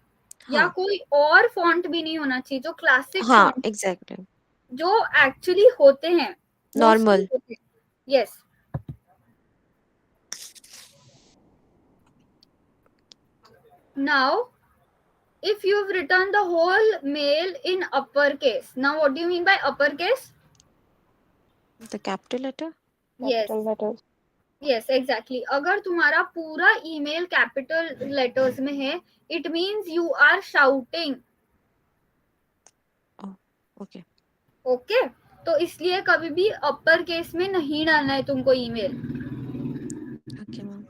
S1: या कोई और फॉन्ट भी नहीं होना चाहिए जो क्लासिक
S9: हाँ,
S1: फॉन्ट,
S9: exactly.
S1: जो एक्चुअली होते हैं.
S9: Normal.
S1: Yes. Now, if you've written the whole mail in uppercase, now what do you mean by uppercase?
S9: The capital letter?
S1: Yes.
S4: Capital letters.
S1: Yes, exactly. अगर तुम्हारा पूरा ईमेल कैपिटल लेटर्स में है, it means you are shouting.
S9: Oh, okay.
S1: Okay? तो इसलिए कभी भी upper case में नहीं डालना है तुमको email.
S9: Okay, ma'am.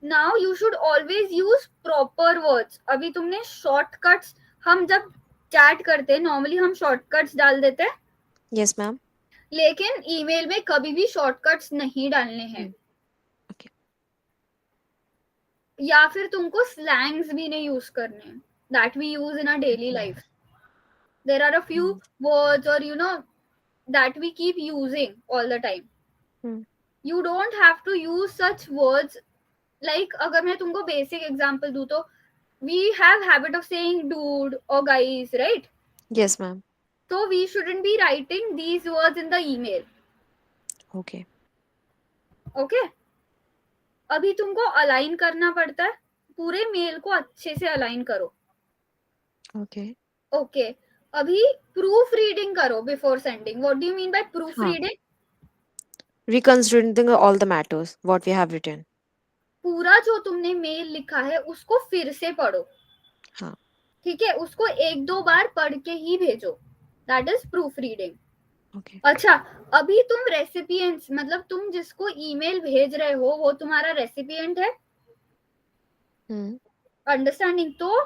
S1: Now you should always use proper words. अभी तुमने शॉर्टकट्स, हम जब चैट करते हैं नॉर्मली हम शॉर्टकट्स डाल देते हैं.
S9: Yes, ma'am.
S1: लेकिन ईमेल में कभी भी शॉर्टकट्स नहीं डालने हैं.
S9: Okay.
S1: या फिर तुमको स्लैंग्स भी नहीं यूज करने हैं that we use in our daily life. There are a few words or that we keep using all the time. You don't have to use such words. Like अगर मैं तुमको basic example दूँ तो we have habit of saying dude or guys, right?
S9: Yes, ma'am.
S1: So we shouldn't be writing these words in the email.
S9: Okay.
S1: Okay? अभी तुमको align करना पड़ता है. पूरे मेल को अच्छे से अलाइन करो.
S9: Okay.
S1: Okay. अभी प्रूफ रीडिंग करो before sending. What do you mean by proof reading?
S9: Reconsidering all the matters what we have written.
S1: पूरा जो तुमने मेल लिखा है उसको फिर से पढ़ो.
S9: हाँ.
S1: ठीक है, उसको एक दो बार पढ़ के ही भेजो. That is proof reading.
S9: Okay.
S1: अच्छा, अभी तुम रेसिपिएंट्स, मतलब तुम जिसको ईमेल भेज रहे हो वो तुम्हारा रेसिपिएंट है. अंडरस्टैंडिंग. तो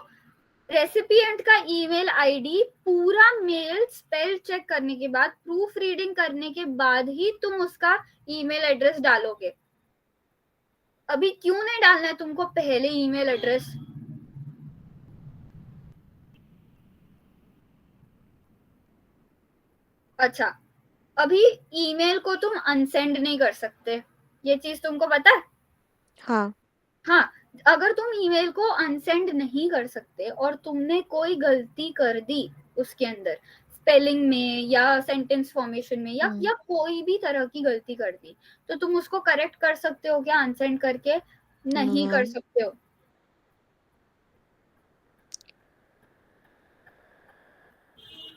S1: रेसिपिएंट का ईमेल आईडी पूरा मेल स्पेल चेक करने के बाद, प्रूफ रीडिंग करने के बाद ही तुम उसका ईमेल एड्रेस डालोगे. अभी क्यों नहीं डालना है तुमको पहले ईमेल एड्रेस? अच्छा, अभी ईमेल को तुम अनसेंड नहीं कर सकते. ये चीज तुमको पता है?
S9: हाँ.
S1: हाँ. अगर तुम ईमेल को अनसेंड नहीं कर सकते और तुमने कोई गलती कर दी उसके अंदर, स्पेलिंग में या सेंटेंस फॉर्मेशन में या कोई भी तरह की गलती कर दी, तो तुम उसको करेक्ट कर सकते हो क्या अनसेंड करके? नहीं कर सकते हो.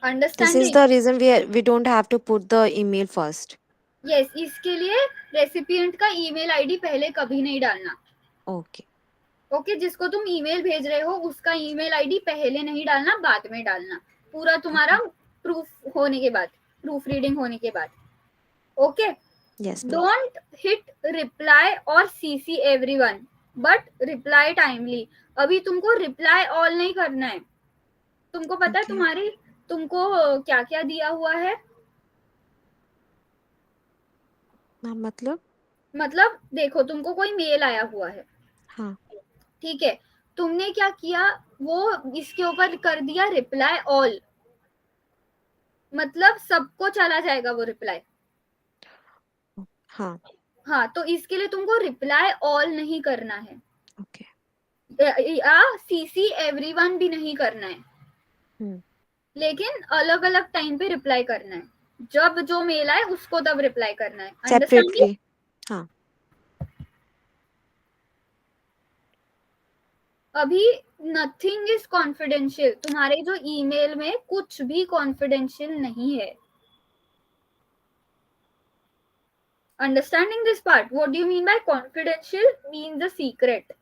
S9: This is
S1: understanding?
S9: the reason we don't have to put the email first.
S1: Yes, इसके लिए रेसिपिएंट का ईमेल आईडी पहले कभी नहीं डालना.
S9: Okay.
S1: ओके, जिसको तुम ईमेल भेज रहे हो उसका ईमेल आईडी पहले नहीं डालना, बाद में डालना, पूरा तुम्हारा प्रूफ होने के बाद, प्रूफ रीडिंग होने के बाद. Okay.
S9: Yes, ma'am.
S1: Don't hit reply और CC everyone, but reply timely. अभी तुमको रिप्लाई ऑल नहीं करना है. तुमको पता है
S9: Okay.
S1: तुमको क्या क्या दिया हुआ है?
S9: Ma'am,
S1: मतलब देखो, तुमको कोई मेल आया हुआ है.
S9: हाँ.
S1: ठीक है, तुमने क्या किया, वो इसके ऊपर कर दिया रिप्लाई ऑल, मतलब सबको चला जाएगा वो रिप्लाई.
S9: हाँ.
S1: हाँ, तो इसके लिए तुमको रिप्लाई ऑल नहीं करना है.
S9: Okay.
S1: या सीसी एवरीवन भी नहीं करना है. लेकिन अलग अलग टाइम पे रिप्लाई करना है. जब जो मेल आए उसको तब रिप्लाई करना है.
S9: Separately. हाँ.
S1: अभी नथिंग इज कॉन्फिडेंशियल. तुम्हारे जो ईमेल में कुछ भी कॉन्फिडेंशियल नहीं है. Understanding this part? What do you mean by confidential? Means the secret.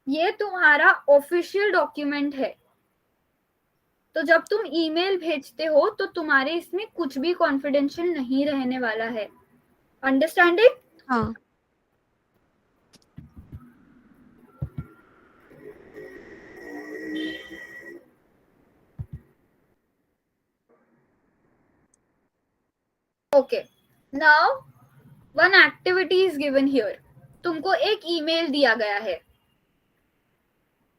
S1: ये तुम्हारा ऑफिशियल डॉक्यूमेंट है. तो जब तुम ईमेल भेजते हो तो तुम्हारे इसमें कुछ भी कॉन्फिडेंशियल नहीं रहने वाला है. अंडरस्टैंडिंग?
S9: हाँ.
S1: Okay. Now one activity is given here. तुमको एक ईमेल दिया गया है.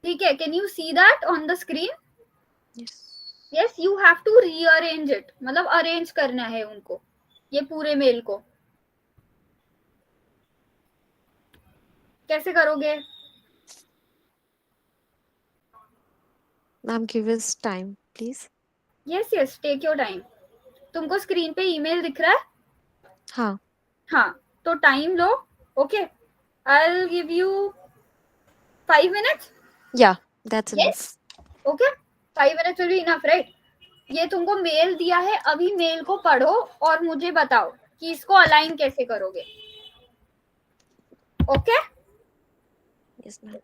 S1: ठीक है, can you see that on the screen? Yes, you have to rearrange it, मतलब अरेंज करना है उनको, ये पूरे मेल को. कैसे करोगे?
S9: Ma'am, give us time, please.
S1: Yes yes, take your time. तुमको स्क्रीन पे ईमेल दिख रहा है?
S9: हाँ.
S1: हाँ, तो टाइम लो. Okay, I will give you 5 minutes.
S9: Yeah, that's enough.
S1: Yes. Okay, 5 minutes will be enough, right? ये तुमको मेल दिया है, अभी मेल को पढ़ो और मुझे बताओ कि इसको अलाइन कैसे करोगे. Okay?
S9: Yes, ma'am.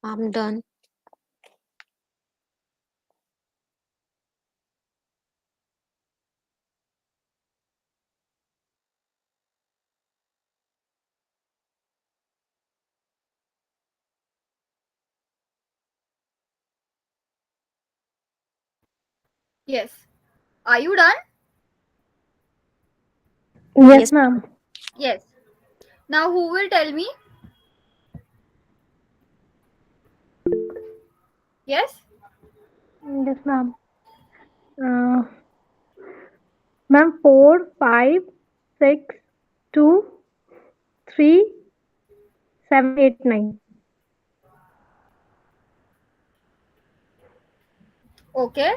S9: I'm done.
S1: Yes. Are you done?
S9: Yes.
S4: Yes, ma'am.
S1: Yes. Now who will tell me? Yes?
S4: Yes, ma'am. Uh, ma'am, 4, 5, 6, 2, 3, 7, 8, 9.
S1: Okay.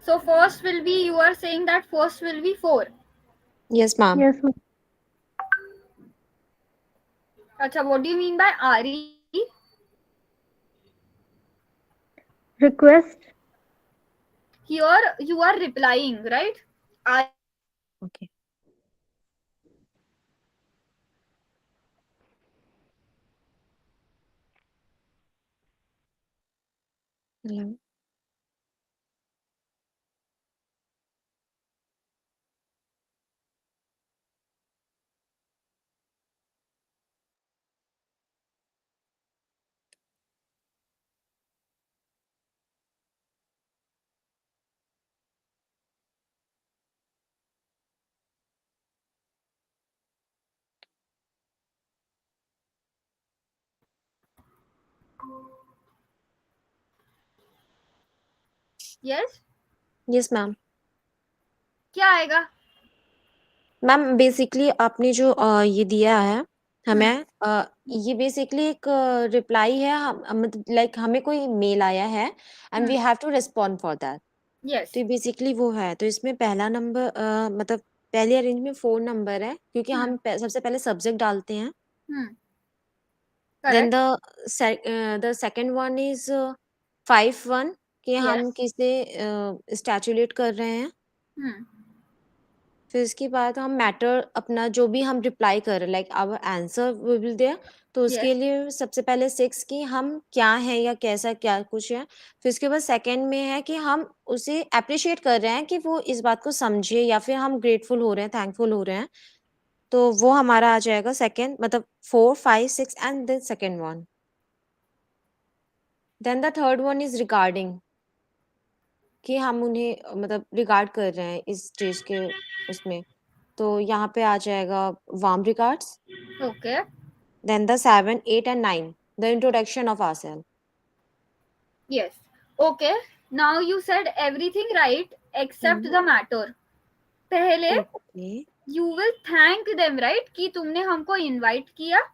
S1: So first will be, you are saying that first will be 4.
S9: Yes, ma'am.
S4: Yes, ma'am.
S1: Acha, what do you mean by RE?
S4: Request.
S1: Here you are replying, right? RE.
S9: Okay. Hello.
S1: Yes?
S9: Yes, ma'am.
S1: क्या आएगा?
S9: Ma'am basically आपने जो ये दिया है
S1: हम्म.
S9: हमें, ये basically एक रिप्लाई है, मतलब लाइक हमें कोई मेल आया है and we have to respond for that.
S1: Yes.
S9: तो ये बेसिकली वो है। तो इसमें पहला नंबर मतलब पहले अरेंज में 4 नंबर है, क्योंकि हम सबसे पहले सब्जेक्ट डालते हैं।
S1: Hmm.
S9: Then
S1: Correct.
S9: The second one is 5-1 कि
S1: Yes.
S9: हम किसे स्टैचुलेट कर रहे हैं।
S1: Hmm.
S9: फिर इसके बाद हम मैटर अपना जो भी हम रिप्लाई कर रहे हैं, like our answer will there. तो उसके
S1: Yes.
S9: लिए सबसे पहले 6 की हम क्या है या कैसा क्या कुछ है। फिर उसके बाद सेकंड में है कि हम उसे अप्रिशिएट कर रहे हैं कि वो इस बात को समझे, या फिर हम ग्रेटफुल हो रहे हैं, थैंकफुल हो रहे हैं। तो वो हमारा आ जाएगा सेकंड, मतलब 4, 5, 6 and then second one. Then the third one is regarding कि हम उन्हें मतलब रिगार्ड कर रहे हैं इस चीज के उसमें। तो यहाँ पे आ जाएगा warm regards.
S1: Okay.
S9: Then the 7, 8 and 9, the introduction of ourselves.
S1: Yes. Okay. Now you said everything right except
S9: Hmm.
S1: the matter. पहले
S9: Okay.
S1: you will thank them, right? कि तुमने हमको invite किया.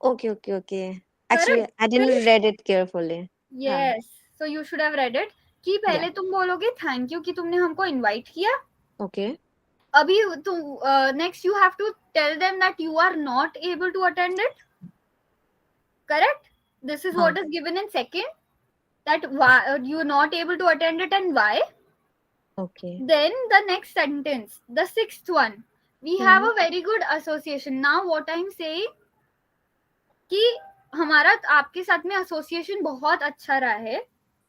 S9: Okay, okay, okay. Actually,
S1: Correct.
S9: I didn't read it carefully. हाँ,
S1: Yes. So you should have read it. कि
S9: yeah.
S1: पहले तुम बोलोगे thank you कि तुमने हमको invite किया.
S9: Okay.
S1: अभी तुम next you have to tell them that you are not able to attend it. Correct. This is
S9: हाँ.
S1: what is given in second. That why you are not able to attend it and why.
S9: Okay.
S1: Then the next sentence, the sixth one, we have a very good association. Now what I'm saying कि हमारा आपके साथ में association बहुत अच्छा रहा है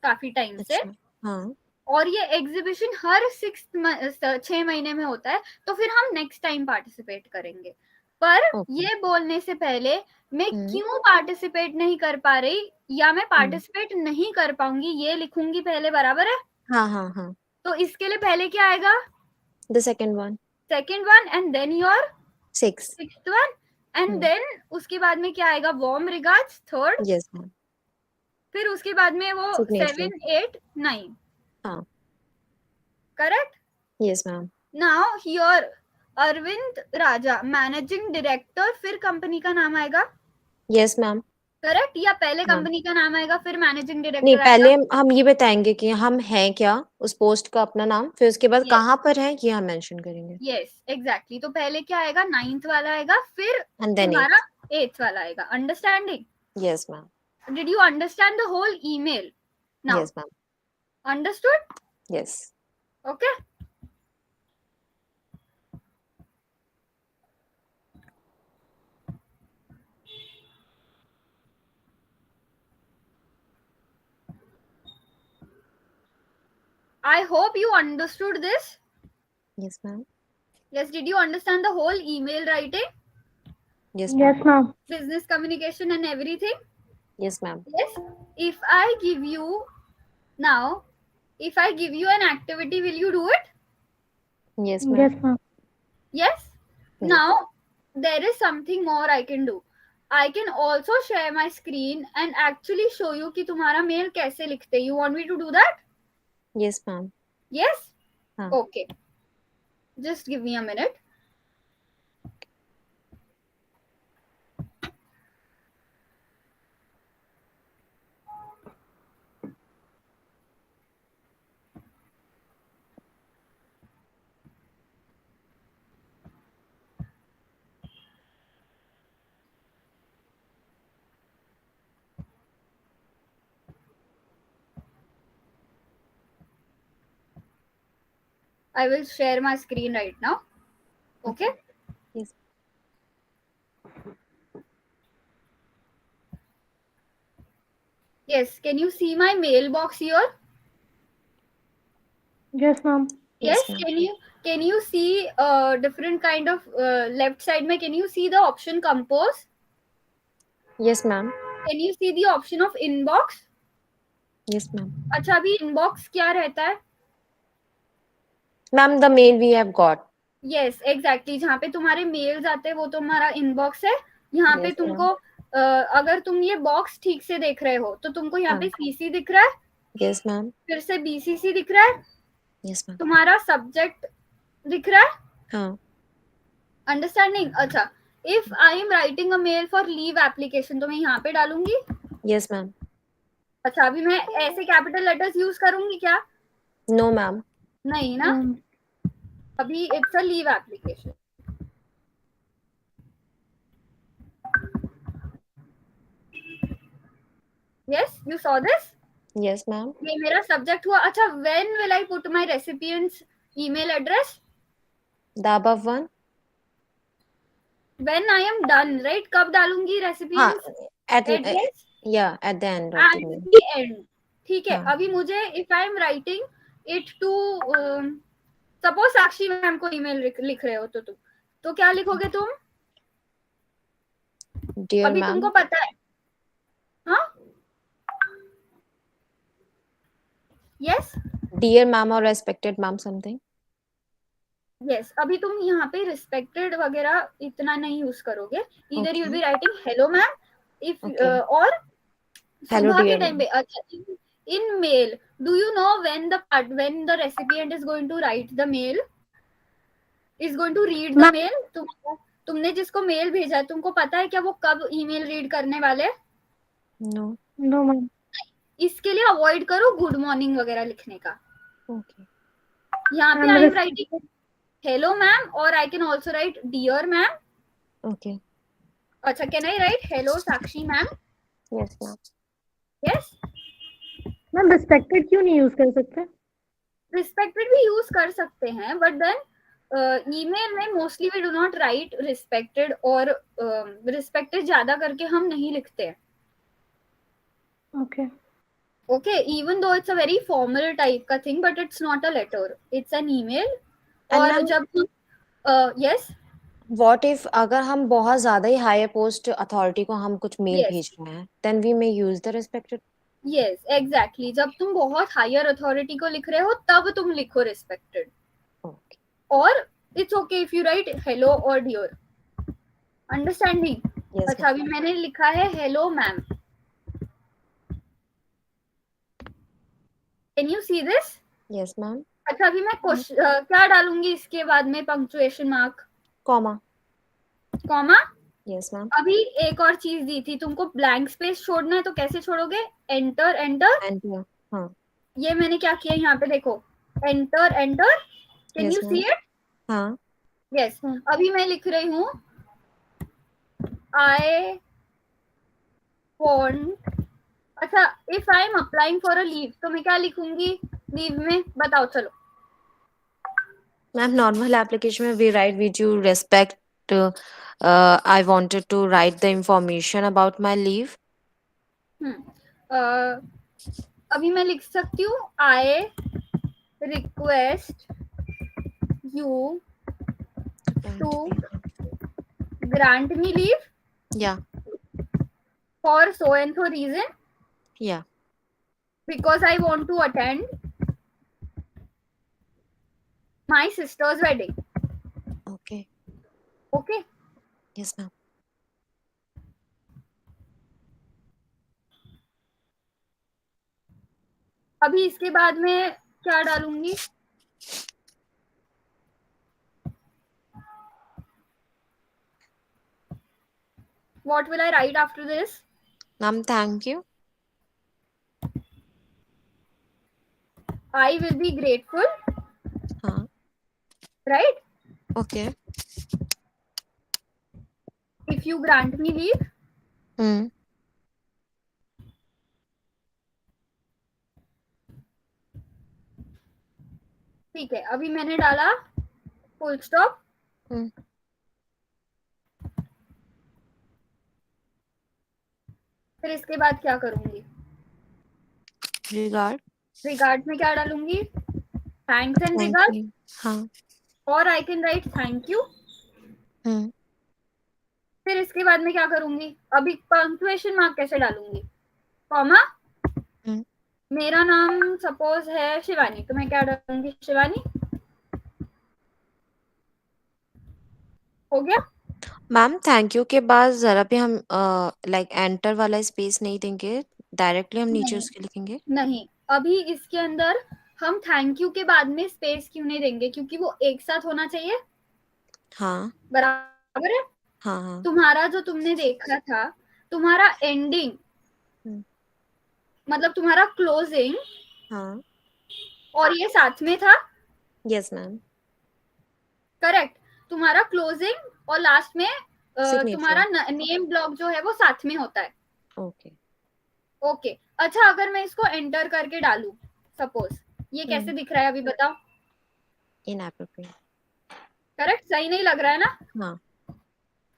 S1: काफी टाइम से,
S9: अच्छा. हाँ.
S1: और ये एग्जीबिशन हर 6 महीने में होता है, तो फिर हम नेक्स्ट टाइम पार्टिसिपेट करेंगे। पर
S9: Okay.
S1: ये बोलने से पहले मैं
S9: हम्म.
S1: क्यों पार्टिसिपेट नहीं कर पा रही या मैं
S9: हम्म.
S1: पार्टिसिपेट नहीं कर पाऊंगी ये लिखूंगी पहले, बराबर है?
S9: हाँ, हाँ, हाँ.
S1: तो इसके लिए पहले क्या आएगा?
S9: The second one.
S1: Second one and then your
S9: 6.
S1: Sixth one and then उसके बाद में क्या आएगा? Warm regards third,
S9: Yes, ma'am.
S1: फिर उसके बाद में वो
S9: Signature.
S1: 7, 8, 9।
S9: हाँ.
S1: करेक्ट।
S9: Yes, ma'am.
S1: Now here Arvind Raja managing director, फिर कंपनी का नाम आएगा।
S9: Yes, ma'am.
S1: करेक्ट, या पहले
S9: हाँ.
S1: कंपनी का नाम आएगा फिर मैनेजिंग
S9: नहीं,
S1: डायरेक्टर
S9: पहले
S1: आएगा?
S9: हम ये बताएंगे कि हम हैं क्या, उस पोस्ट का अपना नाम, फिर उसके बाद
S1: यस
S9: कहाँ पर है ये हम मेंशन करेंगे।
S1: Yes exactly. तो पहले क्या आएगा? 9th वाला आएगा, फिर
S9: एंड देन
S1: तुम्हारा 8th वाला आएगा। Understanding?
S9: Yes ma'am.
S1: Did you understand the whole email now?
S9: Yes ma'am.
S1: Understood?
S9: Yes.
S1: Okay. I hope you understood this.
S9: Yes, ma'am.
S1: Yes, did you understand the whole email writing,
S9: Yes,
S4: Yes,
S9: ma'am.
S4: ma'am.
S1: business communication, and everything?
S9: Yes, ma'am.
S1: Yes. If I give you now, if I give you an activity, will you do it?
S9: Yes,
S4: Yes,
S9: ma'am.
S4: ma'am.
S1: Yes.
S9: Yes.
S1: Now, there is something more I can do. I can also share my screen and actually show you कि तुम्हारा mail कैसे लिखते. You want me to do that?
S9: Yes, ma'am.
S1: Yes.
S9: हाँ.
S1: Okay. Just give me a minute. I will share my screen right now. Okay.
S9: Yes.
S1: Yes. Can you see my mailbox here?
S4: Yes, ma'am.
S1: Yes.
S9: Yes, ma'am.
S1: Can you see different kind of left side में can you see the option compose?
S9: Yes, ma'am.
S1: Can you see the option of inbox?
S9: Yes, ma'am.
S1: अच्छा अभी inbox क्या रहता है?
S9: Ma'am, the mail we have got.
S1: Yes, exactly. जहाँ पे तुम्हारे mails आते हैं वो तुम्हारा इनबॉक्स है. यहाँ पे
S9: Yes,
S1: तुमको
S9: ma'am.
S1: अगर तुम ये बॉक्स ठीक से देख रहे हो तो तुमको यहाँ
S9: हाँ.
S1: पे सीसी दिख रहा है,
S9: Yes, ma'am.
S1: फिर से बीसीसी दिख रहा है,
S9: Yes, ma'am.
S1: तुम्हारा सब्जेक्ट दिख रहा है.
S9: हाँ.
S1: अंडरस्टैंडिंग. अच्छा, if I am writing a mail for leave application तो मैं यहाँ पे डालूंगी.
S9: Yes, ma'am.
S1: अच्छा, अभी मैं ऐसे कैपिटल लेटर्स यूज करूंगी क्या?
S9: No, ma'am.
S1: नहीं ना. अभी it's a leave application. Yes, you saw this?
S9: Yes, ma'am.
S1: ये मेरा सब्जेक्ट हुआ. अच्छा, when will I put my recipient's email address?
S9: The above one?
S1: When I am done, right? कब डालूंगी
S9: हाँ.
S1: recipient's
S9: At
S1: address?
S9: yeah, at the end of
S1: At
S9: the mail.
S1: the end. ठीक है.
S9: हाँ.
S1: अभी मुझे if I am writing it to suppose Sakshi ma'am को email लिख रहे हो तो तुम तो क्या लिखोगे तुम?
S9: Dear
S1: अभी
S9: ma'am.
S1: तुमको पता है. हाँ? Yes?
S9: Dear ma'am or respected ma'am something.
S1: Yes. अभी तुम यहाँ पे respected वगैरह इतना नहीं यूज करोगे. Either
S9: Okay.
S1: you'll be writing hello ma'am if
S9: Okay.
S1: or
S9: Hello,
S1: सुबह के
S9: dear
S1: टाइम पे. अच्छा, in mail, do you know when the recipient is going to write the mail? Is going to read the mail? तुमने जिसको mail भेजा है तुमको पता है क्या वो कब ईमेल रीड करने वाले?
S9: No.
S4: No, ma'am.
S1: इसके लिए अवॉइड करो गुड मॉर्निंग वगैरह लिखने का.
S9: Okay.
S1: यहाँ पे I am writing hello ma'am और I can also write dear ma'am.
S9: Okay.
S1: अच्छा, can I write hello Sakshi ma'am?
S9: Yes, ma'am.
S1: Yes.
S4: Ma'am respected क्यों नहीं यूज कर सकते?
S1: रिस्पेक्टेड भी यूज कर सकते हैं बट देन ईमेल में mostly we do not write respected और रिस्पेक्टेड ज्यादा करके हम नहीं लिखते हैं.
S4: ओके.
S1: Okay, even though it's a very formal type का thing, but it's not a letter. It's an email.
S9: And
S1: और
S9: ma'am,
S1: जब yes,
S9: what if अगर हम बहुत ज्यादा ही हायर पोस्ट अथॉरिटी को हम कुछ मेल
S1: Yes.
S9: भेज रहे हैं, then we may use the respected.
S1: yes, exactly. जब तुम बहुत हायर अथॉरिटी को लिख रहे हो तब तुम लिखो respected.
S9: Okay.
S1: और it's okay if you write hello or dear. Understanding?
S9: Yes,
S1: अच्छा, अभी मैंने लिखा है hello ma'am. Can you see this?
S9: Yes, ma'am.
S1: अच्छा, अभी मैं क्या डालूंगी इसके बाद में punctuation mark,
S9: Comma.
S1: Comma.
S9: Yes, ma'am.
S1: अभी एक और चीज दी थी तुमको, ब्लैंक स्पेस छोड़ना है तो कैसे छोड़ोगे? Enter enter.
S9: And हाँ.
S1: ये मैंने क्या किया यहाँ पे देखो, enter enter. Can
S9: Yes,
S1: you
S9: ma'am.
S1: See it?
S9: हाँ.
S1: यस. अभी मैं लिख रही हूँ आई वॉन्ट. अच्छा, if I am applying for a leave तो मैं क्या लिखूंगी लीव में? बताओ चलो.
S9: Ma'am, normal application में we write with you respect. I wanted to write the information about my leave.
S1: अभी मैं लिख सकती हूँ आई request you
S9: Grant
S1: to
S9: leave.
S1: grant me leave
S9: Yeah.
S1: for so and so reason
S9: Yeah.
S1: because I want to attend my sister's wedding.
S9: Okay.
S1: Okay.
S9: Yes, ma'am.
S1: अभी इसके बाद में क्या डालूंगी? What will I write after this?
S9: Ma'am, thank you.
S1: I will be grateful,
S9: Huh.
S1: right?
S9: Okay.
S1: If you grant me leave.
S9: Hmm.
S1: ठीक है, अभी मैंने डाला फुल स्टॉप. फिर इसके बाद क्या करूंगी?
S9: Regard.
S1: रिगार्ड में क्या डालूंगी? Thanks and
S9: Thank
S1: regard.
S9: you. हाँ.
S1: और I can write thank you. फिर इसके बाद में क्या करूंगी? अभी पंक्चुएशन मार्क कैसे डालूंगी? कॉमा. मेरा नाम सपोज है शिवानी, तो मैं क्या डालूंगी? शिवानी. हो गया?
S9: मैम थैंक यू के बाद जरा भी हम लाइक एंटर वाला स्पेस नहीं देंगे, डायरेक्टली हम नीचे
S1: नहीं.
S9: उसके लिखेंगे.
S1: नहीं, अभी इसके अंदर हम थैंक यू के बाद में स्पेस क्यों नहीं देंगे? क्योंकि वो एक साथ होना चाहिए.
S9: हाँ.
S1: बराबर है.
S9: हाँ. हाँ.
S1: तुम्हारा जो तुमने देखा था, तुम्हारा एंडिंग मतलब तुम्हारा क्लोजिंग.
S9: हाँ.
S1: और ये साथ में था.
S9: Yes ma'am.
S1: करेक्ट. तुम्हारा क्लोजिंग और लास्ट में
S9: Signature.
S1: तुम्हारा नेम ब्लॉक जो है वो साथ में होता है.
S9: ओके.
S1: ओके. अच्छा, अगर मैं इसको एंटर करके डालूं सपोज, ये कैसे दिख रहा है अभी बताओ?
S9: इनएप्रोप्रिएट.
S1: करेक्ट. सही नहीं लग रहा है ना?
S9: हाँ.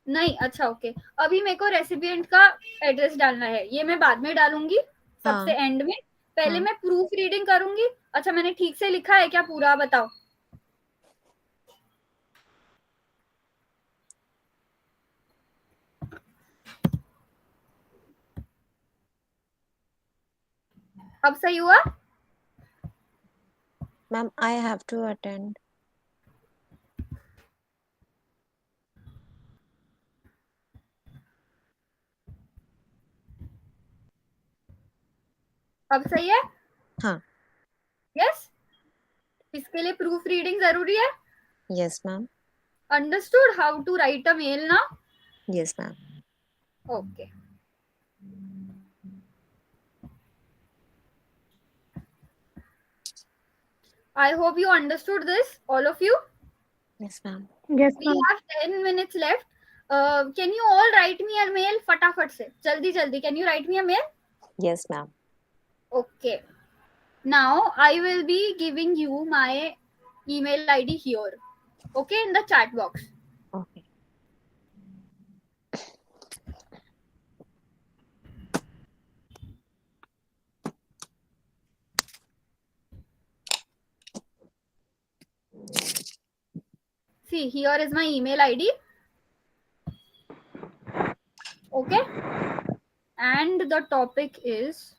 S1: नहीं. अच्छा ओके. अभी मेरे को रेसिपिएंट का एड्रेस डालना है, ये मैं बाद में डालूंगी सबसे एंड में. पहले मैं प्रूफ रीडिंग करूंगी. अच्छा, मैंने ठीक से लिखा है क्या पूरा? बताओ. अब सही हुआ?
S9: Ma'am I have to attend.
S1: अब सही है?
S9: हाँ.
S1: यस. इसके लिए प्रूफ रीडिंग जरूरी है.
S9: Yes ma'am.
S1: Understood how to write a mail now?
S9: Yes ma'am.
S1: Okay. I hope you understood this, all of you.
S9: Yes ma'am.
S4: Yes,
S1: We have 10 minutes left. Can you all write me a mail? फटाफट से, जल्दी जल्दी. Can you write me a mail?
S9: Yes ma'am.
S1: Okay. Now I will be giving you my email ID here. Okay, in the chat box.
S9: Okay.
S1: See, here is my email ID. Okay. And the topic is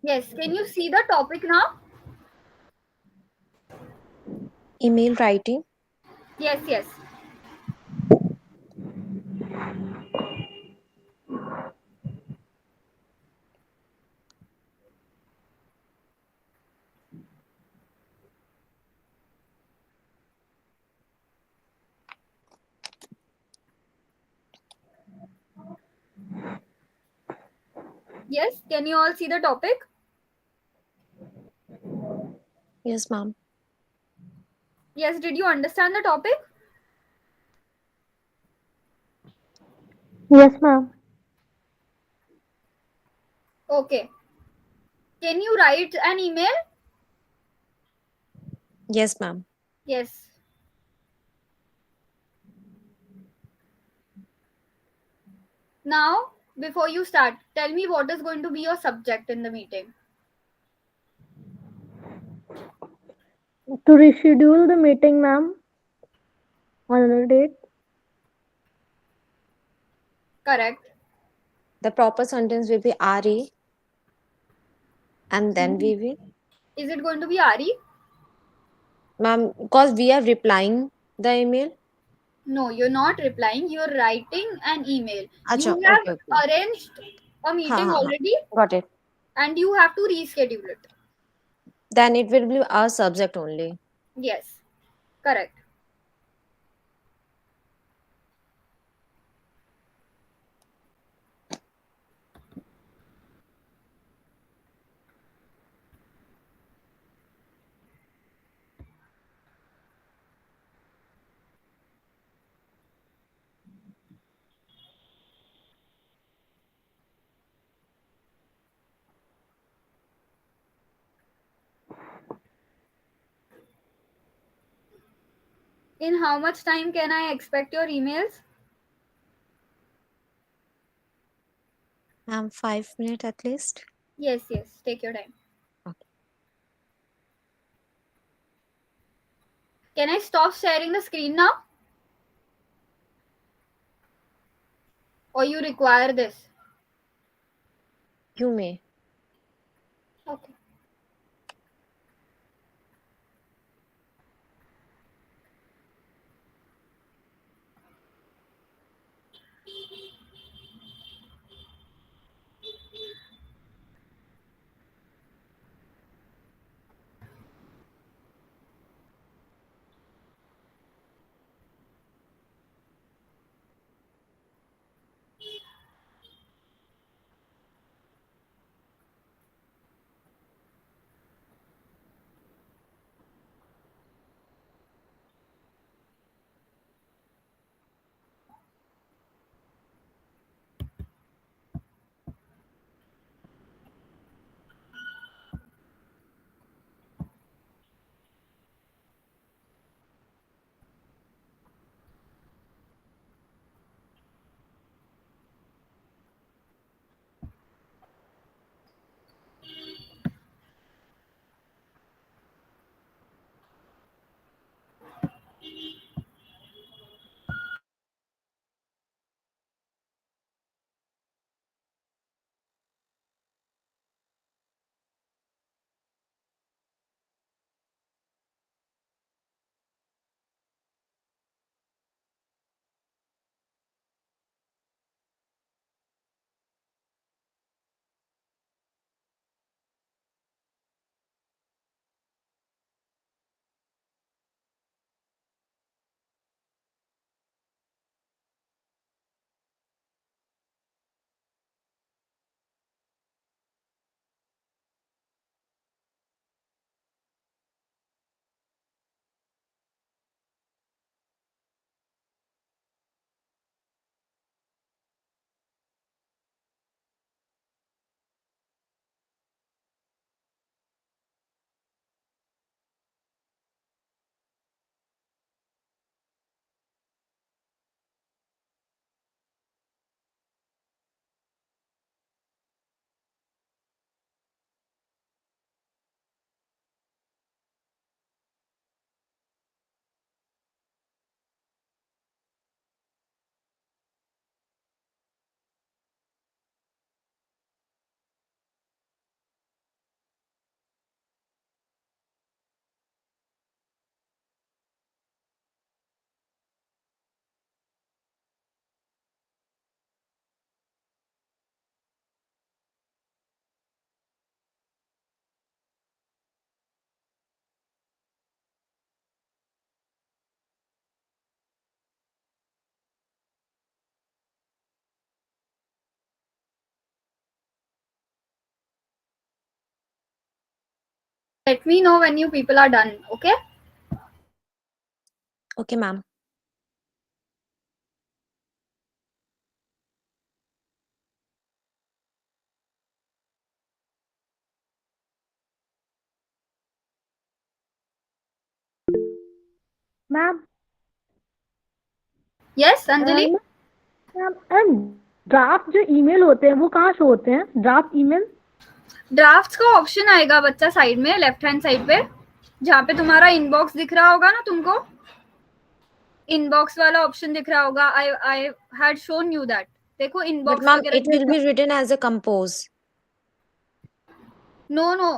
S1: yes. Can you see the topic now?
S9: Email writing.
S1: Yes, yes. Yes, can you all see the topic?
S9: Yes ma'am.
S1: Yes, did you understand the topic?
S12: Yes, ma'am.
S1: Okay. Can you write an email?
S9: Yes, ma'am.
S1: Yes. Now, before you start, tell me what is going to be your subject in the meeting.
S12: To reschedule the meeting, ma'am, on another date.
S1: Correct.
S9: The proper sentence will be RE and then we will.
S1: Is it going to be Ari?
S9: Ma'am, because we are replying the email.
S1: No, you're not replying. You're writing an email.
S9: Acha,
S1: You
S9: okay, okay.
S1: have arranged a
S9: Ha,
S1: meeting
S9: ha, ha.
S1: already
S9: Got it.
S1: and you have to reschedule it.
S9: Then it will be our subject only.
S1: Yes. Correct. In how much time can I expect your emails?
S9: Ma'am, 5 minutes at least.
S1: Yes, yes. Take your time.
S9: Okay.
S1: Can I stop sharing the screen now? Or you require this?
S9: You may.
S1: Okay. Let me know when you people are done, okay?
S9: Okay, ma'am.
S12: Ma'am
S1: Yes, Anjali?
S12: Ma'am draft जो email होते हैं वो कहाँ show होते हैं? Draft email
S1: drafts का option आएगा बच्चा साइड में, लेफ्ट हैंड साइड पे, जहाँ पे तुम्हारा इनबॉक्स दिख रहा होगा ना तुमको, इनबॉक्स वाला ऑप्शन दिख रहा होगा. I had shown you that. देखो
S9: But
S1: इनबॉक्स
S9: ma'am,
S1: वगैरह.
S9: it will be written as a compose.
S1: No no,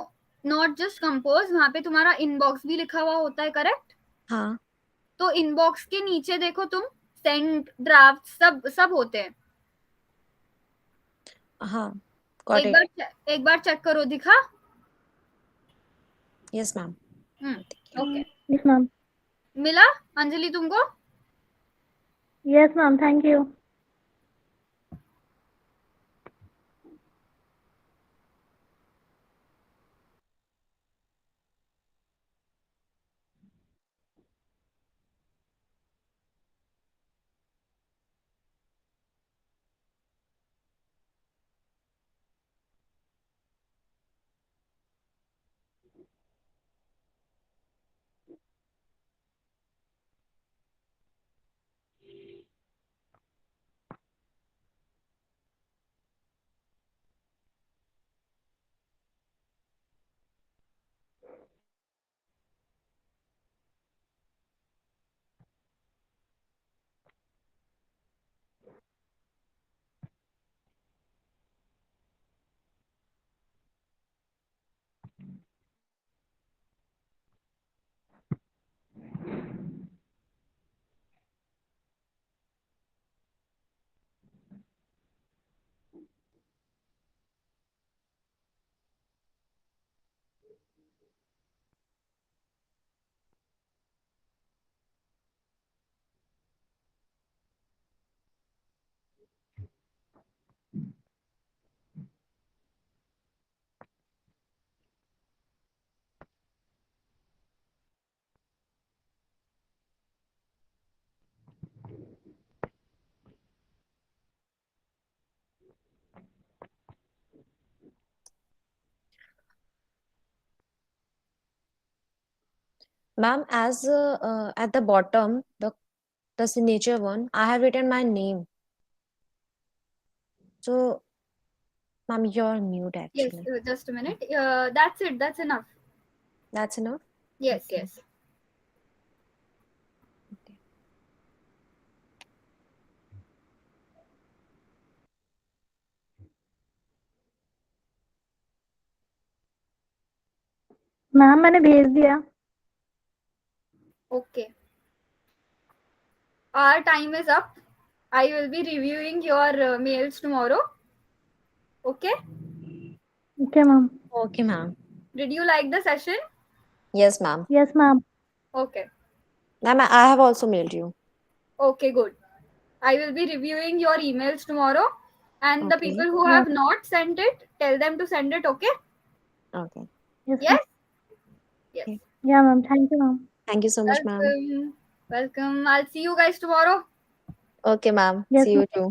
S1: not just compose, वहां पे तुम्हारा इनबॉक्स भी लिखा हुआ होता है, करेक्ट?
S9: हाँ.
S1: तो इनबॉक्स के नीचे देखो तुम, सेंड, ड्राफ्ट, सब सब होते हैं.
S9: हाँ. Got it.
S1: एक बार चेक करो, दिखा?
S9: Yes, ma'am.
S1: Okay.
S12: Yes ma'am.
S1: मिला अंजलि तुमको?
S12: Yes ma'am, thank you.
S9: Ma'am, as at the bottom, the signature one, I have written my name. So, ma'am, you're mute
S1: Yes,
S9: actually.
S1: just a minute. That's it. That's enough.
S9: That's enough?
S1: Yes,
S9: Okay.
S1: yes.
S9: Okay.
S12: Ma'am मैंने भेज दिया.
S1: Okay. Our time is up. I will be reviewing your mails tomorrow. Okay?
S12: Okay ma'am.
S9: Okay, ma'am.
S1: Did you like the session?
S9: Yes, ma'am.
S12: Yes ma'am.
S1: Okay.
S9: Ma'am, I have also mailed you.
S1: Okay, good. I will be reviewing your emails tomorrow. And the
S9: Okay.
S1: people who have not sent it, tell them to send it, okay?
S9: Okay.
S12: Yes
S1: Yes? Yes.
S9: Okay.
S12: या ma'am, thank you ma'am.
S9: Thank you so much, ma'am.
S1: Welcome. Welcome. I'll see you guys tomorrow.
S9: Okay, ma'am.
S12: Yes,
S9: See you
S12: ma'am.
S9: too.